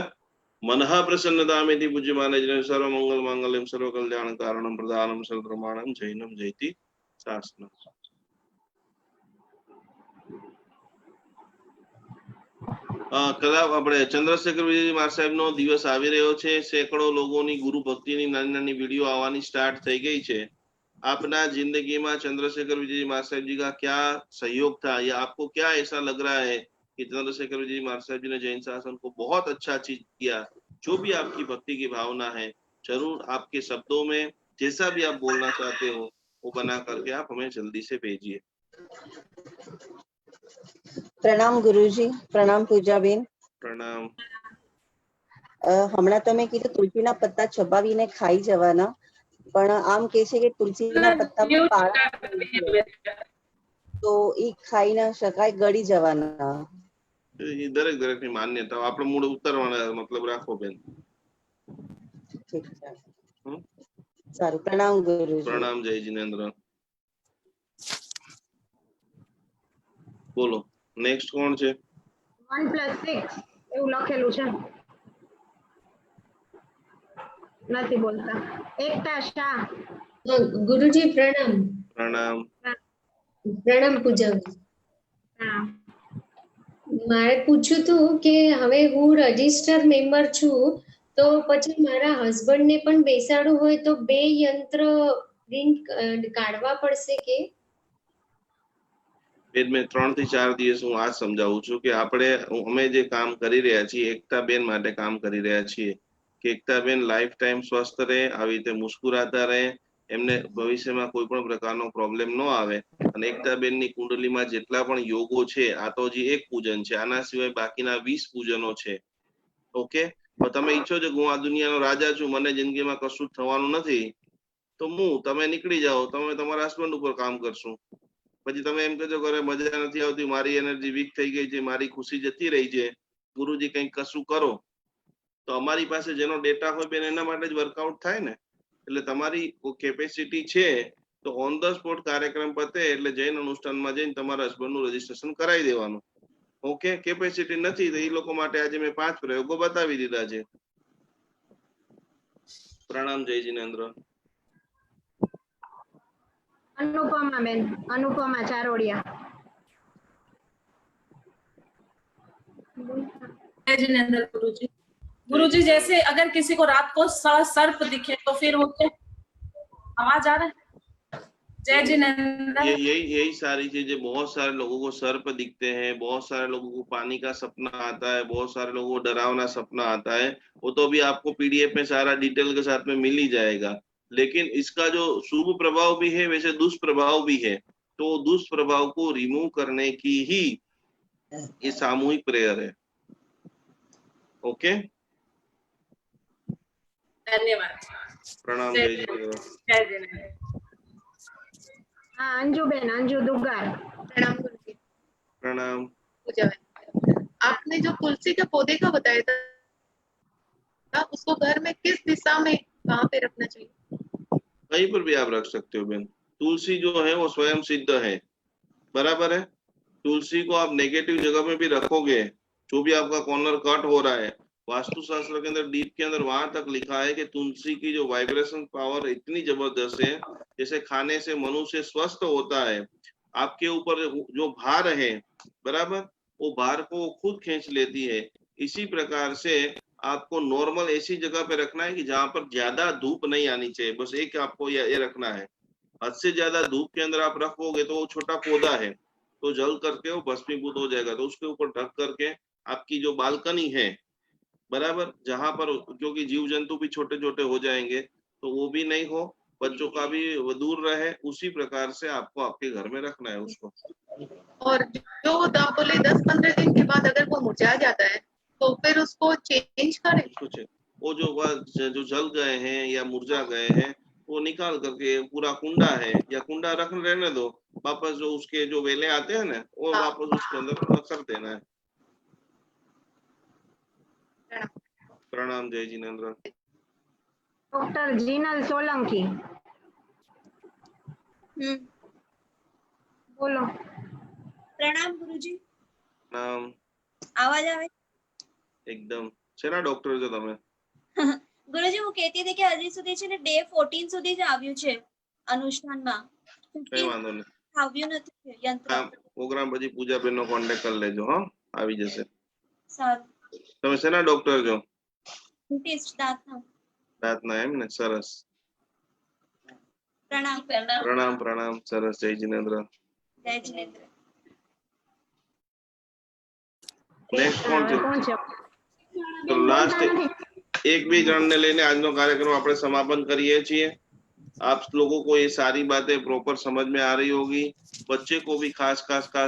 मनः प्रसन्नतामेति पूज्यमाने जन सर्व मंगल मांगल्यम सर्व कल्याण कारणम प्रधानम सर्वधर्माणम जैनम जयति शासनम। કદાચ આપણે ચંદ્રશેખર વિજયજી મહારાજ સાહેબનો દિવસ આવી રહ્યો છે। સેંકડો લોકોની ગુરુ ભક્તિની નાની નાની वीडियो આવવાની स्टार्ट થઈ ગઈ છે। आपना जिंदगी में चंद्रशेखर विजय महाराज साहब जी का क्या सहयोग था, या आपको क्या ऐसा लग रहा है कि चंद्रशेखर विजय महाराज साहब जी ने जैन शासन को बहुत अच्छा चीज किया? जो भी आपकी भक्ति की भावना है, जरूर आपके शब्दों में जैसा भी आप बोलना चाहते हो वो बना करके आप हमें जल्दी से भेजिए।
प्रणाम गुरुजी, प्रणाम पूजाबेन।
प्रणाम।
હમણાં તમે કીધું તુલસીના પત્તા ચબાવીને ખાઈ જવાના, પણ આમ કે છે કે તુલસીના પત્તા પાળા તો ઈ ખાઈ ના શકાય, ગળી જવાના।
દરેક દરેકની માન્યતા, આપણે મૂળ ઉતારવાના મતલબ રાખો બેન।
ઠીક છે, સારું, પ્રણામ ગુરુજી।
प्रणाम, जय जिनेन्द्र। બોલો નેક્સ્ટ કોણ છે?
1+6 એવું લખેલું છે, નથી બોલતા। એકતા શાહ।
गुरुजी प्रणाम।
प्रणाम।
प्रणाम पूजा।
હા,
મારે પૂછ્યું હતું કે હવે હું રજિસ્ટર મેમ્બર છું, તો પછી મારા હસબન્ડ ને પણ બેસાડવું હોય તો બે યંત્ર પ્રિન્ટ કાઢવા પડશે કે?
બેન મેં 3 થી 4 દિવસ હું આ સમજાવું છું કે અમે જે કામ કરી રહ્યા છીએ એકતા બેન માટે કામ કરી રહ્યા છીએ કે એકતા બેન લાઈફ ટાઈમ સ્વસ્થ રહે, આવી રીતે મુસ્કુરાતા રહે, એમને ભવિષ્યમાં કોઈ પણ પ્રકારનો પ્રોબ્લેમ ન આવે અને એકતા બેનની કુંડલીમાં જેટલા પણ યોગો છે આ તો હજી એક પૂજન છે, આના સિવાય બાકીના 20 પૂજનો છે. ઓકે, તો તમે ઈચ્છો છો કે હું આ દુનિયાનો રાજા છું, મને જિંદગીમાં કશું જ થવાનું નથી, તો તમે નીકળી જાઓ, તમે તમારા હસબન્ડ ઉપર કામ કરશું. પછી તમે એમ કહેજો કે મજા નથી આવતી, મારી એનર્જી વીક થઈ ગઈ છે, મારી ખુશી જતી રહી છે, ગુરુજી કંઈક કશું કરો. તો અમારી પાસે જેનો ડેટા હોય બેન એના માટે જ વર્કઆઉટ થાય ને. એટલે તમારી કેપેસિટી છે તો ઓન ધ સ્પોટ કાર્યક્રમ પતે એટલે જૈન અનુષ્ઠાનમાં જઈને તમારા હસબન્ડનું રજીસ્ટ્રેશન કરાવી દેવાનું. ઓકે, કેપેસિટી નથી તો એ લોકો માટે આજે મેં 5 પ્રયોગો બતાવી દીધા છે. પ્રણામ જય જિનેન્દ્ર.
अनुपमा बेन, अनुपमा चारोड़िया।
जय जिनेंद्र गुरुजी। गुरुजी जैसे अगर किसी को रात को सर्प दिखे तो फिर वो क्या, आवाज आ रहा है? जय जिनेंद्र।
यही सारी चीजें, बहुत सारे लोगों को सर्प दिखते हैं, बहुत सारे लोगों को पानी का सपना आता है, बहुत सारे लोगों को डरावना सपना आता है, वो तो भी आपको पीडीएफ में सारा डिटेल के साथ में मिल ही जाएगा। लेकिन इसका जो शुभ प्रभाव भी है वैसे दुष्प्रभाव भी है, तो दुष्प्रभाव को रिमूव करने की ही ये सामूहिक प्रेयर है। ओके,
धन्यवाद।
प्रणाम जय जिनेंद्र।
जय जिनेंद्र।
हाँ, अंजू बेन, अंजू दुगार।
प्रणाम गुरुजी।
प्रणाम।
पूजा बहन, आपने जो तुलसी के पौधे का बताया था उसको घर में किस दिशा में कहाँ पे रखना चाहिए?
कहीं पर भी आप रख सकते हो बेन। तुलसी जो है वो स्वयं सिद्ध है, बराबर है। तुलसी को आप नेगेटिव जगह में भी रखोगे, जो भी आपका कॉर्नर कट हो रहा है, वास्तुशास्त्र के अंदर डीप के अंदर वहां तक लिखा है कि तुलसी की जो वाइब्रेशन पावर इतनी जबरदस्त है, जैसे खाने से मनुष्य स्वस्थ होता है, आपके ऊपर जो भार है, बराबर, वो भार को खुद खींच लेती है। इसी प्रकार से आपको नॉर्मल ऐसी जगह पे रखना है कि जहां पर ज्यादा धूप नहीं आनी चाहिए, बस एक आपको ये रखना है। हद से ज्यादा धूप के अंदर आप रखोगे तो वो छोटा पौधा है तो जल करके वो भस्मीभूत हो जाएगा, तो उसके ऊपर ढक करके आपकी जो बालकनी है, बराबर, जहां पर, क्योंकि जीव जंतु भी छोटे छोटे हो जाएंगे तो वो भी नहीं हो, बच्चों का भी दूर रहे, उसी प्रकार से आपको आपके घर में रखना है उसको।
और जो आप बोले 10-15 दिन के बाद अगर वो मुरझा जाता है तो फिर उसको चेंज करें?
वो जो जल गए हैं या मुरझा गए हैं वो निकाल करके, पूरा कुंडा है या कुंडा रहने दो, वापस जो उसके जो वेले आते हैं ना वो वापस उसके अंदर कर देना है। प्रणाम जय जिनेंद्र।
डॉक्टर जीनल सोलंकी। बोलो।
प्रणाम गुरुजी।
प्रणाम।
आवाज आवे?
એકદમ। શેના ડોક્ટર છો તમે?
ગુરુજી હું કહેતી હતી કે હજી સુધી છે ને ડે 14 સુધી જ આવ્યું છે અનુષ્ઠાનમાં,
કઈ વાંધો નહીં,
આવ્યું નથી યંત્ર।
પ્રોગ્રામ પછી પૂજાબેનનો કોન્ટેક્ટ કરી લેજો, હા, આવી જશે।
સારું।
તમે શેના ડોક્ટર છો?
ટેસ્ટ દાંતના।
દાંતના, એમ ને, સરસ।
પ્રણામ।
પ્રણામ પ્રણામ, સરસ, જય जिनेंद्र।
જય जिनेंद्र।
નેક્સ્ટ કોણ છે? તો લાસ્ટ एक भी जन ने लेने आज नो कार्यक्रम આપણે समापन करिए છીએ। आप लोगों को ये सारी बातें प्रॉपर समझ में आ रही होगी। बच्चे को भी खास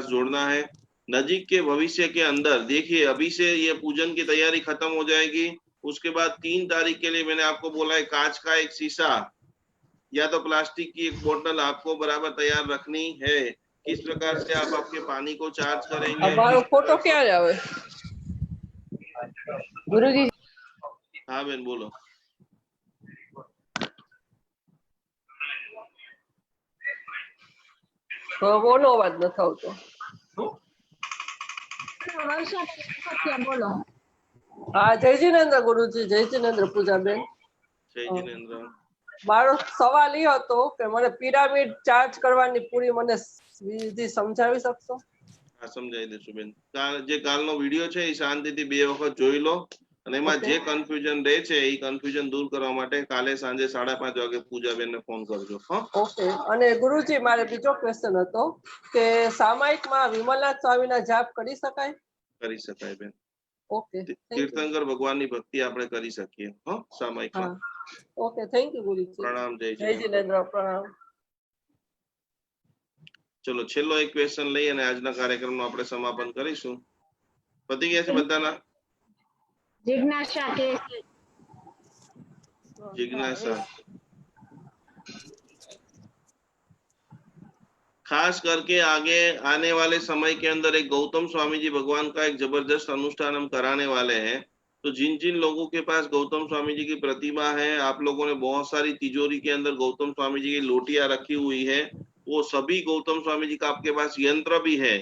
जोड़ना है। नजीक के भविष्य के अंदर देखिए, अभी से ये पूजन की तैयारी खत्म हो जाएगी, उसके बाद 3 तारीख के लिए मैंने आपको बोला है कांच का एक शीशा या तो प्लास्टिक की एक बोतल आपको बराबर तैयार रखनी है। किस प्रकार से आप आपके पानी को चार्ज करेंगे।
हमारा फोटो क्या जावे गुरुजी?
हाँ बेन बोलो।
तो बोलो, अवाज न थाव तो।
बोलो।
हाँ, जय जिनेंद्र गुरुजी। जय जिनेंद्र पूजा बेन।
जय जिनेंद्र।
मारो सवाल ये હતો કે મને પિરામિડ ચાર્જ કરવાની પૂરી મને વિધિ સમજાવી શકશો?
હા, સમજાવી દેશું બેન। જે કાલનો વિડિયો છે એ શાંતિથી 2 વખત જોઈ લો, અને એમાં
Okay.
જે કન્ફ્યુઝન રહે છે એ કન્ફ્યુઝન દૂર કરવા માટે કાલે સાંજે 5:30 વાગે પૂજાબેનને ફોન કરજો. હા,
ઓકે. અને ગુરુજી મારે બીજો ક્વેશ્ચન હતો કે સામાયિકમાં વિમલનાથ સ્વામીના જાપ કરી શકાય?
કરી શકાય બેન.
Okay, thank you.
તીર્થંકર ભગવાનની ભક્તિ આપણે કરી શકીએ. હા, સામાયિકમાં.
હા, ઓકે, થેન્ક યુ ગુરુજી.
પ્રણામ. જય
જય
જિનેન્દ્ર.
જિનેન્દ્ર, પ્રણામ.
ચલો છેલ્લો એક ક્વેશ્ચન લઈ અને આજના કાર્યક્રમનું આપણે સમાપન કરીશું. પતી ગયા છે બધાના?
जिज्ञासा के
जिज्ञासा खास करके आगे आने वाले समय के अंदर एक गौतम स्वामी जी भगवान का एक जबरदस्त अनुष्ठान हम कराने वाले हैं। तो जिन जिन लोगों के पास गौतम स्वामी जी की प्रतिमा है, आप लोगों ने बहुत सारी तिजोरी के अंदर गौतम स्वामी जी की लोटियां रखी हुई है, वो सभी गौतम स्वामी जी का आपके पास यंत्र भी है,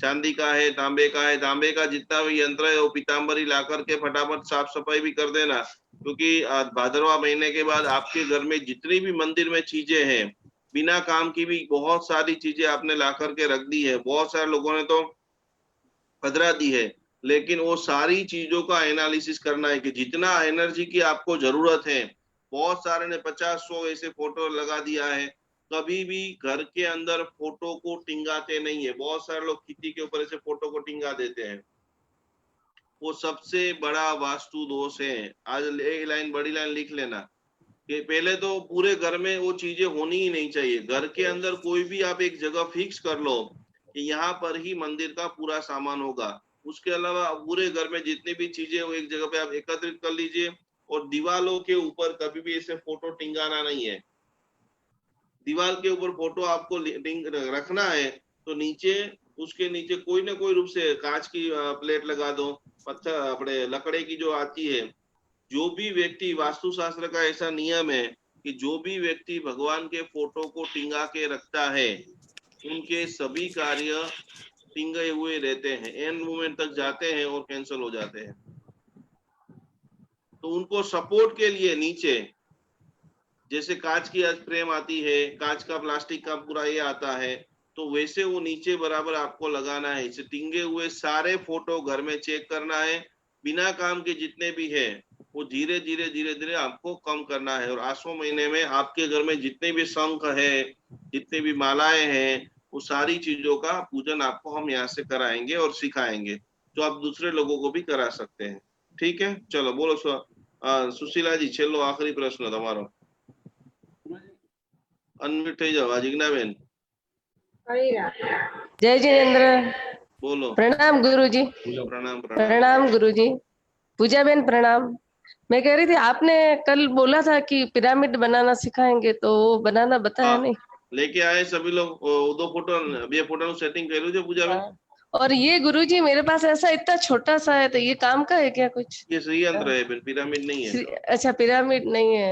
चांदी का है, तांबे का है, तांबे का जितना भी यंत्र है वो पीताम्बरी ला करके फटाफट साफ सफाई भी कर देना, क्योंकि भादरवा महीने के बाद आपके घर में जितनी भी मंदिर में चीजें हैं, बिना काम की भी बहुत सारी चीजें आपने ला करके रख दी है, बहुत सारे लोगों ने तो पधरा दी है, लेकिन वो सारी चीजों का एनालिसिस करना है कि जितना एनर्जी की आपको जरूरत है, बहुत सारे ने 50-100 ऐसे फोटो लगा दिया है, कभी भी घर के अंदर फोटो को टिंगाते नहीं है। बहुत सारे लोग किसी के ऊपर ऐसे फोटो को टिंगा देते हैं, वो सबसे बड़ा वास्तु दोष है। आज एक लाइन बड़ी लाइन लिख लेना कि पहले तो पूरे घर में वो चीजें होनी ही नहीं चाहिए। घर के अंदर कोई भी आप एक जगह फिक्स कर लो कि यहाँ पर ही मंदिर का पूरा सामान होगा। उसके अलावा पूरे घर में जितनी भी चीजें वो एक जगह पे आप एकत्रित कर लीजिए, और दीवालों के ऊपर कभी भी ऐसे फोटो टिंगाना नहीं है। दीवार के ऊपर फोटो आपको रखना है तो नीचे, उसके नीचे कोई ना कोई रूप से कांच की प्लेट लगा दो, पत्थर अपने लकड़े की जो आती है। जो भी व्यक्ति, वास्तुशास्त्र का ऐसा नियम है कि जो भी व्यक्ति भगवान के फोटो को टिंगा के रखता है, उनके सभी कार्य टिंगे हुए रहते हैं, एंड मोमेंट तक जाते हैं और कैंसिल हो जाते हैं। तो उनको सपोर्ट के लिए नीचे जैसे कांच की फ्रेम आती है, कांच का प्लास्टिक का पूरा ये आता है, तो वैसे वो नीचे बराबर आपको लगाना है। इसे टिंगे हुए सारे फोटो घर में चेक करना है, बिना काम के जितने भी है वो धीरे धीरे धीरे धीरे आपको कम करना है। और आसो महीने में आपके घर में जितने भी शंख है, जितने भी मालाएं हैं, वो सारी चीजों का पूजन आपको हम यहाँ से कराएंगे और सिखाएंगे, जो आप दूसरे लोगों को भी करा सकते हैं। ठीक है, चलो बोलो सुशीला जी, छेल्लो आखिरी प्रश्न तमारो। अनम्यूट થઈ જાઓ जिज्ञाबेन।
जय जिनेन्द्र,
बोलो।
प्रणाम गुरुजी।
प्रणाम
प्रणाम गुरुजी। पूजाबेन प्रणाम। मैं कह रही थी आपने कल बोला था कि पिरामिड बनाना सिखाएंगे, तो वो बनाना बताया
हाँ,
नहीं।
लेके आए सभी लोग। दो फोटो, बे फोटो सेटिंग કર્યું છે पूजाबेन।
और ये गुरुजी मेरे पास ऐसा इतना छोटा सा है, तो ये काम का है क्या कुछ?
ये श्रीयंत्र है बेन, पिरामिड नहीं है।
अच्छा, पिरामिड नहीं है।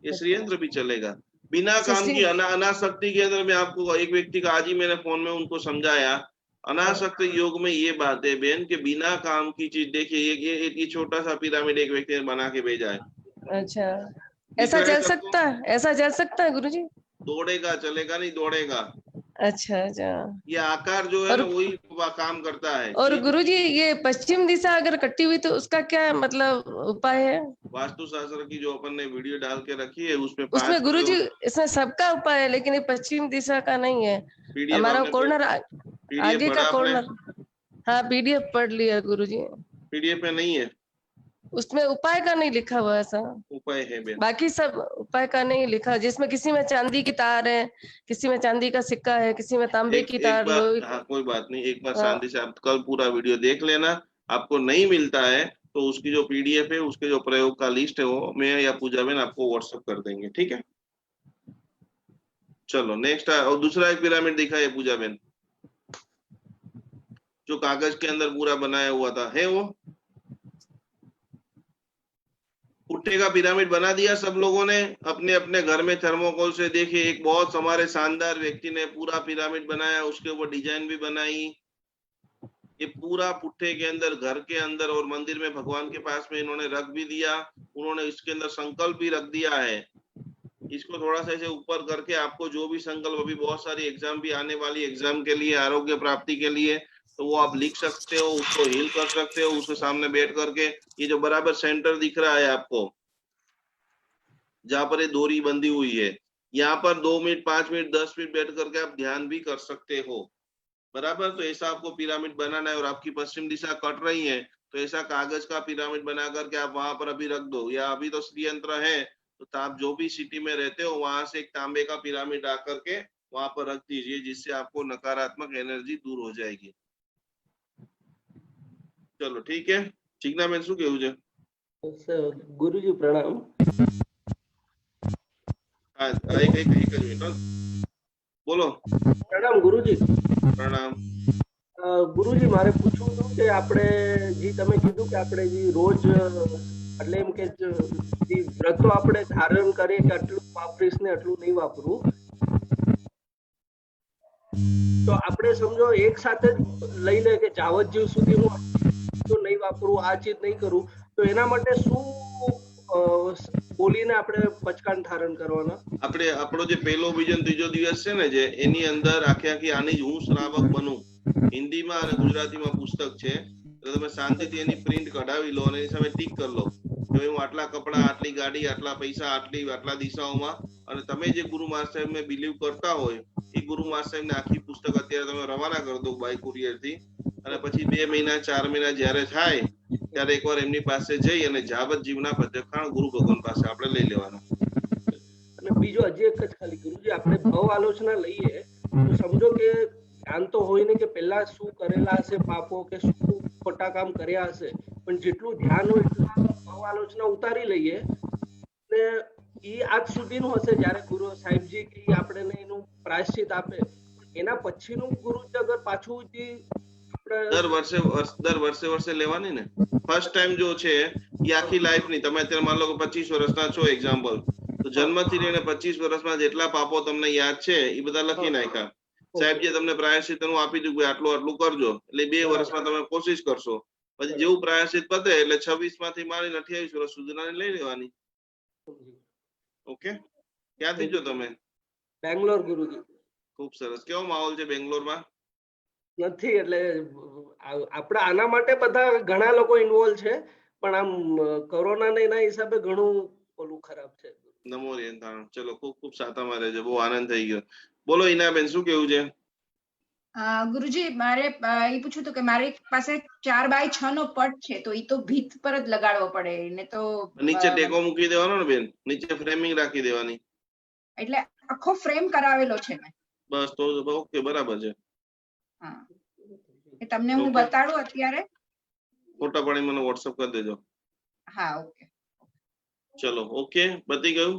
ये श्रीयंत्र भी चलेगा बिना
अच्छा,
काम की। अनासक्ति के अंदर मैं आपको एक व्यक्ति का आज ही मैंने फोन में उनको समझाया, अनासक्त योग में ये बात है बेन कि बिना काम की चीज, देखिए ये छोटा सा पिरामिड एक व्यक्ति ने बना के भेजा है।
अच्छा, ऐसा चल सकता है? ऐसा चल सकता है गुरुजी?
दौड़ेगा, चलेगा नहीं, दौड़ेगा।
अच्छा अच्छा।
ये आकार जो है ना वही काम करता है।
और गुरुजी ये पश्चिम दिशा अगर कटी हुई तो उसका क्या मतलब उपाय है?
वास्तुशास्त्र की जो अपन ने वीडियो डाल के रखी है
उसमें गुरुजी इसमें सबका उपाय है, लेकिन ये पश्चिम दिशा का नहीं है। हमारा कॉर्नर आगे का कॉर्नर, हाँ पीडीएफ पढ़ लिया गुरुजी।
पीडीएफ में नहीं है,
उसमें उपाय का नहीं लिखा हुआ ऐसा।
उपाय है बेन,
बाकी सब उपाय का नहीं लिखा, जिसमें किसी में चांदी की तार है, किसी में चांदी का सिक्का है, किसी में तांबे की तार।
हाँ कोई बात नहीं, एक बार शांति से आप कल पूरा वीडियो देख लेना। आपको नहीं मिलता है तो उसकी जो पीडीएफ है, उसके जो प्रयोग का लिस्ट है वो मैं या पूजाबेन आपको व्हाट्सएप कर देंगे। ठीक है, चलो नेक्स्ट। और दूसरा एक पिरामिड दिखा है पूजाबेन, जो कागज के अंदर पूरा बनाया हुआ था, है वो पुट्टे का पिरामिड बना दिया सब लोगों ने अपने अपने घर में थर्मोकोल से। देखिए एक बहुत हमारे शानदार व्यक्ति ने पूरा पिरामिड बनाया, उसके ऊपर डिजाइन भी बनाई। ये पूरा पुट्ठे के अंदर, घर के अंदर और मंदिर में भगवान के पास में इन्होंने रख भी दिया। उन्होंने इसके अंदर संकल्प भी रख दिया है। इसको थोड़ा सा ऐसे ऊपर करके आपको जो भी संकल्प, अभी बहुत सारी एग्जाम भी आने वाली, एग्जाम के लिए, आरोग्य प्राप्ति के लिए, तो वो आप लिख सकते हो, उसको हील कर सकते हो उसके सामने बैठ करके। ये जो बराबर सेंटर दिख रहा है आपको, जहां पर ये डोरी बंधी हुई है, यहाँ पर 2 मिनट 5 मिनट 10 मिनट बैठ करके आप ध्यान भी कर सकते हो। बराबर, तो ऐसा आपको पिरामिड बनाना है और आपकी पश्चिम दिशा कट रही है, तो ऐसा कागज का पिरामिड बना करके आप वहां पर अभी रख दो। या अभी तो श्री यंत्र है, तो आप जो भी सिटी में रहते हो वहां से एक तांबे का पिरामिड आकर के वहां पर रख दीजिए, जिससे आपको नकारात्मक एनर्जी दूर हो जाएगी। चलो ठीक है। चिकना बेन શું કેવું છે?
गुरुजी प्रणाम।
हाँ, एक જ મિનિટ બોલો।
प्रणाम गुरुजी।
પ્રણામ।
ગુરુજી મારે પૂછવું હતું કે આપણે જે તમે કીધું કે આપણે જે રોજ એટલે એમ કે જે વ્રતો આપણે ધારણ કરીએ કે આટલું વાપરીશ ને આટલું નહીં વાપરવું, તો આપણે સમજો એક સાથે જ લઈ લે કે જાવત જીવ સુધી હું તો નહીં વાપરું, આ ચીજ નહીં કરું, તો એના માટે શું બોલીને આપણે પચકાન ધારણ કરવાના?
આપણે આપણો જે પહેલો બીજો ત્રીજો દિવસ છે ને, જે એની અંદર આખી આની જ હું શ્રાવક બનું હિન્દીમાં અને ગુજરાતીમાં પુસ્તક છે, તો તમે શાંતિથી એની પ્રિન્ટ કઢાવી લો અને એની સામે ટીક કરી લો કે હું આટલા કપડા, આટલી ગાડી, આટલા પૈસા, આટલા દિશાઓમાં, અને તમે જે ગુરુ મહારાજ સાહેબને બિલીવ કરતા હોય એ ગુરુ મહારાજ સાહેબને આખી પુસ્તક અત્યારે તમે રવાના કરી દો બાય કુરિયર થી, અને પછી 2 મહિના 4 મહિના જ્યારે થાય ત્યારે એકવાર એમની પાસે જઈ અને જાવત જીવના પદ્યખાણ ગુરુ ભગવાન પાસે આપણે લઈ લેવાના।
અને બીજો હજી એક જ ખાલી ગુરુજી, આપણે ભાવ આલોચના લઈએ તો સમજો કે ધ્યાન તો હોય ને કે પહેલા શું કરેલા હશે પાપો કે શું ખોટા કામ કર્યા હશે, પણ જેટલું ધ્યાન હોય એટલું ભાવ આલોચના ઉતારી લઈએ ને એ આજ સુધીનું હશે જ્યારે ગુરુ સાહેબજી કે આપણે એનું પ્રાયશ્ચિત આપે, એના પછીનું ગુરુજી અગર પાછું જે
દર વર્ષે લેવાની ને। ફર્સ્ટ ટાઈમ જો છે એ આખી લાઈફ ની, તમે અત્યારે માન લો કે 25 વર્ષના છો એક્ઝામ્પલ, તો જન્મથી લઈને 25 વર્ષમાં જેટલા પાપો તમને યાદ છે એ બધા લખી નાખ્યા। સાહેબ જે તમને પ્રાયશ્ચિતનું આપી દીધું કે આટલું આટલું કરજો, એટલે 2 વર્ષમાં તમે કોશિશ કરશો, પછી જેવું પ્રાયશ્ચિત પતે એટલે 26 માંથી મારીને 28 વર્ષ સુધીના લઈ લેવાની। ઓકે, ક્યાંથી છો તમે?
બેંગ્લોર ગુરુજી।
ખૂબ સરસ। કેવો માહોલ છે બેંગ્લોરમાં?
નથી, એટલે આપણે આના માટે બધા ઘણા લોકો ઇન્વોલ્વ છે, પણ આમ કોરોના ના એના હિસાબે ઘણું ઓલું ખરાબ છે।
નમો રેંધાણ। ચલો, ખૂબ ખૂબ સાતામાં રહેજો, બહુ આનંદ થઈ ગયો। બોલો ઈનાબેન, શું કેવું છે?
ગુરુજી મારે એ પૂછવું હતું કે મારી પાસે 4x6 નો પટ છે, તો એ તો ભીત પર જ લગાડવો પડે ને? તો
નીચે ટેકો મૂકી દેવાનો ને બેન, નીચે ફ્રેમિંગ રાખી દેવાની,
એટલે આખો ફ્રેમ કરાવેલો છે મેં।
બસ તો ઓકે, બરાબર છે।
હા, તમને હું બતાડું અત્યારે?
ફોટા પાડી મને વોટ્સએપ કરી દેજો।
હા, ઓકે।
ચલો, ઓકે, બતી ગયું।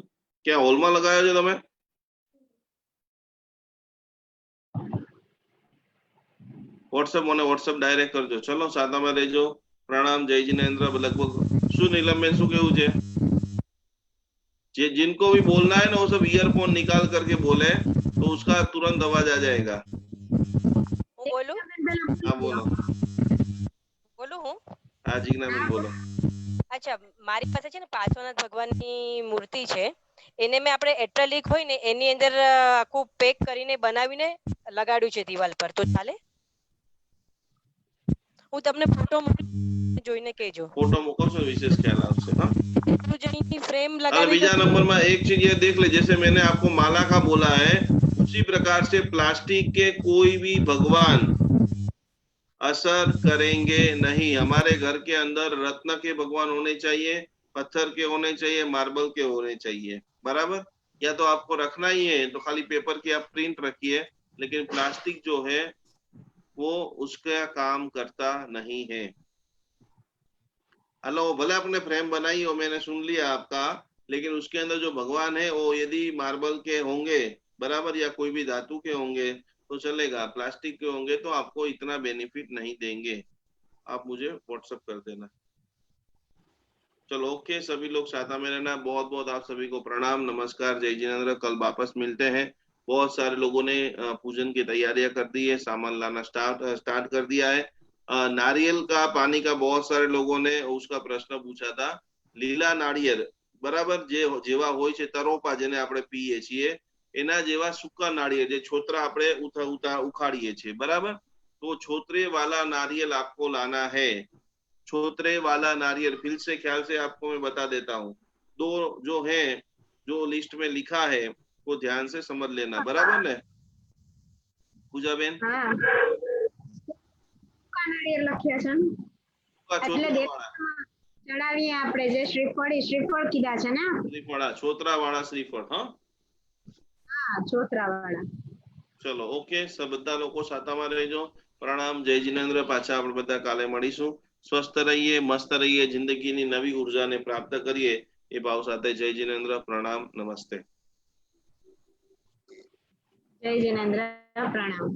ક્યાં હોલમાં લગાવ્યો છે તમે? વોટ્સએપ ડાયરેક્ટ કરજો। ચલો, સાદામાં રહેજો। प्रणाम, जय जिनेन्द्र। लगभग શું નીલમબેન શું કેવું છે? जिनको भी बोलना है ना वो सब ईयरफोन निकाल करके बोले तो उसका तुरंत आवाज आ जाएगा।
बोलूं?
हाँ बोलो।
बोलूं હું?
हाँ જીજ્ઞાબેન બોલો।
અચ્છા, મારી પાસે છે ને પાર્શ્વનાથ ભગવાનની મૂર્તિ છે, એને મેં આપણે એટ્રેલિક હોય ને એની અંદર આખું પેક કરીને બનાવીને લગાડ્યું છે દિવાલ પર, તો ચાલે? હું તમને ફોટો જોઈને કહેજો।
फोटो मोकलशो, विशेष ख्याल આવશે। हाँ,
गुरुजी फ्रेम
और
लगाने
बीजा नंबर में एक चीज ये देख ले, जैसे मैंने आपको माला का बोला है उसी प्रकार से प्लास्टिक के कोई भी भगवान असर करेंगे नहीं। हमारे घर के अंदर रत्न के भगवान होने चाहिए, पत्थर के होने चाहिए, मार्बल के होने चाहिए, बराबर? या तो आपको रखना ही है तो खाली पेपर की आप प्रिंट रखिए, लेकिन प्लास्टिक जो है वो उसका काम करता नहीं है। हेलो, भले आपने फ्रेम बनाई हो, मैंने सुन लिया आपका, लेकिन उसके अंदर जो भगवान है वो यदि मार्बल के होंगे, बराबर, या कोई भी धातु के होंगे तो चलेगा, प्लास्टिक के होंगे तो आपको इतना बेनिफिट नहीं देंगे। आप मुझे व्हाट्सएप कर देना। चलो, ओके, सभी लोग साथ में रहना। बहुत बहुत आप सभी को प्रणाम, नमस्कार, जय जिनेन्द्र। कल वापस मिलते हैं। बहुत सारे लोगों ने पूजन की तैयारियां कर दी है, सामान लाना स्टार्ट कर दिया है। नारियल का पानी का बहुत सारे लोगों ने उसका प्रश्न पूछा था। લીલા નાળિયેર, બરાબર, જેવા હોય છે તરોપા જેને આપણે પીએ છીએ, એના જેવા સૂકા નાળિયેર, જે છોતરા આપણે ઉખાડીએ છીએ, બરાબર, तो छोतरे वाला नारियल आपको लाना है। छोतरे वाला नारियल फिर से ख्याल से आपको मैं बता देता हूँ, दो जो है जो लिस्ट में लिखा है वो ध्यान से समझ लेना, बराबर है पूजा बेन?
हाँ નાળિયેર લખ્યા છે ને એટલે ચડાવીએ આપણે જે શ્રીફળ કીધા છે ને,
શ્રીફળ છોતરા વાળા શ્રીફળ।
હા છોતરા વાળા।
ચલો ઓકે, બધા લોકો સાતામાં રહેજો। પ્રણામ, જય જીનેન્દ્ર। પાછા આપણે બધા કાલે મળીશું। સ્વસ્થ રહીએ, મસ્ત રહીએ, જિંદગીની નવી ઉર્જાને પ્રાપ્ત કરીએ એ ભાવ સાથે જય જીનેન્દ્ર। પ્રણામ, નમસ્તે।
જય જીનેન્દ્ર, પ્રણામ।